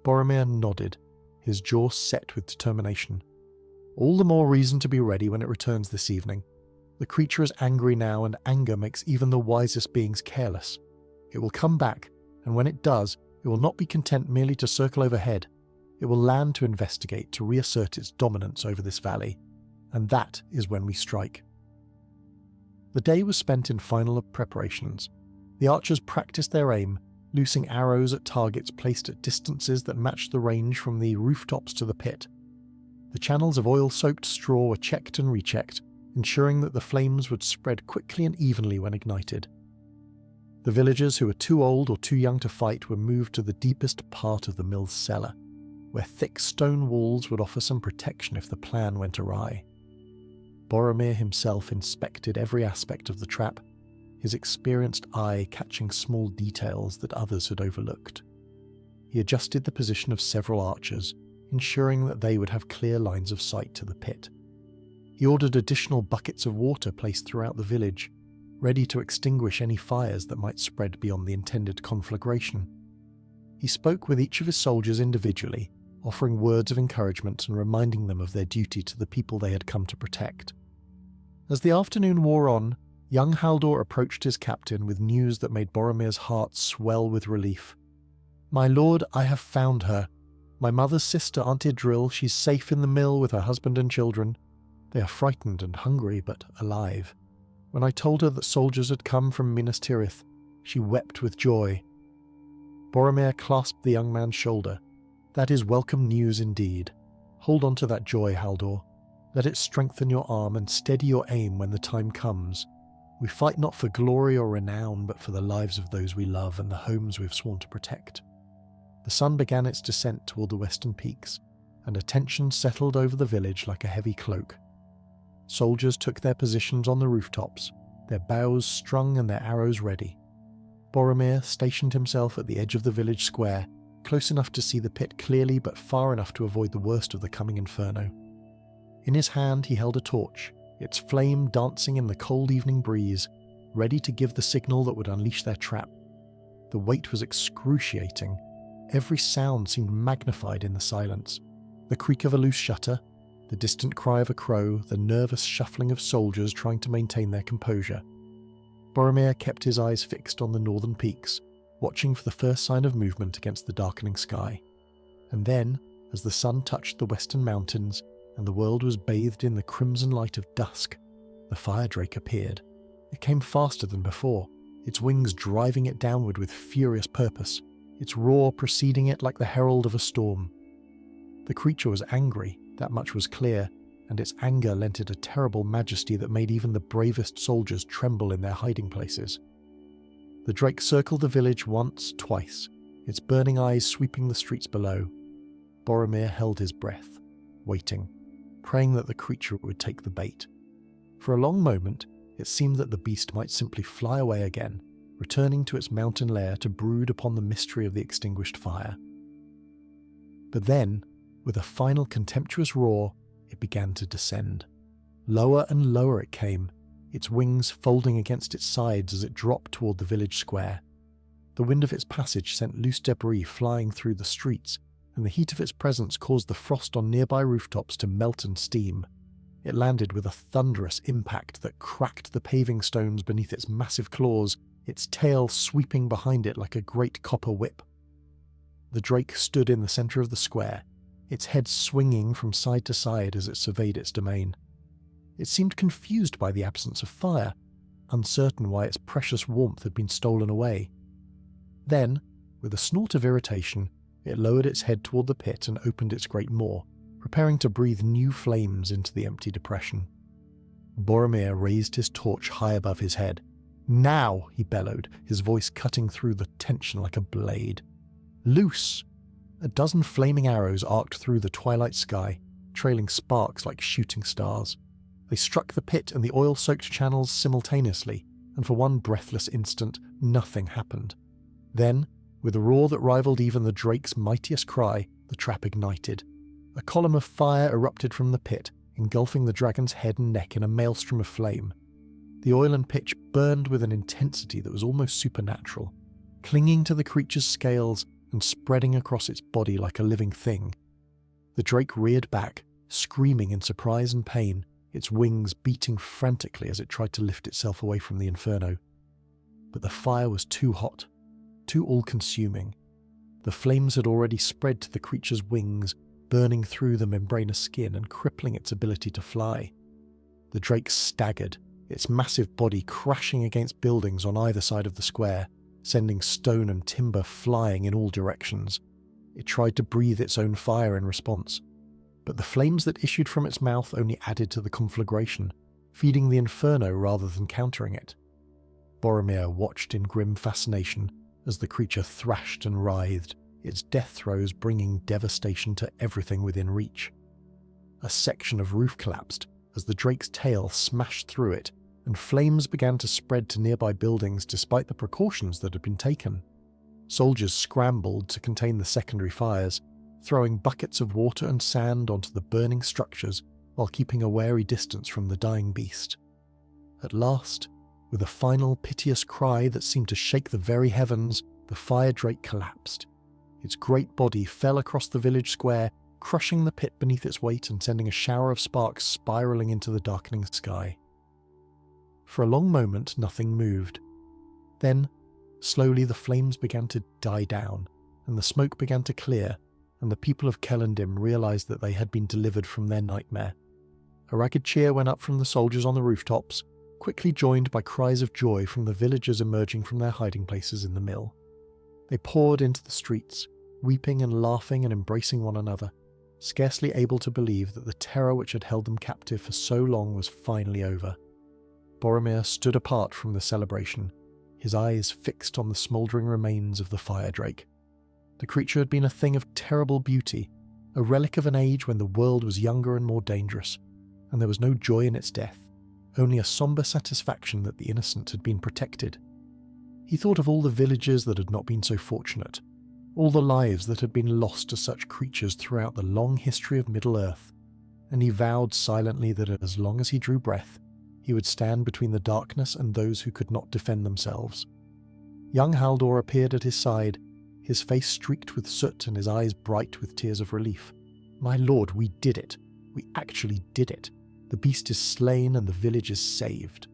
Boromir nodded, his jaw set with determination. "All the more reason to be ready when it returns this evening. The creature is angry now, and anger makes even the wisest beings careless. It will come back, and when it does, it will not be content merely to circle overhead. It will land to investigate, to reassert its dominance over this valley. And that is when we strike." The day was spent in final preparations. The archers practiced their aim, loosing arrows at targets placed at distances that matched the range from the rooftops to the pit. The channels of oil-soaked straw were checked and rechecked, ensuring that the flames would spread quickly and evenly when ignited. The villagers who were too old or too young to fight were moved to the deepest part of the mill's cellar, where thick stone walls would offer some protection if the plan went awry. Boromir himself inspected every aspect of the trap, his experienced eye catching small details that others had overlooked. He adjusted the position of several archers, ensuring that they would have clear lines of sight to the pit. He ordered additional buckets of water placed throughout the village, ready to extinguish any fires that might spread beyond the intended conflagration. He spoke with each of his soldiers individually, offering words of encouragement and reminding them of their duty to the people they had come to protect. As the afternoon wore on, young Haldor approached his captain with news that made Boromir's heart swell with relief. "My lord, I have found her. My mother's sister, Aunt Idril, she's safe in the mill with her husband and children. They are frightened and hungry, but alive. When I told her that soldiers had come from Minas Tirith, she wept with joy." Boromir clasped the young man's shoulder. "That is welcome news indeed. Hold on to that joy, Haldor. Let it strengthen your arm and steady your aim when the time comes. We fight not for glory or renown, but for the lives of those we love and the homes we've sworn to protect." The sun began its descent toward the western peaks, and a tension settled over the village like a heavy cloak. Soldiers took their positions on the rooftops, their bows strung and their arrows ready. Boromir stationed himself at the edge of the village square, close enough to see the pit clearly but far enough to avoid the worst of the coming inferno. In his hand he held a torch, its flame dancing in the cold evening breeze, ready to give the signal that would unleash their trap. The weight was excruciating. Every sound seemed magnified in the silence. The creak of a loose shutter, the distant cry of a crow, the nervous shuffling of soldiers trying to maintain their composure. Boromir kept his eyes fixed on the northern peaks, watching for the first sign of movement against the darkening sky. And then, as the sun touched the western mountains, and the world was bathed in the crimson light of dusk, the fire drake appeared. It came faster than before, its wings driving it downward with furious purpose, its roar preceding it like the herald of a storm. The creature was angry, that much was clear, and its anger lent it a terrible majesty that made even the bravest soldiers tremble in their hiding places. The drake circled the village once, twice, its burning eyes sweeping the streets below. Boromir held his breath, waiting, praying that the creature would take the bait. For a long moment, it seemed that the beast might simply fly away again, returning to its mountain lair to brood upon the mystery of the extinguished fire. But then, with a final contemptuous roar, it began to descend. Lower and lower it came, its wings folding against its sides as it dropped toward the village square. The wind of its passage sent loose debris flying through the streets, and the heat of its presence caused the frost on nearby rooftops to melt and steam. It landed with a thunderous impact that cracked the paving stones beneath its massive claws, its tail sweeping behind it like a great copper whip. The drake stood in the centre of the square, its head swinging from side to side as it surveyed its domain. It seemed confused by the absence of fire, uncertain why its precious warmth had been stolen away. Then, with a snort of irritation, it lowered its head toward the pit and opened its great maw, preparing to breathe new flames into the empty depression. Boromir raised his torch high above his head. "Now!" he bellowed, his voice cutting through the tension like a blade. "Loose!" A dozen flaming arrows arced through the twilight sky, trailing sparks like shooting stars. They struck the pit and the oil-soaked channels simultaneously, and for one breathless instant, nothing happened. Then, with a roar that rivaled even the drake's mightiest cry, the trap ignited. A column of fire erupted from the pit, engulfing the dragon's head and neck in a maelstrom of flame. The oil and pitch burned with an intensity that was almost supernatural, clinging to the creature's scales and spreading across its body like a living thing. The drake reared back, screaming in surprise and pain, its wings beating frantically as it tried to lift itself away from the inferno. But the fire was too hot, too all-consuming. The flames had already spread to the creature's wings, burning through the membranous skin and crippling its ability to fly. The drake staggered, its massive body crashing against buildings on either side of the square, sending stone and timber flying in all directions. It tried to breathe its own fire in response, but the flames that issued from its mouth only added to the conflagration, feeding the inferno rather than countering it. Boromir watched in grim fascination as the creature thrashed and writhed, its death throes bringing devastation to everything within reach. A section of roof collapsed as the drake's tail smashed through it, and flames began to spread to nearby buildings despite the precautions that had been taken. Soldiers scrambled to contain the secondary fires, throwing buckets of water and sand onto the burning structures while keeping a wary distance from the dying beast. At last, with a final piteous cry that seemed to shake the very heavens, the fire drake collapsed. Its great body fell across the village square, crushing the pit beneath its weight and sending a shower of sparks spiraling into the darkening sky. For a long moment, nothing moved. Then, slowly the flames began to die down, and the smoke began to clear, and the people of Celondim realized that they had been delivered from their nightmare. A ragged cheer went up from the soldiers on the rooftops, quickly joined by cries of joy from the villagers emerging from their hiding places in the mill. They poured into the streets, weeping and laughing and embracing one another, scarcely able to believe that the terror which had held them captive for so long was finally over. Boromir stood apart from the celebration, his eyes fixed on the smouldering remains of the fire drake. The creature had been a thing of terrible beauty, a relic of an age when the world was younger and more dangerous, and there was no joy in its death, only a sombre satisfaction that the innocent had been protected. He thought of all the villagers that had not been so fortunate, all the lives that had been lost to such creatures throughout the long history of Middle-earth, and he vowed silently that as long as he drew breath, he would stand between the darkness and those who could not defend themselves. Young Haldor appeared at his side, his face streaked with soot and his eyes bright with tears of relief. "My lord, we did it. We actually did it. The beast is slain and the village is saved."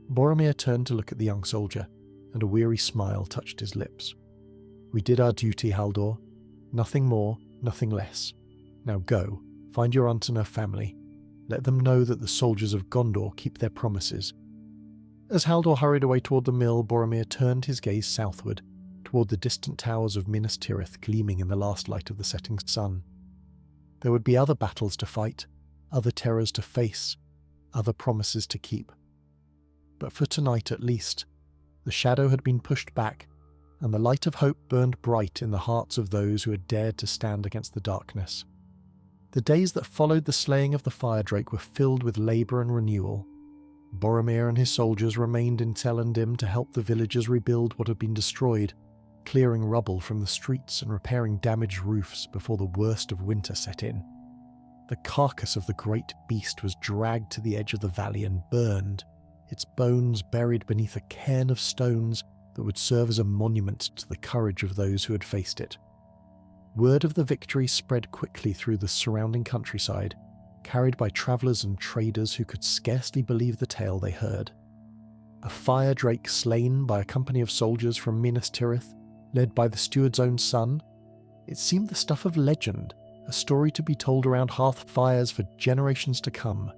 Boromir turned to look at the young soldier, and a weary smile touched his lips. "We did our duty, Haldor. Nothing more, nothing less. Now go, find your aunt and her family. Let them know that the soldiers of Gondor keep their promises." As Haldor hurried away toward the mill, Boromir turned his gaze southward, toward the distant towers of Minas Tirith gleaming in the last light of the setting sun. There would be other battles to fight, other terrors to face, other promises to keep. But for tonight at least, the shadow had been pushed back, and the light of hope burned bright in the hearts of those who had dared to stand against the darkness. The days that followed the slaying of the fire drake were filled with labour and renewal. Boromir and his soldiers remained in Celondim to help the villagers rebuild what had been destroyed, clearing rubble from the streets and repairing damaged roofs before the worst of winter set in. The carcass of the great beast was dragged to the edge of the valley and burned, its bones buried beneath a cairn of stones that would serve as a monument to the courage of those who had faced it. Word of the victory spread quickly through the surrounding countryside, carried by travellers and traders who could scarcely believe the tale they heard. A fire drake slain by a company of soldiers from Minas Tirith, led by the steward's own son. It seemed the stuff of legend, a story to be told around hearth fires for generations to come.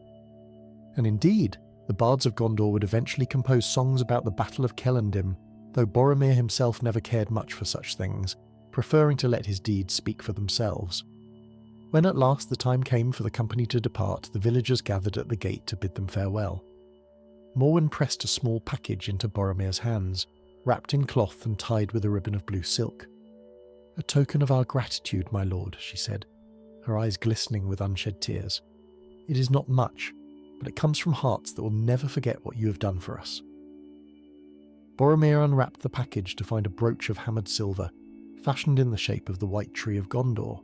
And indeed, the bards of Gondor would eventually compose songs about the Battle of Celondim, though Boromir himself never cared much for such things, preferring to let his deeds speak for themselves. When at last the time came for the company to depart, the villagers gathered at the gate to bid them farewell. Morwen pressed a small package into Boromir's hands, wrapped in cloth and tied with a ribbon of blue silk. "A token of our gratitude, my lord," she said, her eyes glistening with unshed tears. "It is not much, but it comes from hearts that will never forget what you have done for us." Boromir unwrapped the package to find a brooch of hammered silver, fashioned in the shape of the White Tree of Gondor.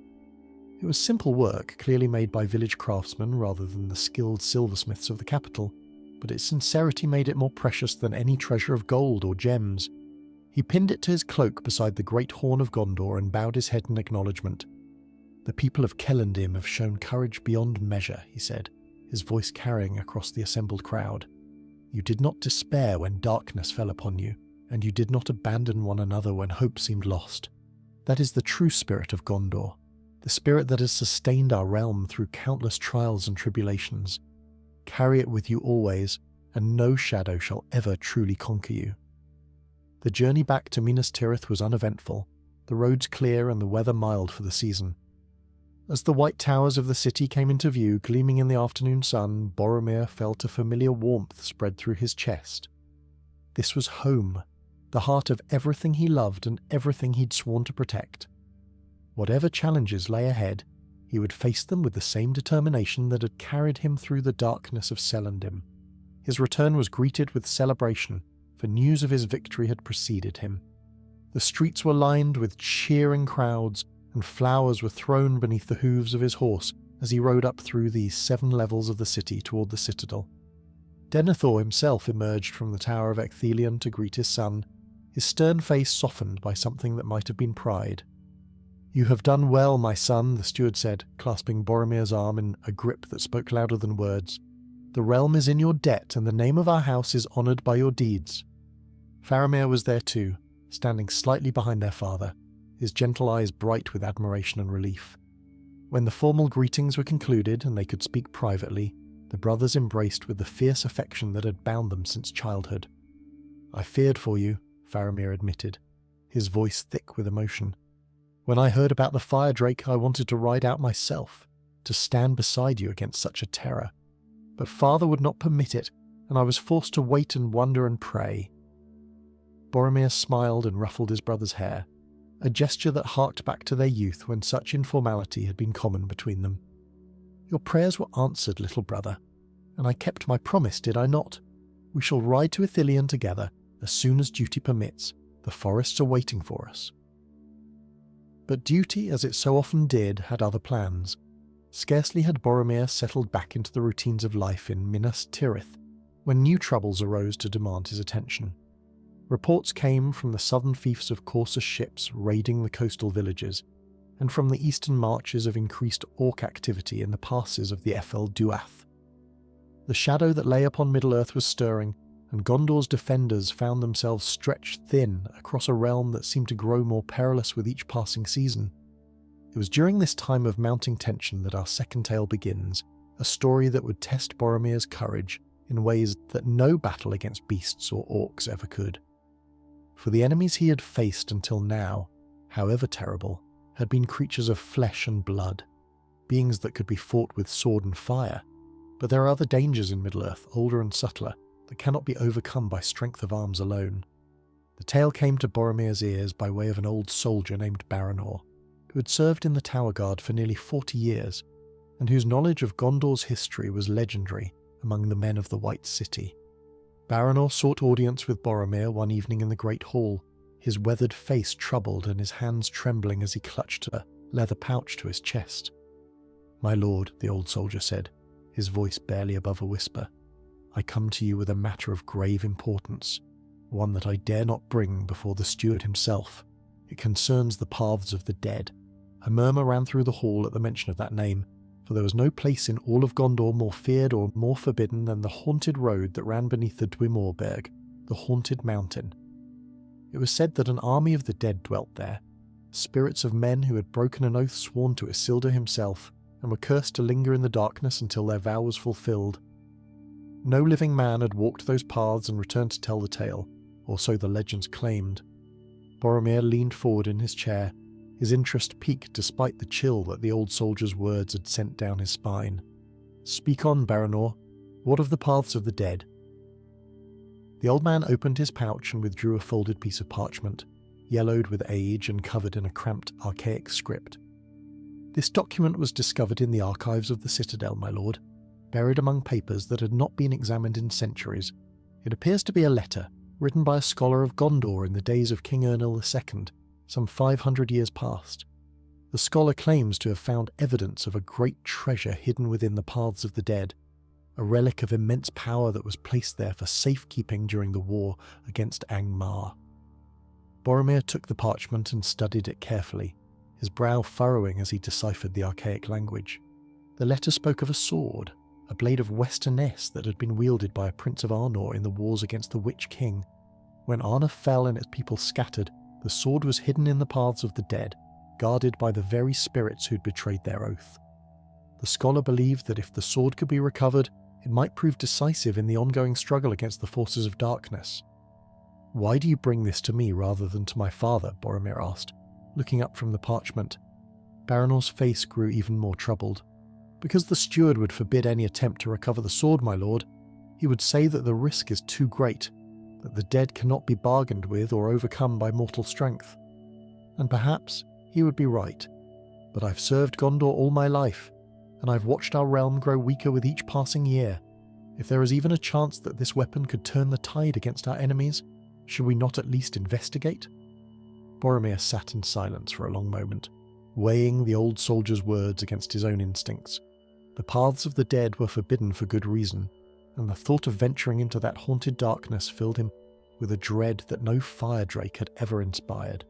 It was simple work, clearly made by village craftsmen rather than the skilled silversmiths of the capital, but its sincerity made it more precious than any treasure of gold or gems. He pinned it to his cloak beside the great horn of Gondor and bowed his head in acknowledgement. "The people of Celondim have shown courage beyond measure," he said, his voice carrying across the assembled crowd. "You did not despair when darkness fell upon you, and you did not abandon one another when hope seemed lost. That is the true spirit of Gondor, the spirit that has sustained our realm through countless trials and tribulations. Carry it with you always, and no shadow shall ever truly conquer you." The journey back to Minas Tirith was uneventful, the roads clear and the weather mild for the season. As the white towers of the city came into view, gleaming in the afternoon sun, Boromir felt a familiar warmth spread through his chest. This was home, the heart of everything he loved and everything he'd sworn to protect. Whatever challenges lay ahead, he would face them with the same determination that had carried him through the darkness of Celondim. His return was greeted with celebration, for news of his victory had preceded him. The streets were lined with cheering crowds, and flowers were thrown beneath the hooves of his horse as he rode up through the 7 levels of the city toward the citadel. Denethor himself emerged from the Tower of Ithilien to greet his son, his stern face softened by something that might have been pride. "You have done well, my son," the steward said, clasping Boromir's arm in a grip that spoke louder than words. "The realm is in your debt, and the name of our house is honoured by your deeds." Faramir was there too, standing slightly behind their father, his gentle eyes bright with admiration and relief. When the formal greetings were concluded and they could speak privately, the brothers embraced with the fierce affection that had bound them since childhood. "I feared for you," Faramir admitted, his voice thick with emotion. "When I heard about the fire drake, I wanted to ride out myself, to stand beside you against such a terror. But father would not permit it, and I was forced to wait and wonder and pray." Boromir smiled and ruffled his brother's hair, a gesture that harked back to their youth when such informality had been common between them. "Your prayers were answered, little brother, and I kept my promise, did I not? We shall ride to Ithilien together as soon as duty permits. The forests are waiting for us." But duty, as it so often did, had other plans. Scarcely had Boromir settled back into the routines of life in Minas Tirith when new troubles arose to demand his attention. Reports came from the southern fiefs of corsair ships raiding the coastal villages, and from the eastern marches of increased orc activity in the passes of the Ephel Duath. The shadow that lay upon Middle-earth was stirring, and Gondor's defenders found themselves stretched thin across a realm that seemed to grow more perilous with each passing season. It was during this time of mounting tension that our second tale begins, a story that would test Boromir's courage in ways that no battle against beasts or orcs ever could. For the enemies he had faced until now, however terrible, had been creatures of flesh and blood, beings that could be fought with sword and fire. But there are other dangers in Middle-earth, older and subtler, that cannot be overcome by strength of arms alone. The tale came to Boromir's ears by way of an old soldier named Baranor, who had served in the Tower Guard for nearly 40 years, and whose knowledge of Gondor's history was legendary among the men of the White City. Baranor sought audience with Boromir one evening in the Great Hall, his weathered face troubled and his hands trembling as he clutched a leather pouch to his chest. "My lord," the old soldier said, his voice barely above a whisper, "I come to you with a matter of grave importance, one that I dare not bring before the steward himself. It concerns the paths of the dead, A murmur ran through the hall at the mention of that name, for there was no place in all of Gondor more feared or more forbidden than the haunted road that ran beneath the Dwemerberg, the haunted mountain. It was said that an army of the dead dwelt there, spirits of men who had broken an oath sworn to Isildur himself, and were cursed to linger in the darkness until their vow was fulfilled. No living man had walked those paths and returned to tell the tale, or so the legends claimed. Boromir leaned forward in his chair, his interest piqued despite the chill that the old soldier's words had sent down his spine. "Speak on, Baranor. What of the paths of the dead?" The old man opened his pouch and withdrew a folded piece of parchment, yellowed with age and covered in a cramped, archaic script. "This document was discovered in the archives of the Citadel, my lord, buried among papers that had not been examined in centuries. It appears to be a letter, written by a scholar of Gondor in the days of King Ernil II, some 500 years past. The scholar claims to have found evidence of a great treasure hidden within the paths of the dead, a relic of immense power that was placed there for safekeeping during the war against Angmar." Boromir took the parchment and studied it carefully, his brow furrowing as he deciphered the archaic language. The letter spoke of a sword, a blade of Westernesse that had been wielded by a prince of Arnor in the wars against the Witch King. When Arnor fell and its people scattered, the sword was hidden in the paths of the dead, guarded by the very spirits who'd betrayed their oath. The scholar believed that if the sword could be recovered, it might prove decisive in the ongoing struggle against the forces of darkness. "Why do you bring this to me rather than to my father?" Boromir asked, looking up from the parchment. Baranor's face grew even more troubled. "Because the steward would forbid any attempt to recover the sword, my lord. He would say that the risk is too great, that the dead cannot be bargained with or overcome by mortal strength. And perhaps he would be right. But I've served Gondor all my life, and I've watched our realm grow weaker with each passing year. If there is even a chance that this weapon could turn the tide against our enemies, should we not at least investigate?" Boromir sat in silence for a long moment, weighing the old soldier's words against his own instincts. The paths of the dead were forbidden for good reason, and the thought of venturing into that haunted darkness filled him with a dread that no fire drake had ever inspired.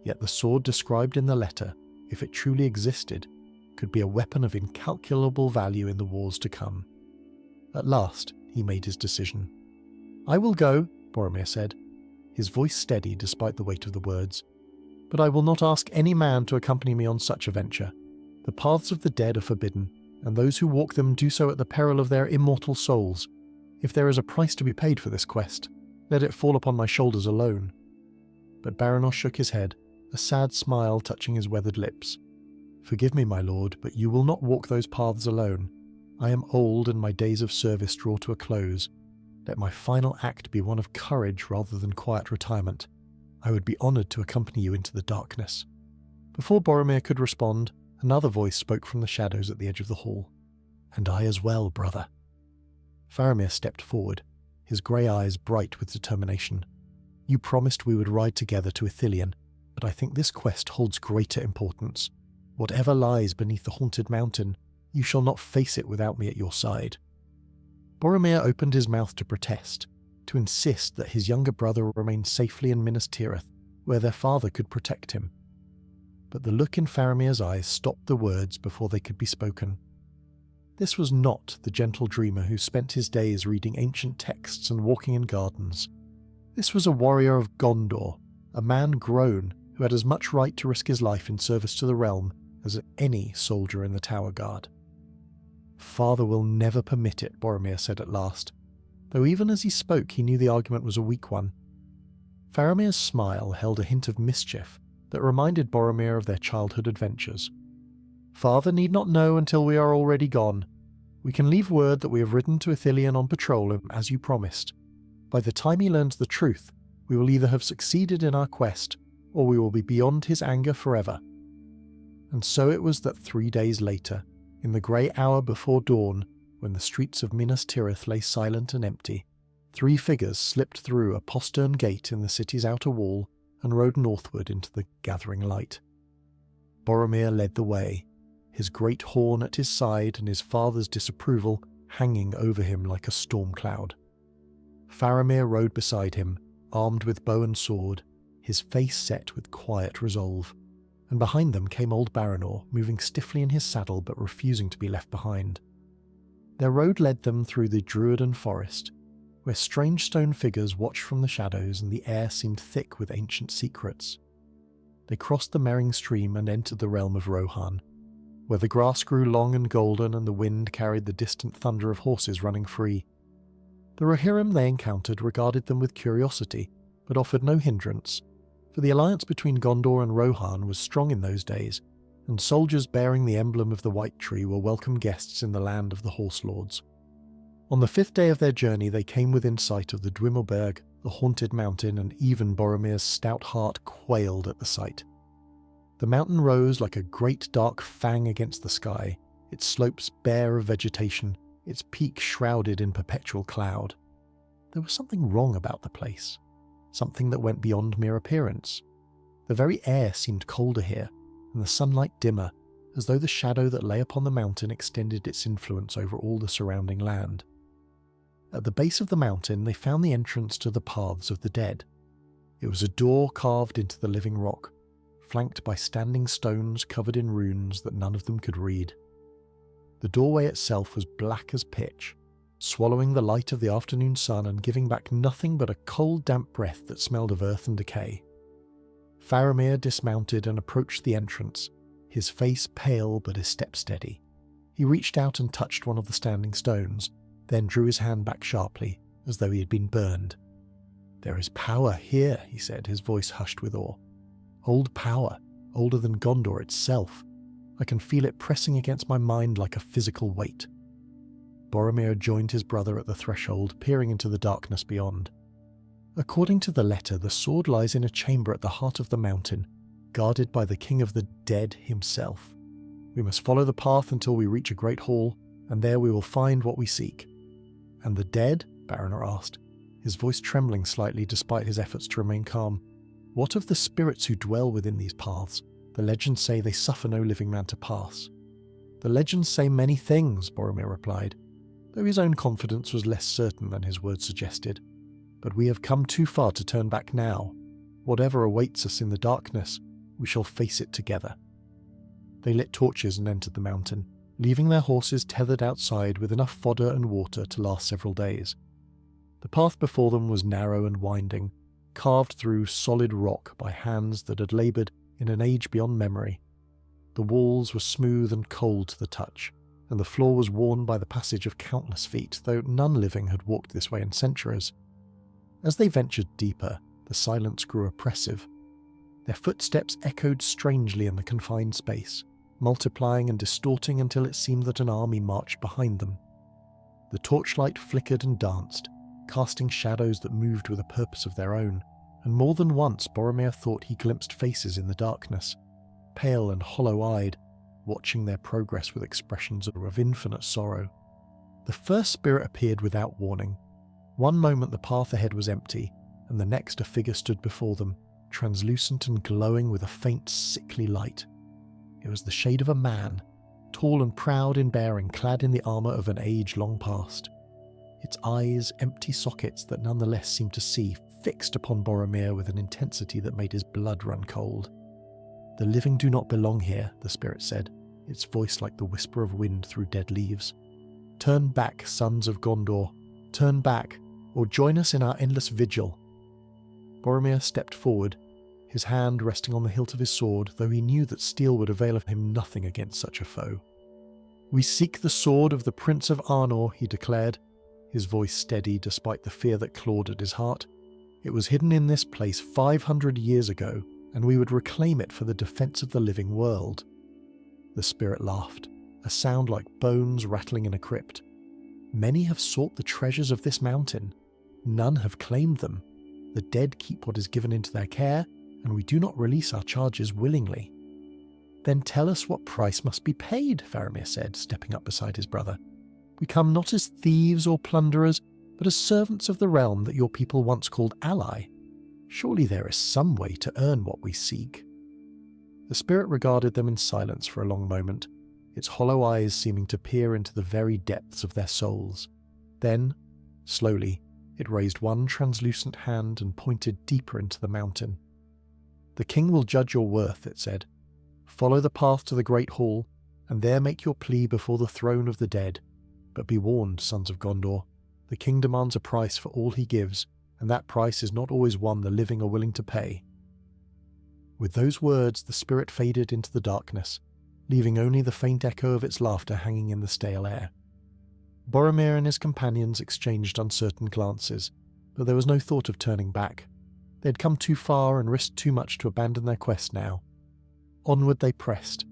Yet the sword described in the letter, if it truly existed, could be a weapon of incalculable value in the wars to come. At last, he made his decision. "I will go," Boromir said, his voice steady despite the weight of the words. "But I will not ask any man to accompany me on such a venture. The paths of the dead are forbidden, and those who walk them do so at the peril of their immortal souls. If there is a price to be paid for this quest, let it fall upon my shoulders alone." But Baranor shook his head, a sad smile touching his weathered lips. "Forgive me, my lord, but you will not walk those paths alone. I am old and my days of service draw to a close. Let my final act be one of courage rather than quiet retirement. I would be honoured to accompany you into the darkness." Before Boromir could respond, another voice spoke from the shadows at the edge of the hall. "And I as well, brother." Faramir stepped forward, his grey eyes bright with determination. "You promised we would ride together to Ithilien, but I think this quest holds greater importance. Whatever lies beneath the haunted mountain, you shall not face it without me at your side." Boromir opened his mouth to protest, to insist that his younger brother remain safely in Minas Tirith, where their father could protect him. But the look in Faramir's eyes stopped the words before they could be spoken. This was not the gentle dreamer who spent his days reading ancient texts and walking in gardens. This was a warrior of Gondor, a man grown who had as much right to risk his life in service to the realm as any soldier in the Tower Guard. "Father will never permit it," Boromir said at last, though even as he spoke he knew the argument was a weak one. Faramir's smile held a hint of mischief that reminded Boromir of their childhood adventures. "Father need not know until we are already gone. We can leave word that we have ridden to Ithilien on patrol, as you promised. By the time he learns the truth, we will either have succeeded in our quest, or we will be beyond his anger forever." And so it was that 3 days later, in the grey hour before dawn, when the streets of Minas Tirith lay silent and empty, 3 figures slipped through a postern gate in the city's outer wall and rode northward into the gathering light. Boromir led the way, his great horn at his side and his father's disapproval hanging over him like a storm cloud. Faramir rode beside him, armed with bow and sword, his face set with quiet resolve, and behind them came old Baranor, moving stiffly in his saddle but refusing to be left behind. Their road led them through the Druidan forest, where strange stone figures watched from the shadows and the air seemed thick with ancient secrets. They crossed the Merring stream and entered the realm of Rohan, where the grass grew long and golden and the wind carried the distant thunder of horses running free. The Rohirrim they encountered regarded them with curiosity, but offered no hindrance, for the alliance between Gondor and Rohan was strong in those days, and soldiers bearing the emblem of the White Tree were welcome guests in the land of the Horse Lords. On the 5th day of their journey they came within sight of the Dwimmelberg, the haunted mountain, and even Boromir's stout heart quailed at the sight. The mountain rose like a great dark fang against the sky, its slopes bare of vegetation, its peak shrouded in perpetual cloud. There was something wrong about the place, something that went beyond mere appearance. The very air seemed colder here, and the sunlight dimmer, as though the shadow that lay upon the mountain extended its influence over all the surrounding land. At the base of the mountain they found the entrance to the Paths of the Dead. It was a door carved into the living rock, flanked by standing stones covered in runes that none of them could read. The doorway itself was black as pitch, swallowing the light of the afternoon sun and giving back nothing but a cold damp breath that smelled of earth and decay. Faramir dismounted and approached the entrance, his face pale but his step steady. He reached out and touched one of the standing stones, then drew his hand back sharply, as though he had been burned. "There is power here," he said, his voice hushed with awe. "Old power, older than Gondor itself. I can feel it pressing against my mind like a physical weight." Boromir joined his brother at the threshold, peering into the darkness beyond. "According to the letter, the sword lies in a chamber at the heart of the mountain, guarded by the King of the Dead himself. We must follow the path until we reach a great hall, and there we will find what we seek." "And the dead?" Baranor asked, his voice trembling slightly despite his efforts to remain calm. "What of the spirits who dwell within these paths? The legends say they suffer no living man to pass." "The legends say many things," Boromir replied, though his own confidence was less certain than his words suggested. "But we have come too far to turn back now. Whatever awaits us in the darkness, we shall face it together." They lit torches and entered the mountain, leaving their horses tethered outside with enough fodder and water to last several days. The path before them was narrow and winding, carved through solid rock by hands that had laboured in an age beyond memory. The walls were smooth and cold to the touch, and the floor was worn by the passage of countless feet, though none living had walked this way in centuries. As they ventured deeper, the silence grew oppressive. Their footsteps echoed strangely in the confined space, multiplying and distorting until it seemed that an army marched behind them. The torchlight flickered and danced, casting shadows that moved with a purpose of their own, and more than once Boromir thought he glimpsed faces in the darkness, pale and hollow-eyed, watching their progress with expressions of infinite sorrow. The first spirit appeared without warning. One moment the path ahead was empty, and the next a figure stood before them, translucent and glowing with a faint, sickly light. It was the shade of a man, tall and proud in bearing, clad in the armour of an age long past. Its eyes, empty sockets that nonetheless seemed to see, fixed upon Boromir with an intensity that made his blood run cold. "The living do not belong here," the spirit said, its voice like the whisper of wind through dead leaves. "Turn back, sons of Gondor. Turn back, or join us in our endless vigil." Boromir stepped forward, his hand resting on the hilt of his sword, though he knew that steel would avail him nothing against such a foe. "We seek the sword of the Prince of Arnor," he declared, his voice steady despite the fear that clawed at his heart. "It was hidden in this place 500 years ago, and we would reclaim it for the defense of the living world." The spirit laughed, a sound like bones rattling in a crypt. "Many have sought the treasures of this mountain. None have claimed them. The dead keep what is given into their care, and we do not release our charges willingly." "Then tell us what price must be paid," Faramir said, stepping up beside his brother. "We come not as thieves or plunderers, but as servants of the realm that your people once called ally. Surely there is some way to earn what we seek." The spirit regarded them in silence for a long moment, its hollow eyes seeming to peer into the very depths of their souls. Then, slowly, it raised one translucent hand and pointed deeper into the mountain. "The king will judge your worth," it said. Follow the path to the Great Hall, and there make your plea before the throne of the dead. But be warned, sons of Gondor, the king demands a price for all he gives, and that price is not always one the living are willing to pay." With those words the spirit faded into the darkness, leaving only the faint echo of its laughter hanging in the stale air. Boromir and his companions exchanged uncertain glances, but there was no thought of turning back. They had come too far and risked too much to abandon their quest now. Onward they pressed,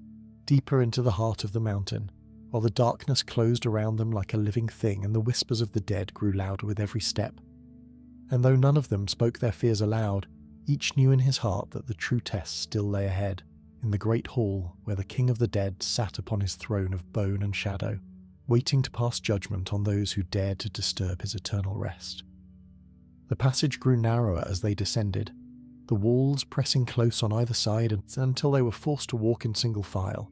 deeper into the heart of the mountain, while the darkness closed around them like a living thing and the whispers of the dead grew louder with every step. And though none of them spoke their fears aloud, each knew in his heart that the true test still lay ahead, in the great hall where the king of the dead sat upon his throne of bone and shadow, waiting to pass judgment on those who dared to disturb his eternal rest. The passage grew narrower as they descended, the walls pressing close on either side until they were forced to walk in single file.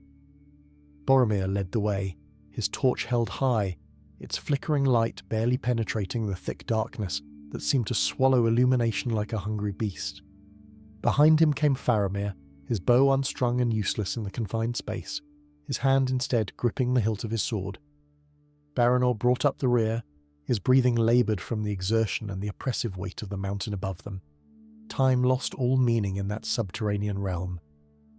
Boromir led the way, his torch held high, its flickering light barely penetrating the thick darkness that seemed to swallow illumination like a hungry beast. Behind him came Faramir, his bow unstrung and useless in the confined space, his hand instead gripping the hilt of his sword. Baranor brought up the rear, his breathing laboured from the exertion and the oppressive weight of the mountain above them. Time lost all meaning in that subterranean realm.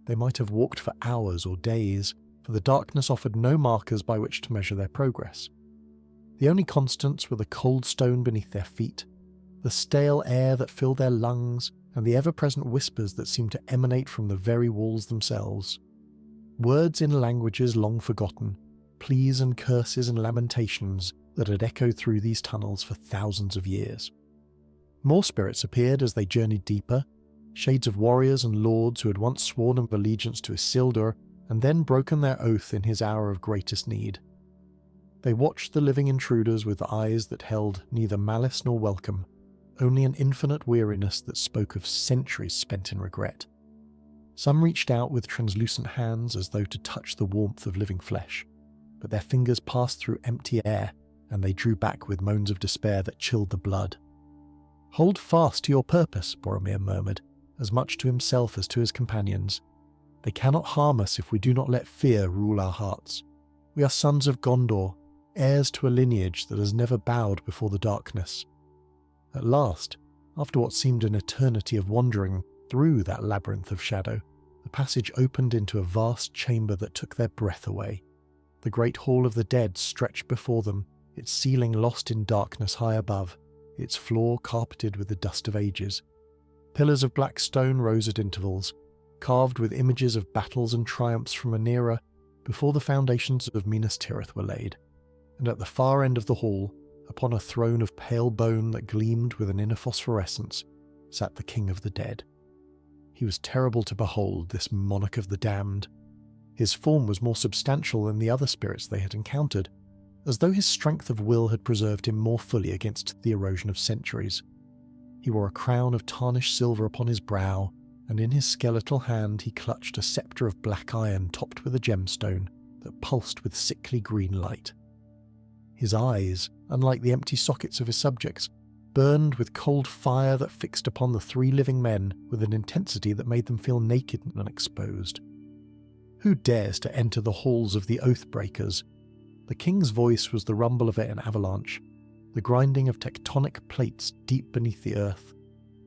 They might have walked for hours or days, for the darkness offered no markers by which to measure their progress. The only constants were the cold stone beneath their feet, the stale air that filled their lungs, and the ever-present whispers that seemed to emanate from the very walls themselves. Words in languages long forgotten, pleas and curses and lamentations that had echoed through these tunnels for thousands of years. More spirits appeared as they journeyed deeper, shades of warriors and lords who had once sworn of allegiance to Isildur and then broken their oath in his hour of greatest need. They watched the living intruders with eyes that held neither malice nor welcome, only an infinite weariness that spoke of centuries spent in regret. Some reached out with translucent hands as though to touch the warmth of living flesh, but their fingers passed through empty air, and they drew back with moans of despair that chilled the blood. "Hold fast to your purpose," Boromir murmured, as much to himself as to his companions. "They cannot harm us if we do not let fear rule our hearts. We are sons of Gondor, heirs to a lineage that has never bowed before the darkness." At last, after what seemed an eternity of wandering through that labyrinth of shadow, the passage opened into a vast chamber that took their breath away. The great hall of the dead stretched before them, its ceiling lost in darkness high above, its floor carpeted with the dust of ages. Pillars of black stone rose at intervals, carved with images of battles and triumphs from an era before the foundations of Minas Tirith were laid, and at the far end of the hall, upon a throne of pale bone that gleamed with an inner phosphorescence, sat the king of the dead. He was terrible to behold, this monarch of the damned. His form was more substantial than the other spirits they had encountered, as though his strength of will had preserved him more fully against the erosion of centuries. He wore a crown of tarnished silver upon his brow, and in his skeletal hand he clutched a sceptre of black iron topped with a gemstone that pulsed with sickly green light. His eyes, unlike the empty sockets of his subjects, burned with cold fire that fixed upon the three living men with an intensity that made them feel naked and exposed. "Who dares to enter the halls of the Oathbreakers?" The king's voice was the rumble of an avalanche, the grinding of tectonic plates deep beneath the earth.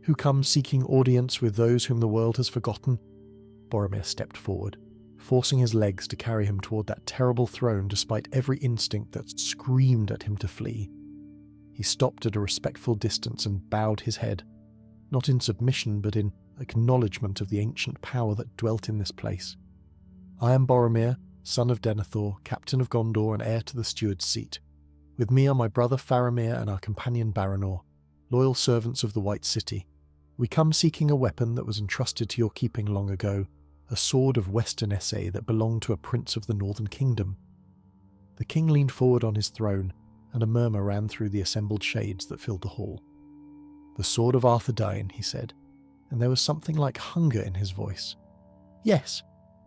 "Who comes seeking audience with those whom the world has forgotten?" Boromir stepped forward, forcing his legs to carry him toward that terrible throne despite every instinct that screamed at him to flee. He stopped at a respectful distance and bowed his head, not in submission but in acknowledgement of the ancient power that dwelt in this place. "I am Boromir, son of Denethor, captain of Gondor and heir to the steward's seat. With me are my brother Faramir and our companion Baranor, loyal servants of the White City. We come seeking a weapon that was entrusted to your keeping long ago, a sword of Westernesse that belonged to a prince of the Northern Kingdom." The king leaned forward on his throne, and a murmur ran through the assembled shades that filled the hall. "The sword of Arthedain," he said, and there was something like hunger in his voice. "Yes,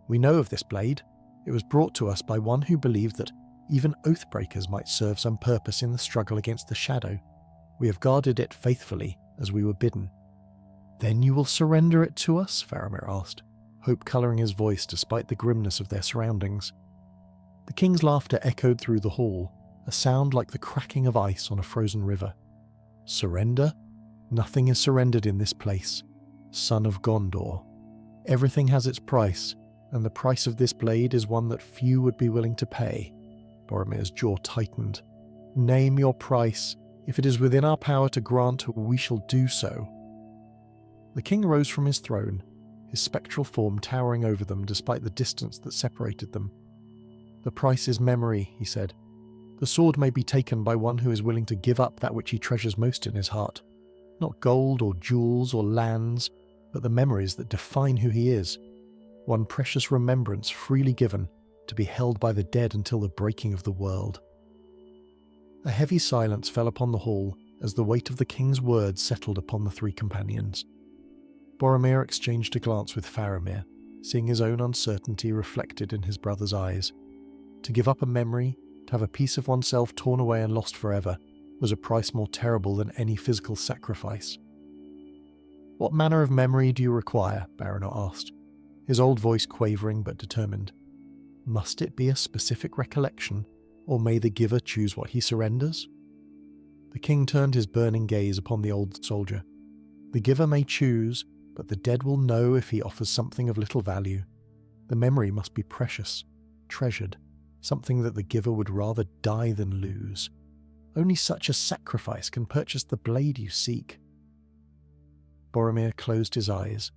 we know of this blade. It was brought to us by one who believed that even Oathbreakers might serve some purpose in the struggle against the shadow. We have guarded it faithfully, as we were bidden." "Then you will surrender it to us?" Faramir asked, hope colouring his voice despite the grimness of their surroundings. The king's laughter echoed through the hall, a sound like the cracking of ice on a frozen river. Surrender? Nothing is surrendered in this place, son of Gondor. Everything has its price, and the price of this blade is one that few would be willing to pay. Boromir's jaw tightened. Name your price. If it is within our power to grant, we shall do so. The king rose from his throne, his spectral form towering over them despite the distance that separated them. The price is memory, he said. The sword may be taken by one who is willing to give up that which he treasures most in his heart. Not gold or jewels or lands, but the memories that define who he is. One precious remembrance freely given, to be held by the dead until the breaking of the world. A heavy silence fell upon the hall as the weight of the king's words settled upon the three companions. Boromir exchanged a glance with Faramir, seeing his own uncertainty reflected in his brother's eyes. To give up a memory, to have a piece of oneself torn away and lost forever, was a price more terrible than any physical sacrifice. "What manner of memory do you require?" Baranor asked, his old voice quavering but determined. "Must it be a specific recollection, or may the giver choose what he surrenders?" The king turned his burning gaze upon the old soldier. "The giver may choose, but the dead will know if he offers something of little value. The memory must be precious, treasured, something that the giver would rather die than lose. Only such a sacrifice can purchase the blade you seek." Boromir closed his eyes,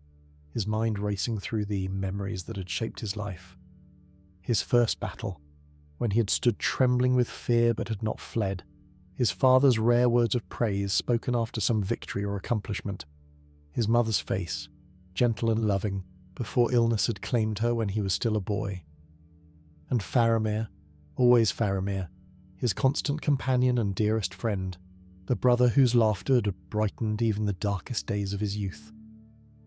his mind racing through the memories that had shaped his life. His first battle, when he had stood trembling with fear but had not fled. His father's rare words of praise spoken after some victory or accomplishment. His mother's face, gentle and loving, before illness had claimed her when he was still a boy. And Faramir, always Faramir, his constant companion and dearest friend, the brother whose laughter had brightened even the darkest days of his youth.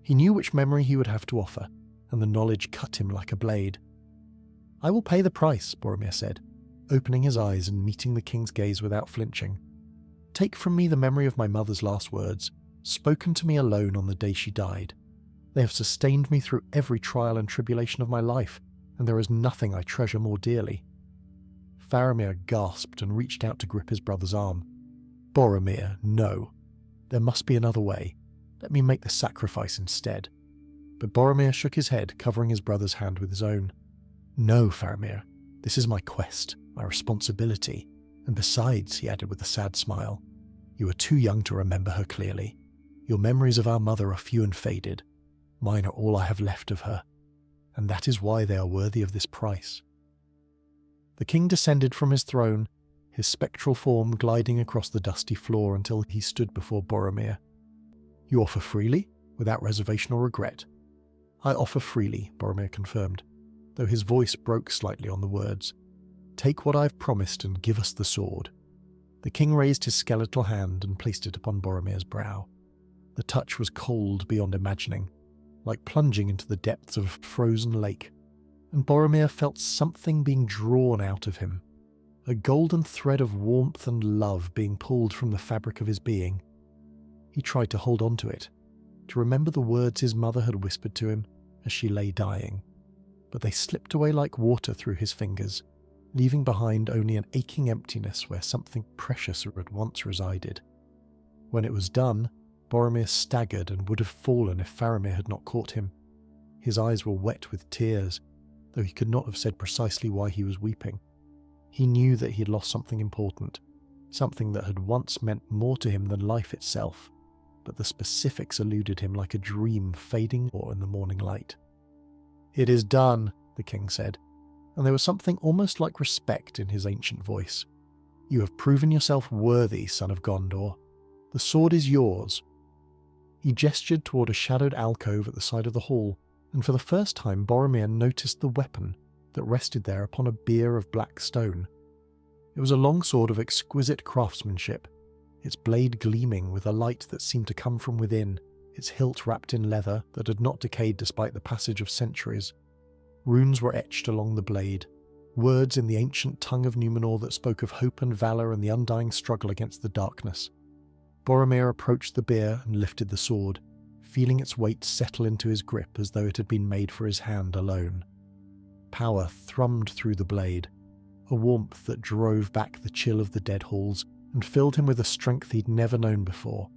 He knew which memory he would have to offer, and the knowledge cut him like a blade. "I will pay the price," Boromir said, opening his eyes and meeting the king's gaze without flinching. "Take from me the memory of my mother's last words, spoken to me alone on the day she died. They have sustained me through every trial and tribulation of my life, and there is nothing I treasure more dearly." Faramir gasped and reached out to grip his brother's arm. "Boromir, no. There must be another way. Let me make the sacrifice instead." But Boromir shook his head, covering his brother's hand with his own. "No, Faramir. This is my quest, my responsibility. And besides," he added with a sad smile, "you are too young to remember her clearly. Your memories of our mother are few and faded. Mine are all I have left of her. And that is why they are worthy of this price." The king descended from his throne, his spectral form gliding across the dusty floor until he stood before Boromir. "You offer freely, without reservation or regret?" "I offer freely," Boromir confirmed, though his voice broke slightly on the words. "Take what I have promised and give us the sword." The king raised his skeletal hand and placed it upon Boromir's brow. The touch was cold beyond imagining, like plunging into the depths of a frozen lake, and Boromir felt something being drawn out of him, a golden thread of warmth and love being pulled from the fabric of his being. He tried to hold on to it, to remember the words his mother had whispered to him as she lay dying, but they slipped away like water through his fingers, leaving behind only an aching emptiness where something precious had once resided. When it was done, Boromir staggered and would have fallen if Faramir had not caught him. His eyes were wet with tears, though he could not have said precisely why he was weeping. He knew that he had lost something important, something that had once meant more to him than life itself, but the specifics eluded him like a dream fading in the morning light. "It is done," the king said, and there was something almost like respect in his ancient voice. "You have proven yourself worthy, son of Gondor. The sword is yours." He gestured toward a shadowed alcove at the side of the hall, and for the first time Boromir noticed the weapon that rested there upon a bier of black stone. It was a long sword of exquisite craftsmanship, its blade gleaming with a light that seemed to come from within, its hilt wrapped in leather that had not decayed despite the passage of centuries. Runes were etched along the blade, words in the ancient tongue of Numenor that spoke of hope and valour and the undying struggle against the darkness. Boromir approached the bier and lifted the sword, feeling its weight settle into his grip as though it had been made for his hand alone. Power thrummed through the blade, a warmth that drove back the chill of the dead halls and filled him with a strength he'd never known before.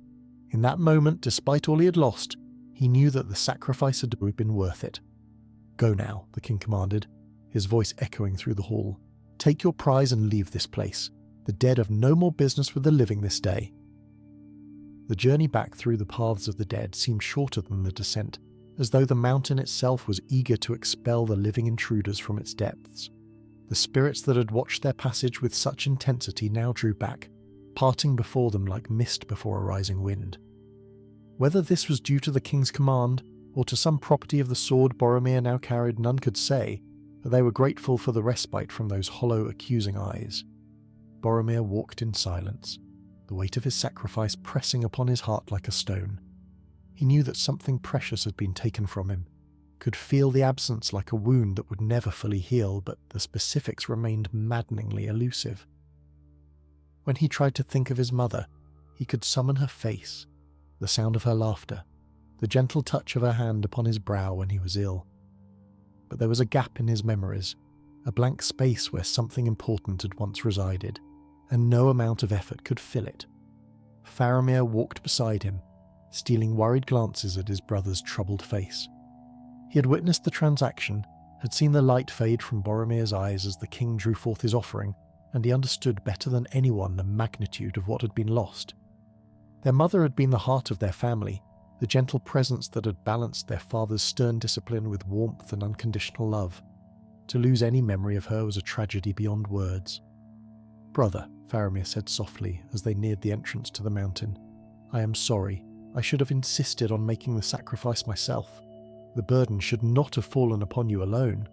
In that moment, despite all he had lost, he knew that the sacrifice had been worth it. "Go now," the king commanded, his voice echoing through the hall. "Take your prize and leave this place. The dead have no more business with the living this day." The journey back through the paths of the dead seemed shorter than the descent, as though the mountain itself was eager to expel the living intruders from its depths. The spirits that had watched their passage with such intensity now drew back, parting before them like mist before a rising wind. Whether this was due to the king's command, or to some property of the sword Boromir now carried, none could say, but they were grateful for the respite from those hollow, accusing eyes. Boromir walked in silence, the weight of his sacrifice pressing upon his heart like a stone. He knew that something precious had been taken from him, could feel the absence like a wound that would never fully heal, but the specifics remained maddeningly elusive. When he tried to think of his mother, he could summon her face, the sound of her laughter, the gentle touch of her hand upon his brow when he was ill. But there was a gap in his memories, a blank space where something important had once resided, and no amount of effort could fill it. Faramir walked beside him, stealing worried glances at his brother's troubled face. He had witnessed the transaction, had seen the light fade from Boromir's eyes as the king drew forth his offering, and he understood better than anyone the magnitude of what had been lost. Their mother had been the heart of their family, the gentle presence that had balanced their father's stern discipline with warmth and unconditional love. To lose any memory of her was a tragedy beyond words. "Brother," Faramir said softly as they neared the entrance to the mountain, "I am sorry. I should have insisted on making the sacrifice myself. The burden should not have fallen upon you alone."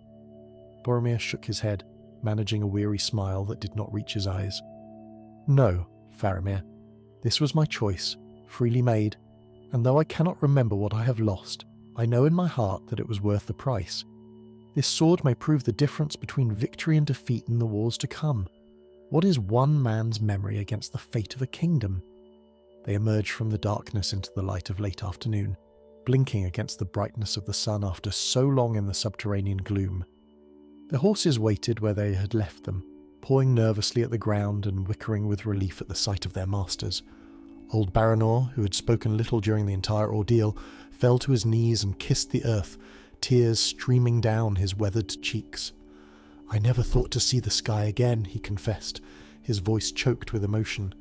Boromir shook his head, managing a weary smile that did not reach his eyes. "No, Faramir. This was my choice, freely made, and though I cannot remember what I have lost, I know in my heart that it was worth the price. This sword may prove the difference between victory and defeat in the wars to come. What is one man's memory against the fate of a kingdom?" They emerged from the darkness into the light of late afternoon, blinking against the brightness of the sun after so long in the subterranean gloom. The horses waited where they had left them, pawing nervously at the ground and whickering with relief at the sight of their masters. Old Baranor, who had spoken little during the entire ordeal, fell to his knees and kissed the earth, tears streaming down his weathered cheeks. "I never thought to see the sky again," he confessed, his voice choked with emotion.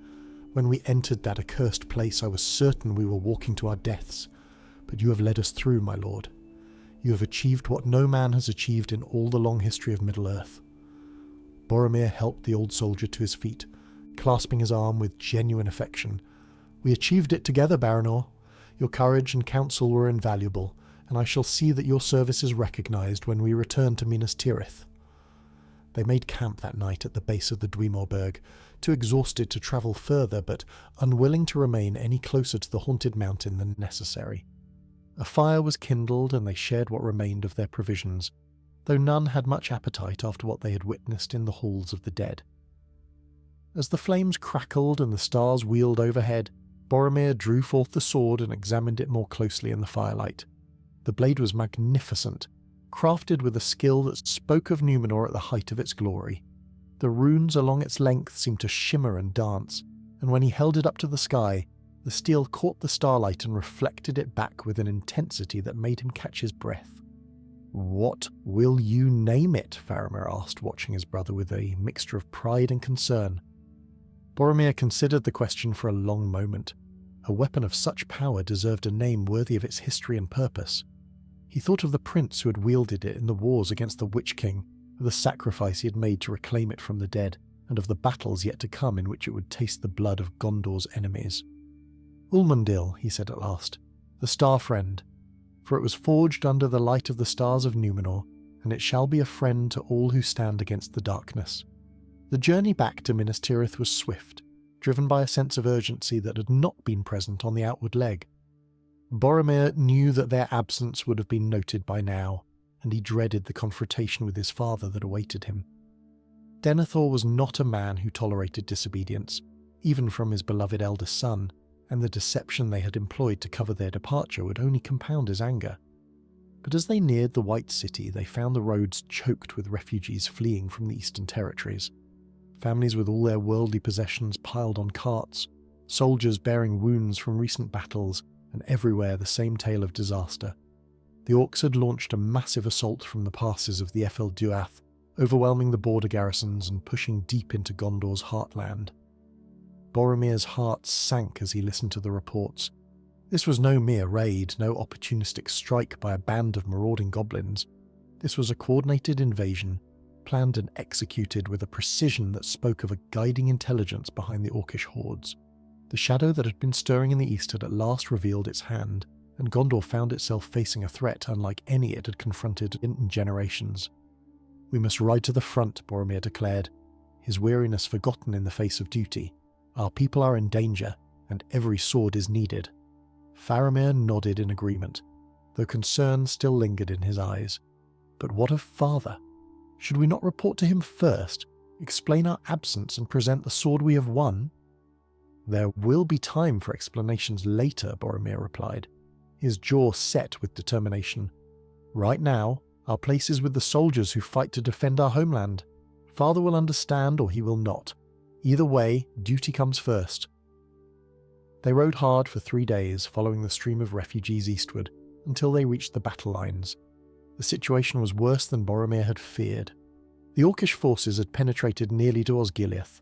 "When we entered that accursed place, I was certain we were walking to our deaths. But you have led us through, my lord. You have achieved what no man has achieved in all the long history of Middle-earth." Boromir helped the old soldier to his feet, clasping his arm with genuine affection. "We achieved it together, Baranor. Your courage and counsel were invaluable, and I shall see that your service is recognised when we return to Minas Tirith." They made camp that night at the base of the Dwemerberg, too exhausted to travel further, but unwilling to remain any closer to the haunted mountain than necessary. A fire was kindled, and they shared what remained of their provisions, though none had much appetite after what they had witnessed in the halls of the dead. As the flames crackled and the stars wheeled overhead, Boromir drew forth the sword and examined it more closely in the firelight. The blade was magnificent, crafted with a skill that spoke of Númenor at the height of its glory. The runes along its length seemed to shimmer and dance, and when he held it up to the sky, the steel caught the starlight and reflected it back with an intensity that made him catch his breath. "What will you name it?" Faramir asked, watching his brother with a mixture of pride and concern. Boromir considered the question for a long moment. A weapon of such power deserved a name worthy of its history and purpose. He thought of the prince who had wielded it in the wars against the Witch King, of the sacrifice he had made to reclaim it from the dead, and of the battles yet to come in which it would taste the blood of Gondor's enemies. "Ulmundil," he said at last, "the Star Friend, for it was forged under the light of the stars of Númenor, and it shall be a friend to all who stand against the darkness." The journey back to Minas Tirith was swift, driven by a sense of urgency that had not been present on the outward leg. Boromir knew that their absence would have been noted by now, and he dreaded the confrontation with his father that awaited him. Denethor was not a man who tolerated disobedience, even from his beloved eldest son, and the deception they had employed to cover their departure would only compound his anger. But as they neared the White City, they found the roads choked with refugees fleeing from the Eastern Territories. Families with all their worldly possessions piled on carts, soldiers bearing wounds from recent battles, and everywhere the same tale of disaster. The orcs had launched a massive assault from the passes of the Ethel Duath, overwhelming the border garrisons and pushing deep into Gondor's heartland. Boromir's heart sank as he listened to the reports. This was no mere raid, no opportunistic strike by a band of marauding goblins. This was a coordinated invasion, planned and executed with a precision that spoke of a guiding intelligence behind the orcish hordes. The shadow that had been stirring in the east had at last revealed its hand, and Gondor found itself facing a threat unlike any it had confronted in generations. "We must ride to the front," Boromir declared, his weariness forgotten in the face of duty. "Our people are in danger, and every sword is needed." Faramir nodded in agreement, though concern still lingered in his eyes. But what of father? Should we not report to him first, explain our absence, and present the sword we have won? "There will be time for explanations later," Boromir replied, his jaw set with determination. "Right now, our place is with the soldiers who fight to defend our homeland. Father will understand or he will not. Either way, duty comes first." They rode hard for 3 days, following the stream of refugees eastward, until they reached the battle lines. The situation was worse than Boromir had feared. The orcish forces had penetrated nearly to Osgiliath,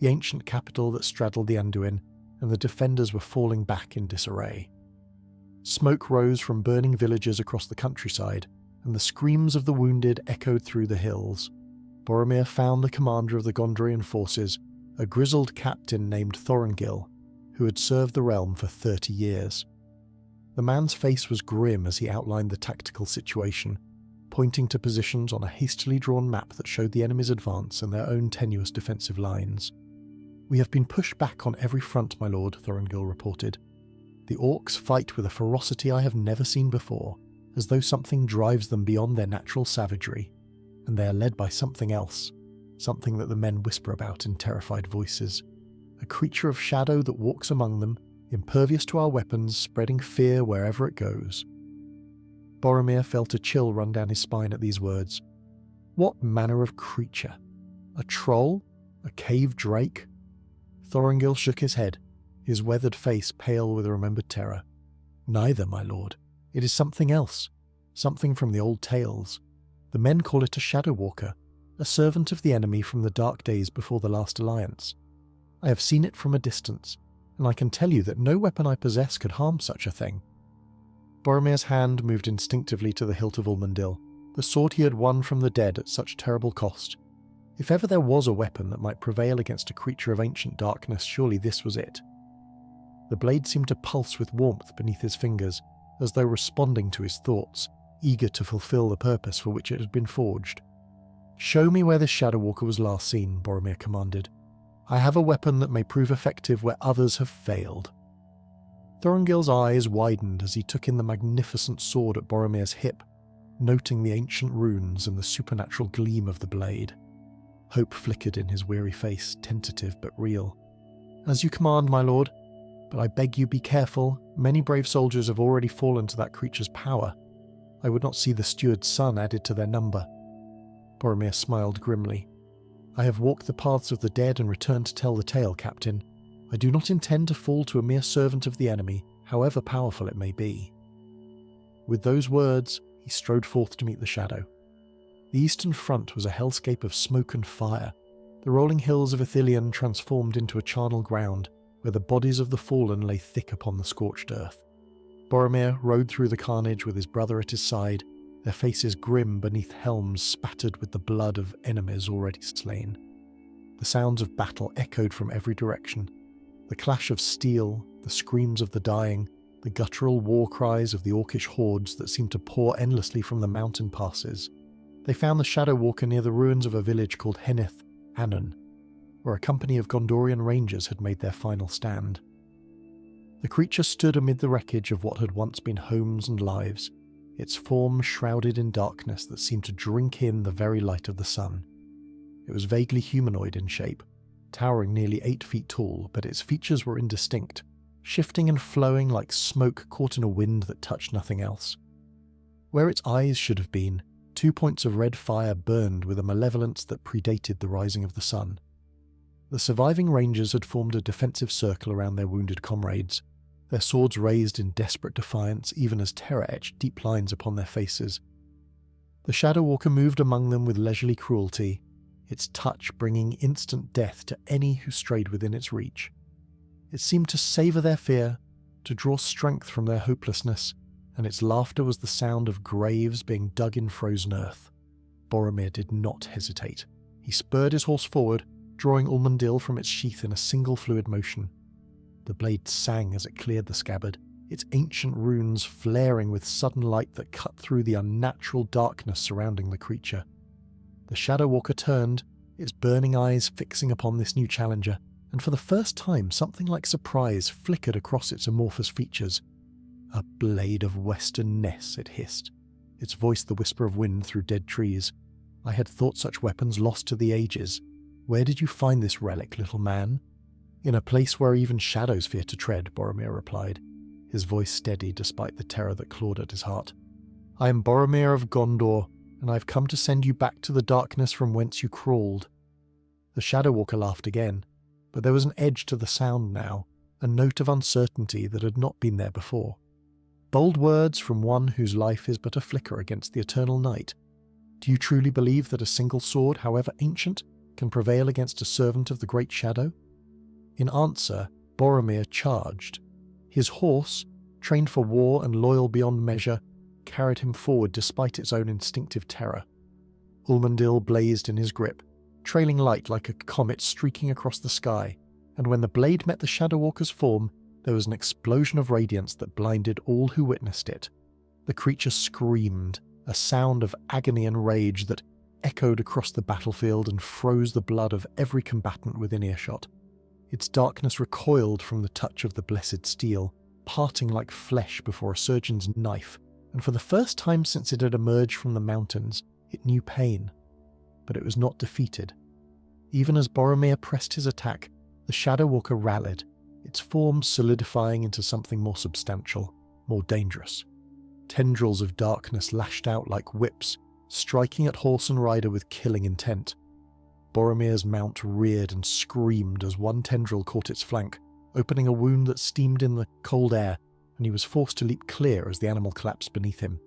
the ancient capital that straddled the Anduin, and the defenders were falling back in disarray. Smoke rose from burning villages across the countryside, and the screams of the wounded echoed through the hills. Boromir found the commander of the Gondorian forces, a grizzled captain named Thorongil, who had served the realm for 30 years. The man's face was grim as he outlined the tactical situation, pointing to positions on a hastily drawn map that showed the enemy's advance and their own tenuous defensive lines. "We have been pushed back on every front, my lord," Thorongil reported. "The orcs fight with a ferocity I have never seen before, as though something drives them beyond their natural savagery, and they are led by something else, something that the men whisper about in terrified voices. A creature of shadow that walks among them, impervious to our weapons, spreading fear wherever it goes." Boromir felt a chill run down his spine at these words. What manner of creature? A troll? A cave drake? Thorongil shook his head, his weathered face pale with remembered terror. "Neither, my lord. It is something else. Something from the old tales. The men call it a Shadow Walker, a servant of the enemy from the dark days before the last alliance. I have seen it from a distance, and I can tell you that no weapon I possess could harm such a thing." Boromir's hand moved instinctively to the hilt of Ulmendil, the sword he had won from the dead at such terrible cost. If ever there was a weapon that might prevail against a creature of ancient darkness, surely this was it. The blade seemed to pulse with warmth beneath his fingers, as though responding to his thoughts, eager to fulfill the purpose for which it had been forged. "Show me where this Shadow Walker was last seen," Boromir commanded. "I have a weapon that may prove effective where others have failed." Thorongil's eyes widened as he took in the magnificent sword at Boromir's hip, noting the ancient runes and the supernatural gleam of the blade. Hope flickered in his weary face, tentative but real. "As you command, my lord, but I beg you be careful. Many brave soldiers have already fallen to that creature's power. I would not see the steward's son added to their number." Boromir smiled grimly. "I have walked the paths of the dead and returned to tell the tale, Captain. I do not intend to fall to a mere servant of the enemy, however powerful it may be." With those words, he strode forth to meet the shadow. The eastern front was a hellscape of smoke and fire, the rolling hills of Ithilien transformed into a charnel ground, where the bodies of the fallen lay thick upon the scorched earth. Boromir rode through the carnage with his brother at his side, their faces grim beneath helms spattered with the blood of enemies already slain. The sounds of battle echoed from every direction. The clash of steel, the screams of the dying, the guttural war cries of the orcish hordes that seemed to pour endlessly from the mountain passes. They found the Shadow Walker near the ruins of a village called Henneth Annan, where a company of Gondorian rangers had made their final stand. The creature stood amid the wreckage of what had once been homes and lives, its form shrouded in darkness that seemed to drink in the very light of the sun. It was vaguely humanoid in shape, towering nearly 8 feet tall, but its features were indistinct, shifting and flowing like smoke caught in a wind that touched nothing else. Where its eyes should have been, 2 points of red fire burned with a malevolence that predated the rising of the sun. The surviving rangers had formed a defensive circle around their wounded comrades, their swords raised in desperate defiance even as terror etched deep lines upon their faces. The Shadow Walker moved among them with leisurely cruelty, its touch bringing instant death to any who strayed within its reach. It seemed to savour their fear, to draw strength from their hopelessness, and its laughter was the sound of graves being dug in frozen earth. Boromir did not hesitate. He spurred his horse forward, drawing Ulmundil from its sheath in a single fluid motion. The blade sang as it cleared the scabbard, its ancient runes flaring with sudden light that cut through the unnatural darkness surrounding the creature. The Shadow Walker turned, its burning eyes fixing upon this new challenger, and for the first time something like surprise flickered across its amorphous features. "A blade of Westernesse," it hissed, its voice the whisper of wind through dead trees. "I had thought such weapons lost to the ages. Where did you find this relic, little man?" "In a place where even shadows fear to tread," Boromir replied, his voice steady despite the terror that clawed at his heart. "I am Boromir of Gondor, and I have come to send you back to the darkness from whence you crawled." The Shadow Walker laughed again, but there was an edge to the sound now, a note of uncertainty that had not been there before. Bold words from one whose life is but a flicker against the eternal night. "Do you truly believe that a single sword, however ancient, can prevail against a servant of the Great Shadow?" In answer, Boromir charged. His horse, trained for war and loyal beyond measure, carried him forward despite its own instinctive terror. Ulmundil blazed in his grip, trailing light like a comet streaking across the sky, and when the blade met the Shadow Walker's form, there was an explosion of radiance that blinded all who witnessed it. The creature screamed, a sound of agony and rage that echoed across the battlefield and froze the blood of every combatant within earshot. Its darkness recoiled from the touch of the blessed steel, parting like flesh before a surgeon's knife, and for the first time since it had emerged from the mountains, it knew pain. But it was not defeated. Even as Boromir pressed his attack, the Shadow Walker rallied, its form solidifying into something more substantial, more dangerous. Tendrils of darkness lashed out like whips, striking at horse and rider with killing intent. Boromir's mount reared and screamed as one tendril caught its flank, opening a wound that steamed in the cold air, and he was forced to leap clear as the animal collapsed beneath him.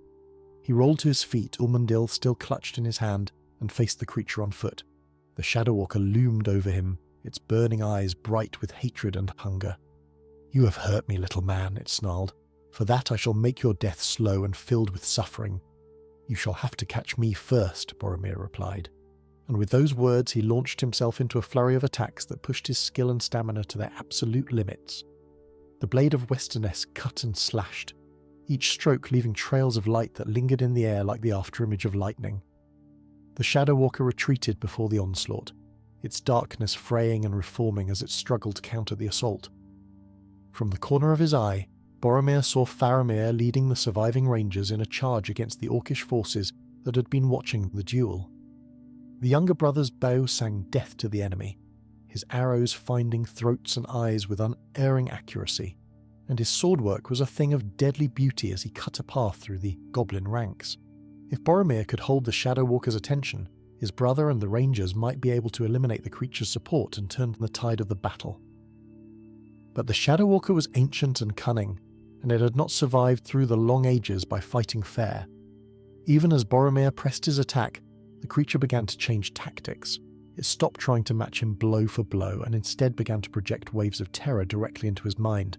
He rolled to his feet, Ulmundil still clutched in his hand, and faced the creature on foot. The Shadow Walker loomed over him, its burning eyes bright with hatred and hunger. "You have hurt me, little man," it snarled. "For that I shall make your death slow and filled with suffering." "You shall have to catch me first," Boromir replied. And with those words he launched himself into a flurry of attacks that pushed his skill and stamina to their absolute limits. The blade of Westernesse cut and slashed, each stroke leaving trails of light that lingered in the air like the afterimage of lightning. The Shadow Walker retreated before the onslaught, its darkness fraying and reforming as it struggled to counter the assault. From the corner of his eye, Boromir saw Faramir leading the surviving rangers in a charge against the Orcish forces that had been watching the duel. The younger brother's bow sang death to the enemy, his arrows finding throats and eyes with unerring accuracy, and his swordwork was a thing of deadly beauty as he cut a path through the goblin ranks. If Boromir could hold the Shadow Walker's attention, his brother and the rangers might be able to eliminate the creature's support and turn the tide of the battle. But the Shadow Walker was ancient and cunning, and it had not survived through the long ages by fighting fair. Even as Boromir pressed his attack, the creature began to change tactics. It stopped trying to match him blow for blow and instead began to project waves of terror directly into his mind,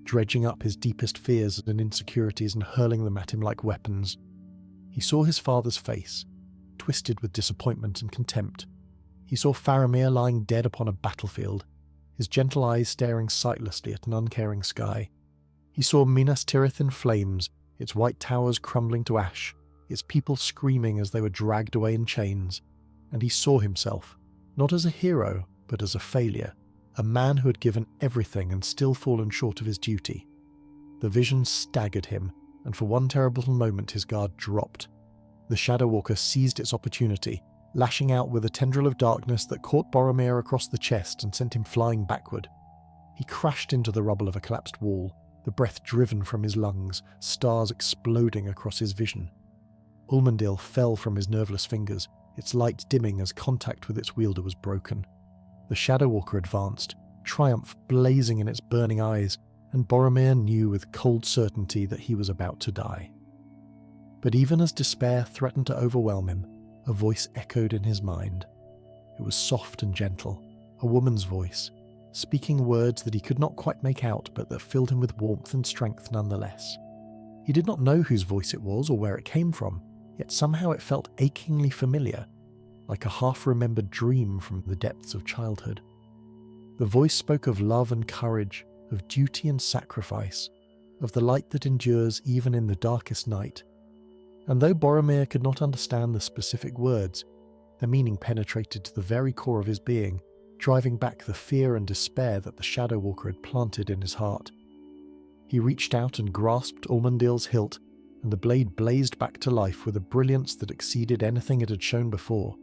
dredging up his deepest fears and insecurities and hurling them at him like weapons. He saw his father's face, twisted with disappointment and contempt. He saw Faramir lying dead upon a battlefield, his gentle eyes staring sightlessly at an uncaring sky. He saw Minas Tirith in flames, its white towers crumbling to ash, its people screaming as they were dragged away in chains, and he saw himself, not as a hero, but as a failure, a man who had given everything and still fallen short of his duty. The vision staggered him, and for one terrible moment his guard dropped. The Shadow Walker seized its opportunity, lashing out with a tendril of darkness that caught Boromir across the chest and sent him flying backward. He crashed into the rubble of a collapsed wall, the breath driven from his lungs, stars exploding across his vision. Ulmendil fell from his nerveless fingers, its light dimming as contact with its wielder was broken. The Shadow Walker advanced, triumph blazing in its burning eyes, and Boromir knew with cold certainty that he was about to die. But even as despair threatened to overwhelm him, a voice echoed in his mind. It was soft and gentle, a woman's voice, speaking words that he could not quite make out but that filled him with warmth and strength nonetheless. He did not know whose voice it was or where it came from, yet somehow it felt achingly familiar, like a half-remembered dream from the depths of childhood. The voice spoke of love and courage, of duty and sacrifice, of the light that endures even in the darkest night. And though Boromir could not understand the specific words, their meaning penetrated to the very core of his being, driving back the fear and despair that the Shadow Walker had planted in his heart. He reached out and grasped Ulmendil's hilt, and the blade blazed back to life with a brilliance that exceeded anything it had shown before.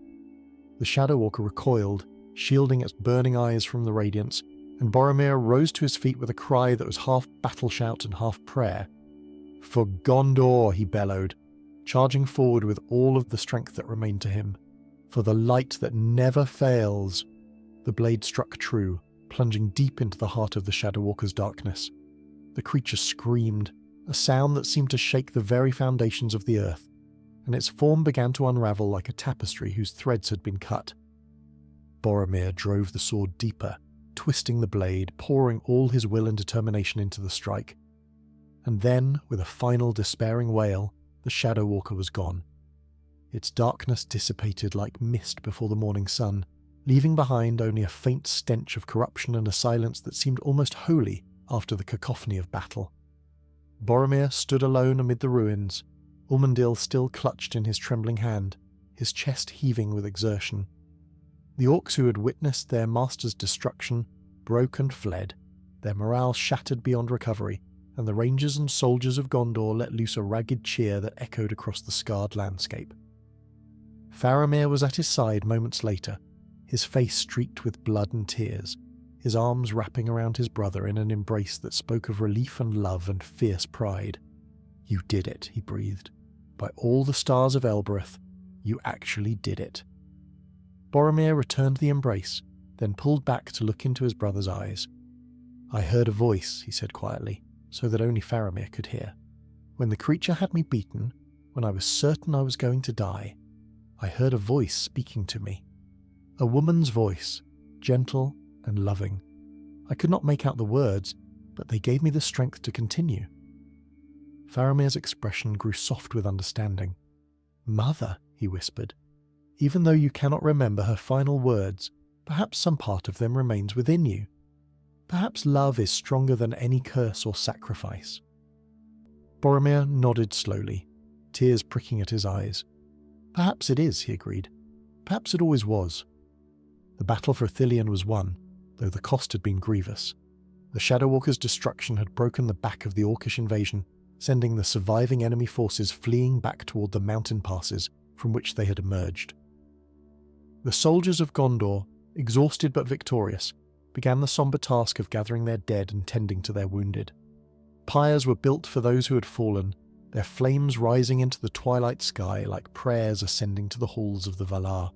The Shadow Walker recoiled, shielding its burning eyes from the radiance, and Boromir rose to his feet with a cry that was half battle shout and half prayer. "For Gondor," he bellowed, charging forward with all of the strength that remained to him. "For the light that never fails." The blade struck true, plunging deep into the heart of the Shadow Walker's darkness. The creature screamed, a sound that seemed to shake the very foundations of the earth, and its form began to unravel like a tapestry whose threads had been cut. Boromir drove the sword deeper, twisting the blade, pouring all his will and determination into the strike. And then, with a final despairing wail, the Shadow Walker was gone. Its darkness dissipated like mist before the morning sun, leaving behind only a faint stench of corruption and a silence that seemed almost holy after the cacophony of battle. Boromir stood alone amid the ruins, Ulmendil still clutched in his trembling hand, his chest heaving with exertion. The orcs who had witnessed their master's destruction broke and fled, their morale shattered beyond recovery, and the rangers and soldiers of Gondor let loose a ragged cheer that echoed across the scarred landscape. Faramir was at his side moments later, his face streaked with blood and tears, his arms wrapping around his brother in an embrace that spoke of relief and love and fierce pride. "You did it," he breathed. "By all the stars of Elbereth, you actually did it." Boromir returned the embrace, then pulled back to look into his brother's eyes. "I heard a voice," he said quietly, so that only Faramir could hear. "When the creature had me beaten, when I was certain I was going to die, I heard a voice speaking to me. A woman's voice, gentle and loving. I could not make out the words, but they gave me the strength to continue." Faramir's expression grew soft with understanding. "Mother," he whispered, "even though you cannot remember her final words, perhaps some part of them remains within you. Perhaps love is stronger than any curse or sacrifice." Boromir nodded slowly, tears pricking at his eyes. "Perhaps it is," he agreed. "Perhaps it always was." The battle for Ithilien was won, though the cost had been grievous. The Shadow Walker's destruction had broken the back of the Orcish invasion, sending the surviving enemy forces fleeing back toward the mountain passes from which they had emerged. The soldiers of Gondor, exhausted but victorious, began the somber task of gathering their dead and tending to their wounded. Pyres were built for those who had fallen, their flames rising into the twilight sky like prayers ascending to the halls of the Valar.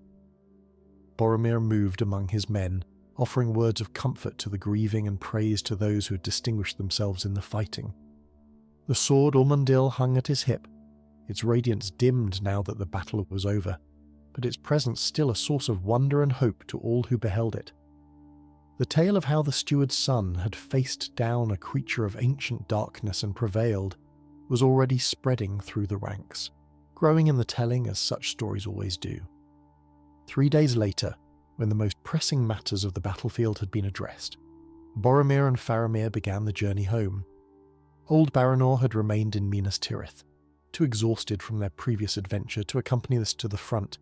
Boromir moved among his men, offering words of comfort to the grieving and praise to those who had distinguished themselves in the fighting. The sword Ulmendil hung at his hip, its radiance dimmed now that the battle was over, but its presence still a source of wonder and hope to all who beheld it. The tale of how the steward's son had faced down a creature of ancient darkness and prevailed was already spreading through the ranks, growing in the telling as such stories always do. 3 days later, when the most pressing matters of the battlefield had been addressed, Boromir and Faramir began the journey home. Old Baranor had remained in Minas Tirith, too exhausted from their previous adventure to accompany us to the front,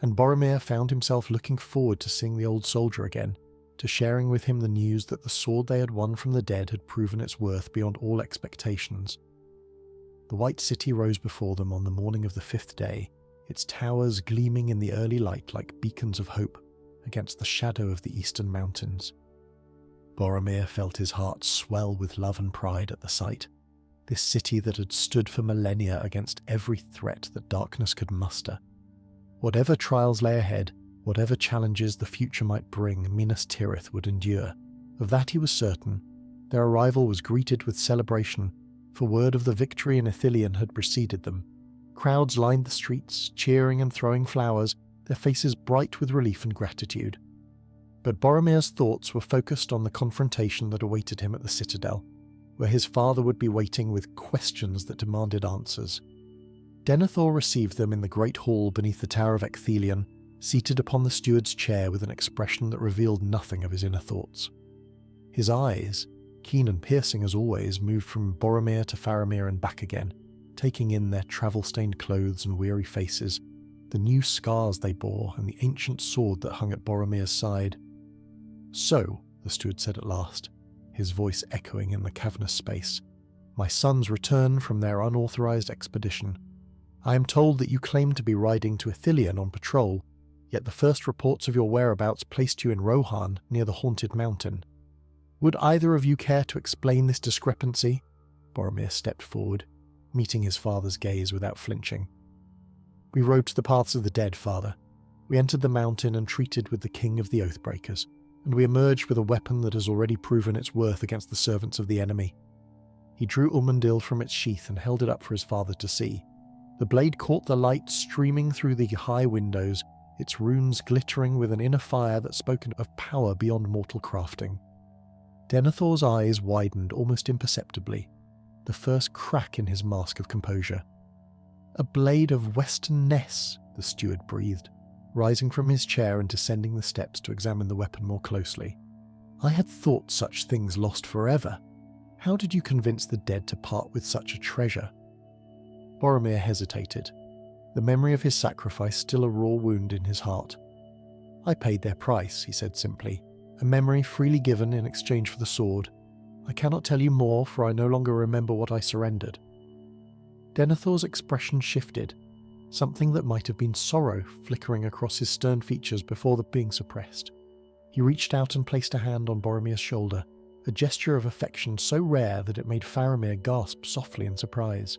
and Boromir found himself looking forward to seeing the old soldier again, to sharing with him the news that the sword they had won from the dead had proven its worth beyond all expectations. The White City rose before them on the morning of the 5th day, its towers gleaming in the early light like beacons of hope against the shadow of the eastern mountains. Boromir felt his heart swell with love and pride at the sight. This city that had stood for millennia against every threat that darkness could muster. Whatever trials lay ahead, whatever challenges the future might bring, Minas Tirith would endure. Of that he was certain. Their arrival was greeted with celebration, for word of the victory in Ithilien had preceded them. Crowds lined the streets, cheering and throwing flowers, their faces bright with relief and gratitude. But Boromir's thoughts were focused on the confrontation that awaited him at the citadel, where his father would be waiting with questions that demanded answers. Denethor received them in the great hall beneath the Tower of Ithilien, seated upon the steward's chair with an expression that revealed nothing of his inner thoughts. His eyes, keen and piercing as always, moved from Boromir to Faramir and back again, taking in their travel-stained clothes and weary faces, the new scars they bore and the ancient sword that hung at Boromir's side. "So," the steward said at last, his voice echoing in the cavernous space, "my sons return from their unauthorized expedition. I am told that you claim to be riding to Ithilien on patrol, yet the first reports of your whereabouts placed you in Rohan, near the Haunted Mountain. Would either of you care to explain this discrepancy?" Boromir stepped forward, meeting his father's gaze without flinching. "We rode to the paths of the dead, father. We entered the mountain and treated with the king of the Oathbreakers, and we emerged with a weapon that has already proven its worth against the servants of the enemy." He drew Umbar from its sheath and held it up for his father to see. The blade caught the light streaming through the high windows, its runes glittering with an inner fire that spoke of power beyond mortal crafting. Denethor's eyes widened almost imperceptibly, the first crack in his mask of composure. "A blade of Westernesse," the steward breathed, rising from his chair and descending the steps to examine the weapon more closely. "I had thought such things lost forever. How did you convince the dead to part with such a treasure?" Boromir hesitated, the memory of his sacrifice still a raw wound in his heart. "I paid their price," he said simply, "a memory freely given in exchange for the sword. I cannot tell you more, for I no longer remember what I surrendered." Denethor's expression shifted, something that might have been sorrow flickering across his stern features before being suppressed. He reached out and placed a hand on Boromir's shoulder, a gesture of affection so rare that it made Faramir gasp softly in surprise.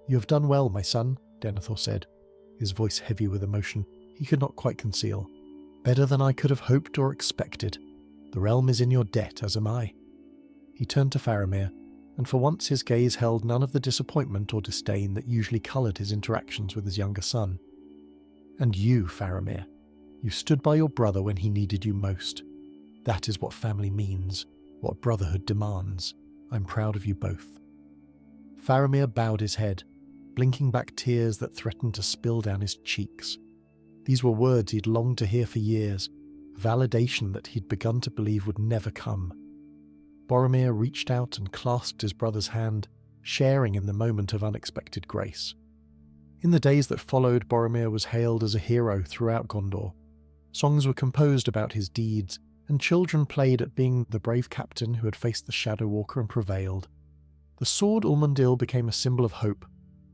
"You have done well, my son," Denethor said, his voice heavy with emotion he could not quite conceal. "Better than I could have hoped or expected. The realm is in your debt, as am I." He turned to Faramir, and for once his gaze held none of the disappointment or disdain that usually coloured his interactions with his younger son. "And you, Faramir, you stood by your brother when he needed you most. That is what family means, what brotherhood demands. I'm proud of you both." Faramir bowed his head, blinking back tears that threatened to spill down his cheeks. These were words he'd longed to hear for years, validation that he'd begun to believe would never come. Boromir reached out and clasped his brother's hand, sharing in the moment of unexpected grace. In the days that followed, Boromir was hailed as a hero throughout Gondor. Songs were composed about his deeds, and children played at being the brave captain who had faced the Shadow Walker and prevailed. The sword Ulmundil became a symbol of hope,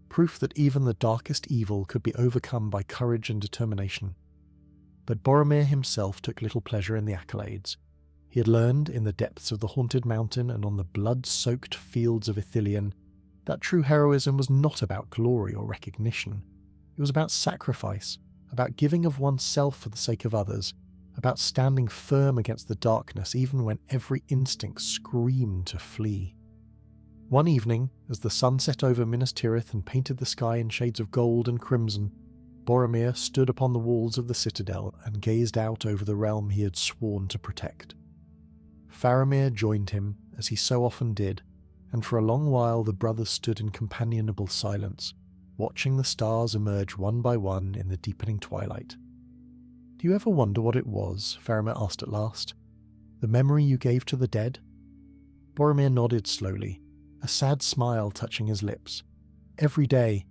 proof that even the darkest evil could be overcome by courage and determination. But Boromir himself took little pleasure in the accolades. He had learned, in the depths of the Haunted Mountain and on the blood-soaked fields of Ithilien, that true heroism was not about glory or recognition. It was about sacrifice, about giving of oneself for the sake of others, about standing firm against the darkness even when every instinct screamed to flee. One evening, as the sun set over Minas Tirith and painted the sky in shades of gold and crimson, Boromir stood upon the walls of the citadel and gazed out over the realm he had sworn to protect. Faramir joined him, as he so often did, and for a long while the brothers stood in companionable silence, watching the stars emerge one by one in the deepening twilight. "Do you ever wonder what it was?" Faramir asked at last. "The memory you gave to the dead?" Boromir nodded slowly, a sad smile touching his lips. "Every day,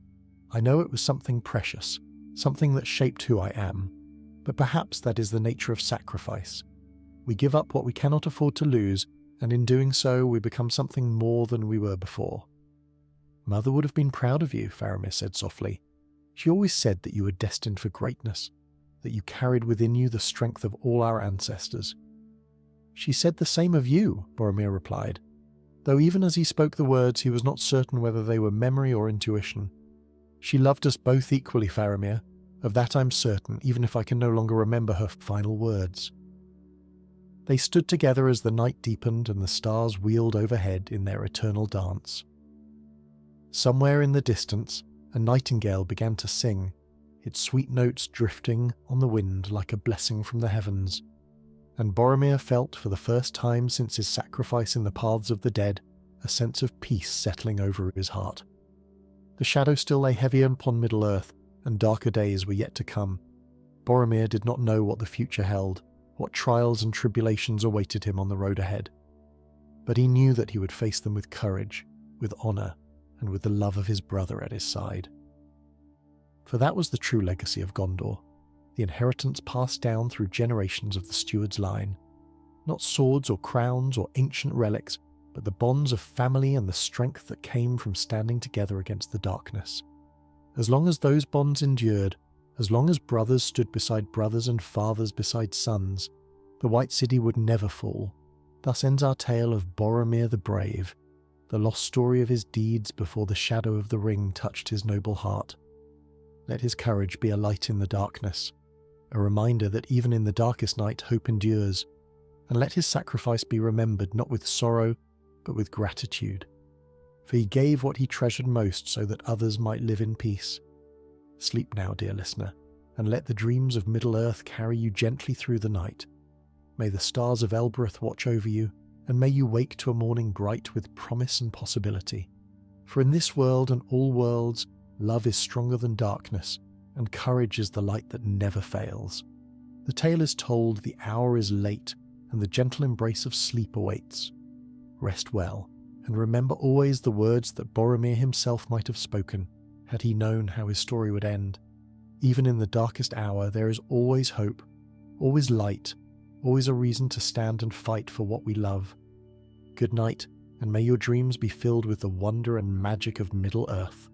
I know it was something precious, something that shaped who I am, but perhaps that is the nature of sacrifice. We give up what we cannot afford to lose, and in doing so we become something more than we were before." "Mother would have been proud of you," Faramir said softly. "She always said that you were destined for greatness, that you carried within you the strength of all our ancestors." "She said the same of you," Boromir replied, though even as he spoke the words he was not certain whether they were memory or intuition. "She loved us both equally, Faramir. Of that I'm certain, even if I can no longer remember her final words." They stood together as the night deepened and the stars wheeled overhead in their eternal dance. Somewhere in the distance, a nightingale began to sing, its sweet notes drifting on the wind like a blessing from the heavens, and Boromir felt for the first time since his sacrifice in the paths of the dead a sense of peace settling over his heart. The shadow still lay heavy upon Middle-earth, and darker days were yet to come. Boromir did not know what the future held, what trials and tribulations awaited him on the road ahead. But he knew that he would face them with courage, with honour, and with the love of his brother at his side. For that was the true legacy of Gondor, the inheritance passed down through generations of the steward's line. Not swords or crowns or ancient relics, but the bonds of family and the strength that came from standing together against the darkness. As long as those bonds endured, as long as brothers stood beside brothers and fathers beside sons, the White City would never fall. Thus ends our tale of Boromir the Brave, the lost story of his deeds before the shadow of the ring touched his noble heart. Let his courage be a light in the darkness, a reminder that even in the darkest night hope endures, and let his sacrifice be remembered not with sorrow, but with gratitude. For he gave what he treasured most so that others might live in peace. Sleep now, dear listener, and let the dreams of Middle-earth carry you gently through the night. May the stars of Elbereth watch over you, and may you wake to a morning bright with promise and possibility. For in this world and all worlds, love is stronger than darkness, and courage is the light that never fails. The tale is told, the hour is late, and the gentle embrace of sleep awaits. Rest well, and remember always the words that Boromir himself might have spoken, had he known how his story would end. Even in the darkest hour, there is always hope, always light, always a reason to stand and fight for what we love. Good night, and may your dreams be filled with the wonder and magic of Middle-earth.